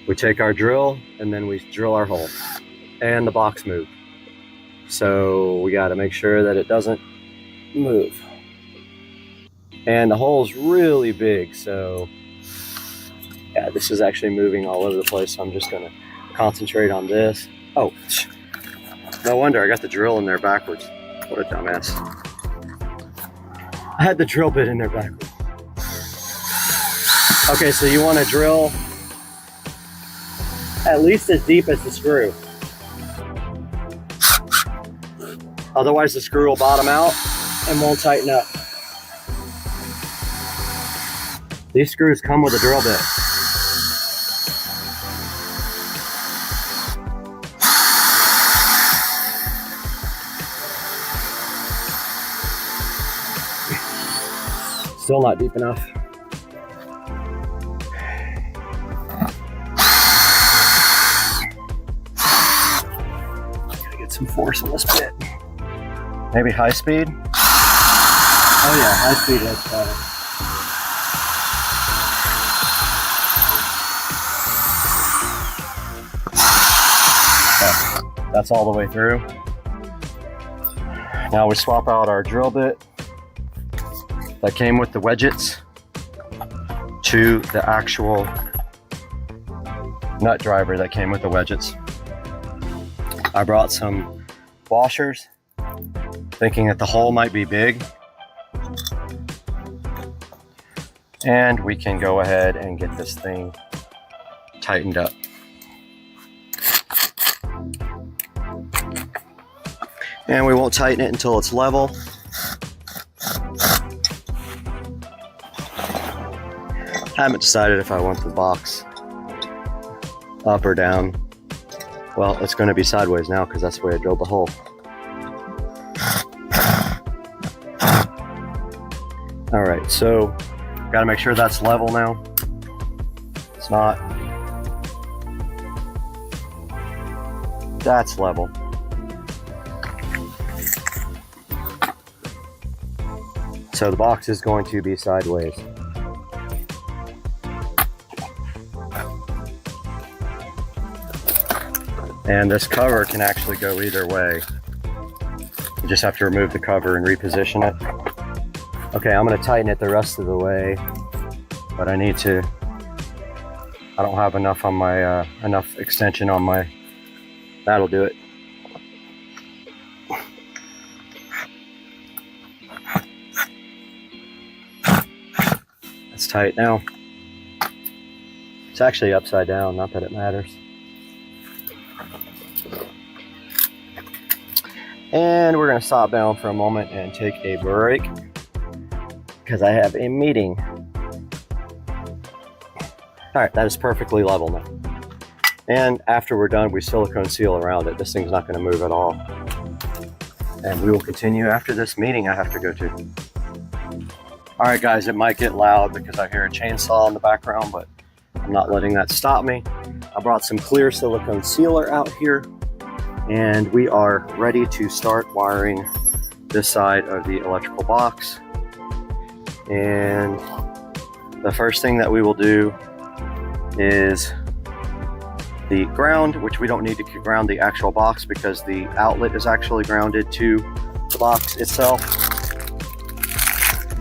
we take our drill, and then we drill our hole, and the box moved. So we got to make sure that it doesn't move. And the hole's really big, so yeah, this is actually moving all over the place. So I'm just going to concentrate on this. Oh, no wonder I got the drill in there backwards. What a dumbass. I had the drill bit in there backwards. Okay, so you want to drill at least as deep as the screw. Otherwise the screw will bottom out and won't tighten up. These screws come with a drill bit. Still not deep enough. Gotta get some force on this bit. Maybe high speed? Oh yeah, high speed is better. Okay, that's all the way through. Now we swap out our drill bit that came with the wedgets to the actual nut driver that came with the wedgets. I brought some washers, thinking that the hole might be big. And we can go ahead and get this thing tightened up. And we won't tighten it until it's level. I haven't decided if I want the box up or down. Well, it's going to be sideways now because that's the way I drilled the hole. All right, So, got to make sure that's level now. It's not. That's level. So the box is going to be sideways. And this cover can actually go either way. You just have to remove the cover and reposition it. Okay, I'm going to tighten it the rest of the way, but I don't have enough on my, enough extension on my, that'll do it. It's tight now. It's actually upside down, not that it matters. And we're going to stop down for a moment and take a break because I have a meeting. All right, that is perfectly level now. And after we're done, we silicone seal around it. This thing's not going to move at all. And we will continue after this meeting I have to go to. All right, guys, it might get loud because I hear a chainsaw in the background, but I'm not letting that stop me. I brought some clear silicone sealer out here, and we are ready to start wiring this side of the electrical box. And the first thing that we will do is the ground, which we don't need to ground the actual box because the outlet is actually grounded to the box itself.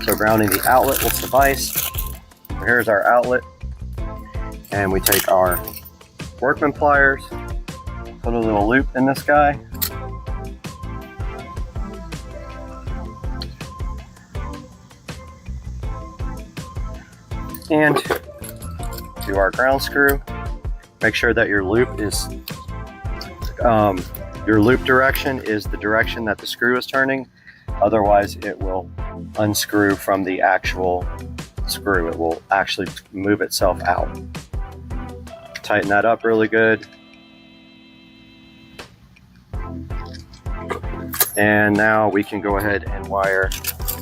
So grounding the outlet will suffice. Here's our outlet. And we take our workman pliers, put a little loop in this guy. And do our ground screw. Make sure that your loop is, your loop direction is the direction that the screw is turning. Otherwise, it will unscrew from the actual screw. It will actually move itself out. Tighten that up really good. And now we can go ahead and wire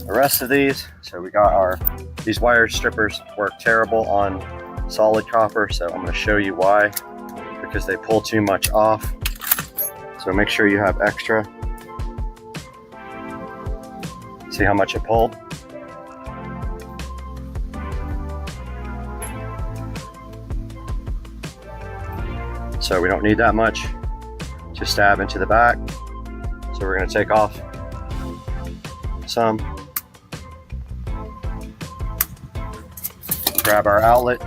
the rest of these. So we got these wire strippers work terrible on solid copper, so I'm going to show you why, because they pull too much off. So make sure you have extra. See how much it pulled? So we don't need that much to stab into the back. So we're going to take off some. Grab our outlet.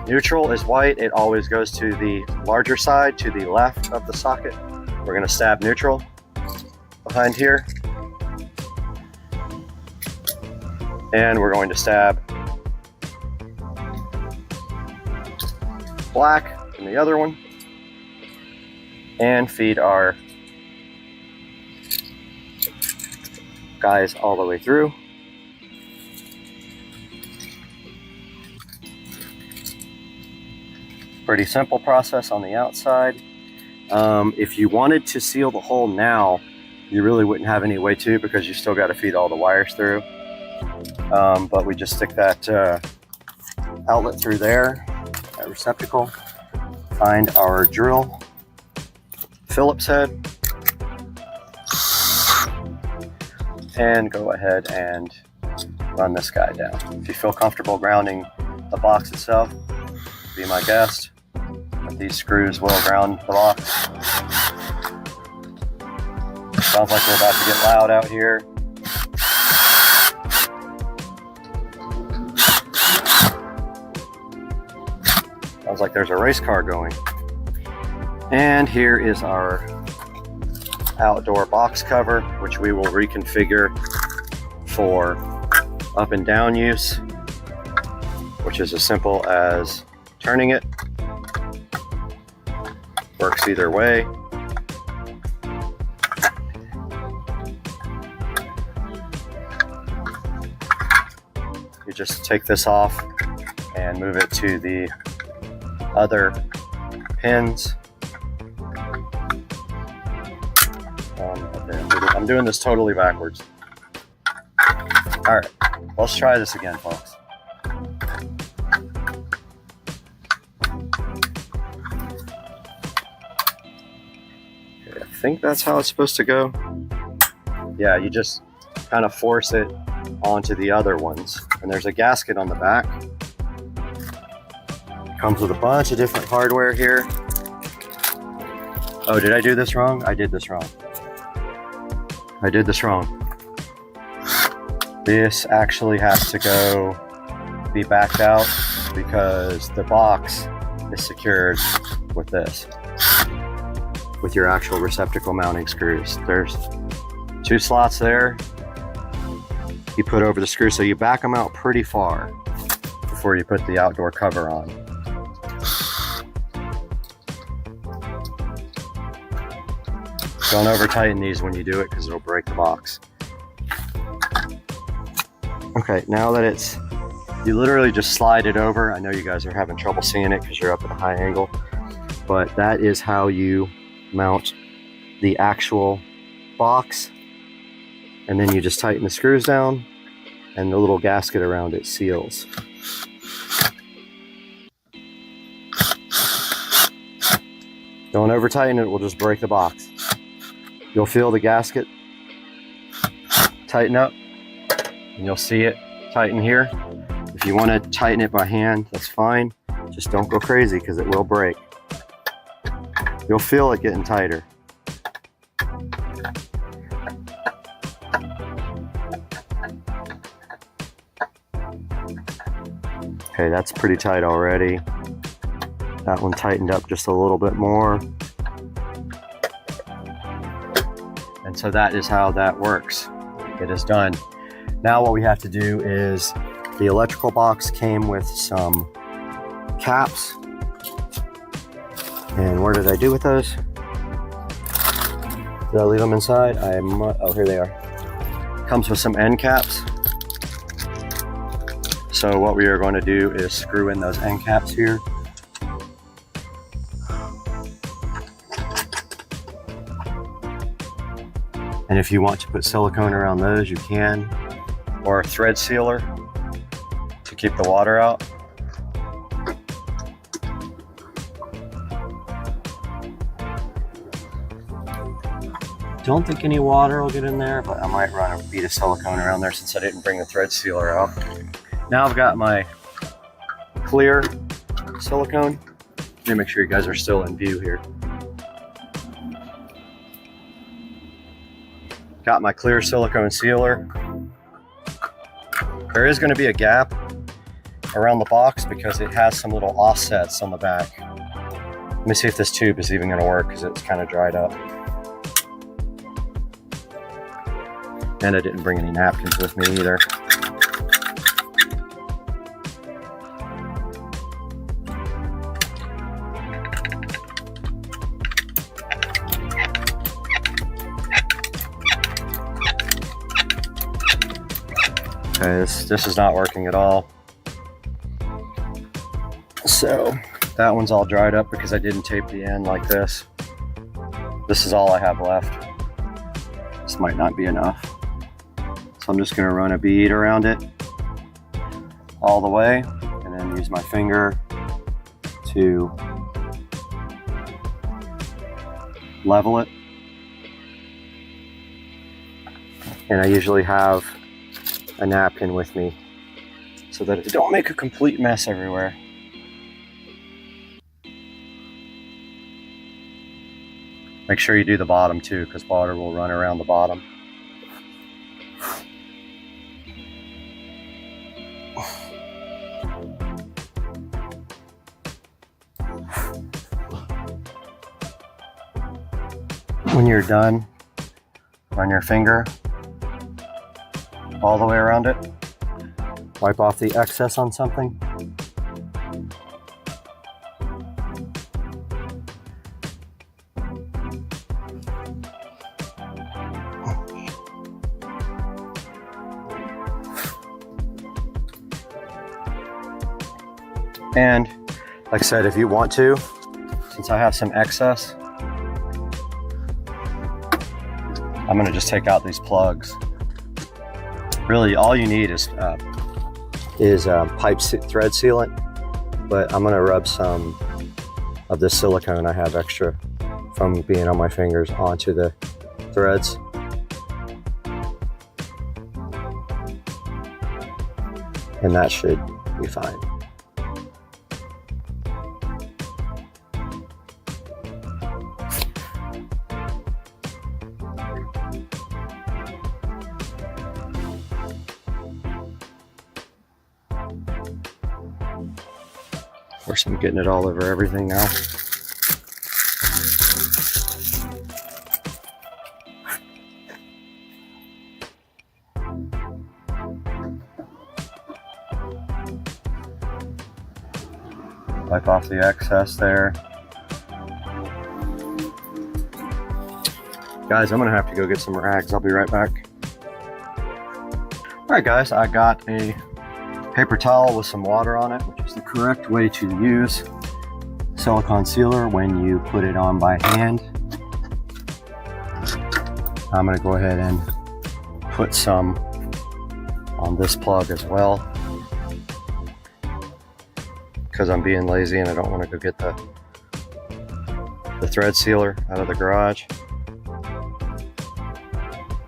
Neutral is white. It always goes to the larger side, to the left of the socket. We're going to stab neutral behind here. And we're going to stab black in the other one. And feed our guys all the way through. Pretty simple process on the outside. If you wanted to seal the hole now, you really wouldn't have any way to, because you still got to feed all the wires through. But we just stick that outlet through there, that receptacle, find our drill Phillips head, and go ahead and run this guy down. If you feel comfortable grounding the box itself, be my guest. But these screws will ground the box. Sounds like we're about to get loud out here. Sounds like there's a race car going. And here is our outdoor box cover, which we will reconfigure for up and down use, which is as simple as turning it. Works either way. You just take this off and move it to the other pins. I'm doing this totally backwards. All right. Let's try this again, folks. Okay, I think that's how it's supposed to go. Yeah, you just kind of force it onto the other ones. And there's a gasket on the back. Comes with a bunch of different hardware here. Oh, did I do this wrong? I did this wrong. I did this wrong. This actually has to go be backed out because the box is secured with this, with your actual receptacle mounting screws. There's 2 slots there. You put over the screw, so you back them out pretty far before you put the outdoor cover on. Don't over tighten these when you do it because it'll break the box. Okay, now that it's, you literally just slide it over. I know you guys are having trouble seeing it because you're up at a high angle, but that is how you mount the actual box. And then you just tighten the screws down and the little gasket around it seals. Don't over tighten it, it will just break the box. You'll feel the gasket tighten up and you'll see it tighten here. If you want to tighten it by hand, that's fine. Just don't go crazy because it will break. You'll feel it getting tighter. Okay, that's pretty tight already. That one tightened up just a little bit more. And so that is how that works. It is done. Now what we have to do is, the electrical box came with some caps. And where did I do with those? Did I leave them inside? Oh, here they are. Comes with some end caps. So what we are going to do is screw in those end caps here. And if you want to put silicone around those, you can, or a thread sealer to keep the water out. Don't think any water will get in there, but I might run a bead of silicone around there since I didn't bring the thread sealer out. Now I've got my clear silicone. Let me make sure you guys are still in view here. Got my clear silicone sealer. There is going to be a gap around the box because it has some little offsets on the back. Let me see if this tube is even going to work because it's kind of dried up. And I didn't bring any napkins with me either. Okay, this is not working at all. So that one's all dried up because I didn't tape the end like this. This is all I have left. This might not be enough. So I'm just going to run a bead around it all the way and then use my finger to level it. And I usually have a napkin with me so that it don't make a complete mess everywhere. Make sure you do the bottom too, because water will run around the bottom. When you're done, run your finger all the way around it. Wipe off the excess on something. And like I said, if you want to, since I have some excess, I'm gonna just take out these plugs Really, all you need is thread sealant, but I'm gonna rub some of this silicone I have extra from being on my fingers onto the threads. And that should be fine. Of course, I'm getting it all over everything now. Wipe off the excess there. Guys, I'm gonna have to go get some rags. I'll be right back. All right, guys, I got a paper towel with some water on it, which is the correct way to use silicone sealer when you put it on by hand. I'm gonna go ahead and put some on this plug as well, because I'm being lazy and I don't want to go get the thread sealer out of the garage.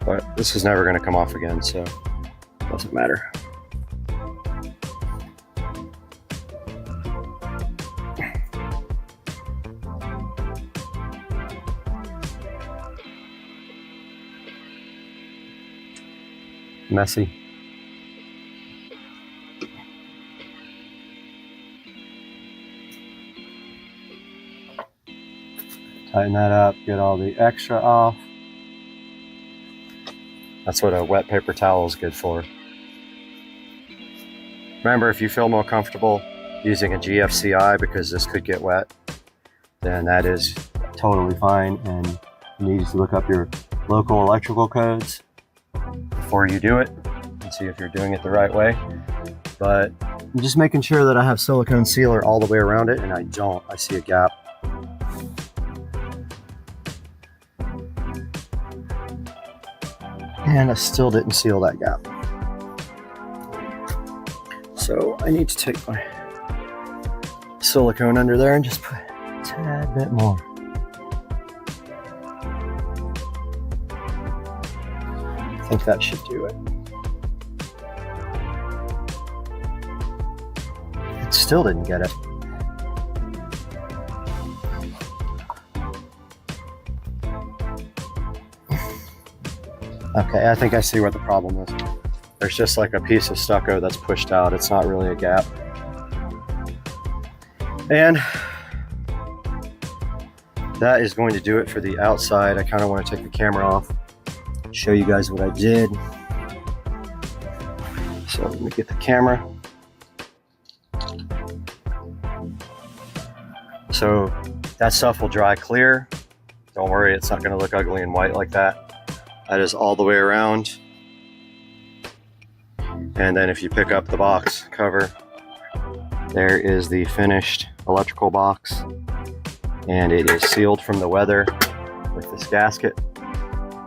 But this is never going to come off again, so it doesn't matter. Messy. Tighten that up, get all the extra off. That's what a wet paper towel is good for. Remember, if you feel more comfortable using a GFCI because this could get wet, then that is totally fine, and you need to look up your local electrical codes before you do it and see if you're doing it the right way. But I'm just making sure that I have silicone sealer all the way around it, and I don't. I see a gap. And I still didn't seal that gap. So I need to take my silicone under there and just put a tad bit more. I think that should do it. It still didn't get it. Okay, I think I see what the problem is. There's just like a piece of stucco that's pushed out. It's not really a gap. And that is going to do it for the outside. I kind of want to take the camera off, show you guys what I did. So let me get the camera. So that stuff will dry clear. Don't worry, it's not going to look ugly and white like that. That is all the way around. And then if you pick up the box cover, there is the finished electrical box. And it is sealed from the weather with this gasket.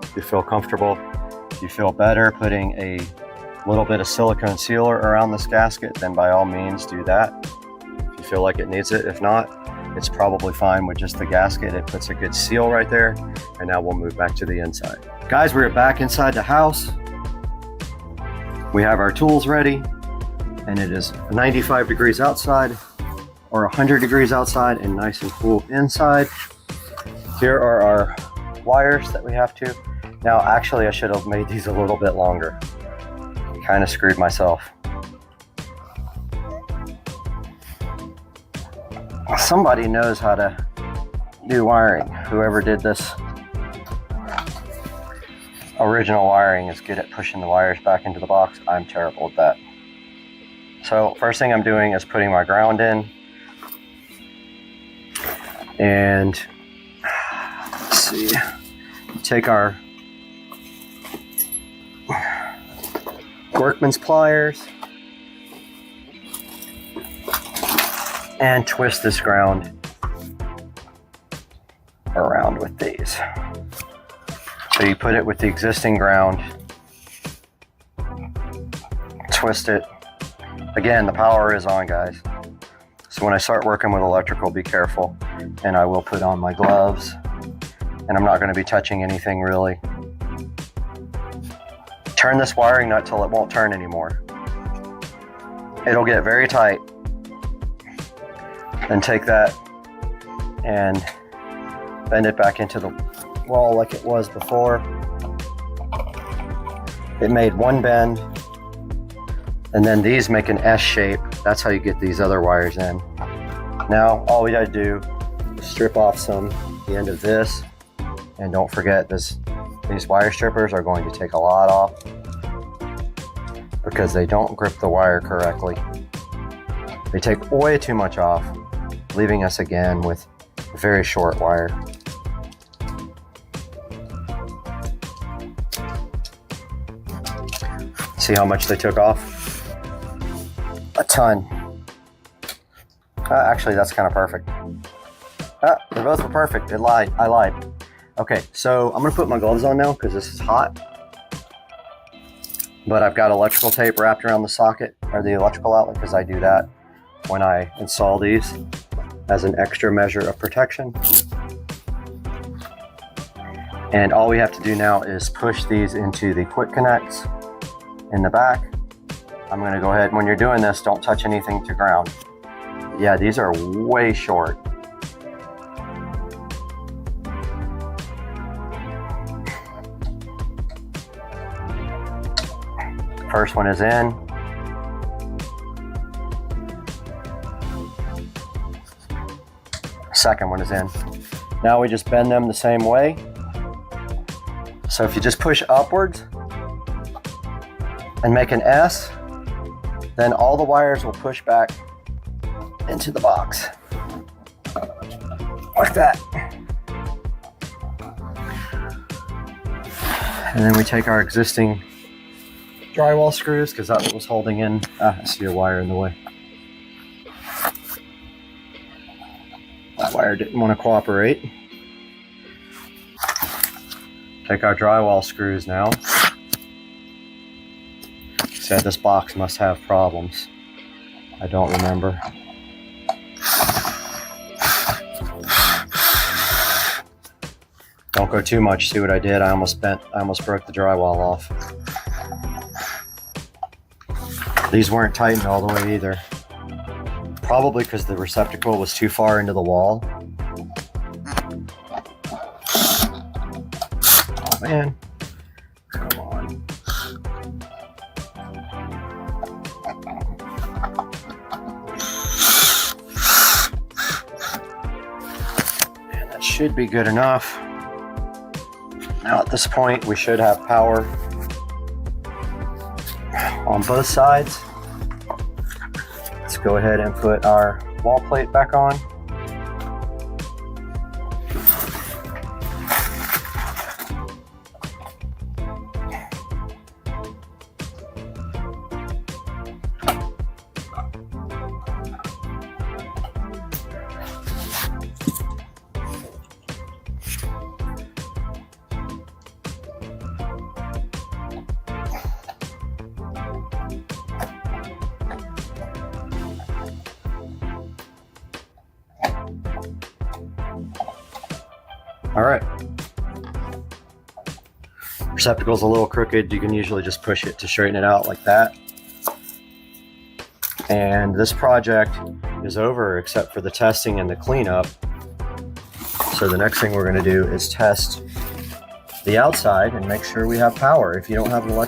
If you feel comfortable, if you feel better putting a little bit of silicone sealer around this gasket, then by all means do that. If you feel like it needs it. If not, it's probably fine with just the gasket. It puts a good seal right there. And now we'll move back to the inside. Guys, we're back inside the house. We have our tools ready, and it is 95 degrees outside or 100 degrees outside and nice and cool inside. Here are our wires that we have to. Now, actually, I should have made these a little bit longer. Kind of screwed myself. Somebody knows how to do wiring. Whoever did this original wiring is good at pushing the wires back into the box. I'm terrible at that. So first thing I'm doing is putting my ground in. And let's see, take our workman's pliers and twist this ground around with these. So you put it with the existing ground twist it. Again, the power is on, guys. So when I start working with electrical, be careful. And I will put on my gloves. And I'm not going to be touching anything really. Turn this wiring nut till it won't turn anymore. It'll get very tight. Then take that and bend it back into the wall like it was before. It made one bend, and then these make an S shape. That's how you get these other wires in. Now all we gotta do is strip off the end of this, and don't forget these wire strippers are going to take a lot off because they don't grip the wire correctly. They take way too much off, leaving us again with a very short wire. See how much they took off? A ton. Actually, that's kind of perfect. They both were perfect. I lied. Okay, so I'm gonna put my gloves on now because this is hot. But I've got electrical tape wrapped around the socket or the electrical outlet because I do that when I install these as an extra measure of protection. And all we have to do now is push these into the quick connects in the back. I'm gonna go ahead, when you're doing this, don't touch anything to ground. Yeah, these are way short. First one is in. Second one is in. Now we just bend them the same way. So if you just push upwards and make an S, then all the wires will push back into the box. Like that. And then we take our existing drywall screws, because that's what was holding in. I see a wire in the way. That wire didn't want to cooperate. Take our drywall screws now. Said this box must have problems. I don't remember. Don't go too much. See what I did? I almost broke the drywall off. These weren't tightened all the way either. Probably because the receptacle was too far into the wall. Oh man, come on. And that should be good enough. Now at this point, we should have power on both sides. Let's go ahead and put our wall plate back on. All right. Receptacle's a little crooked. You can usually just push it to straighten it out like that. And this project is over except for the testing and the cleanup. So the next thing we're going to do is test the outside and make sure we have power. If you don't have an electric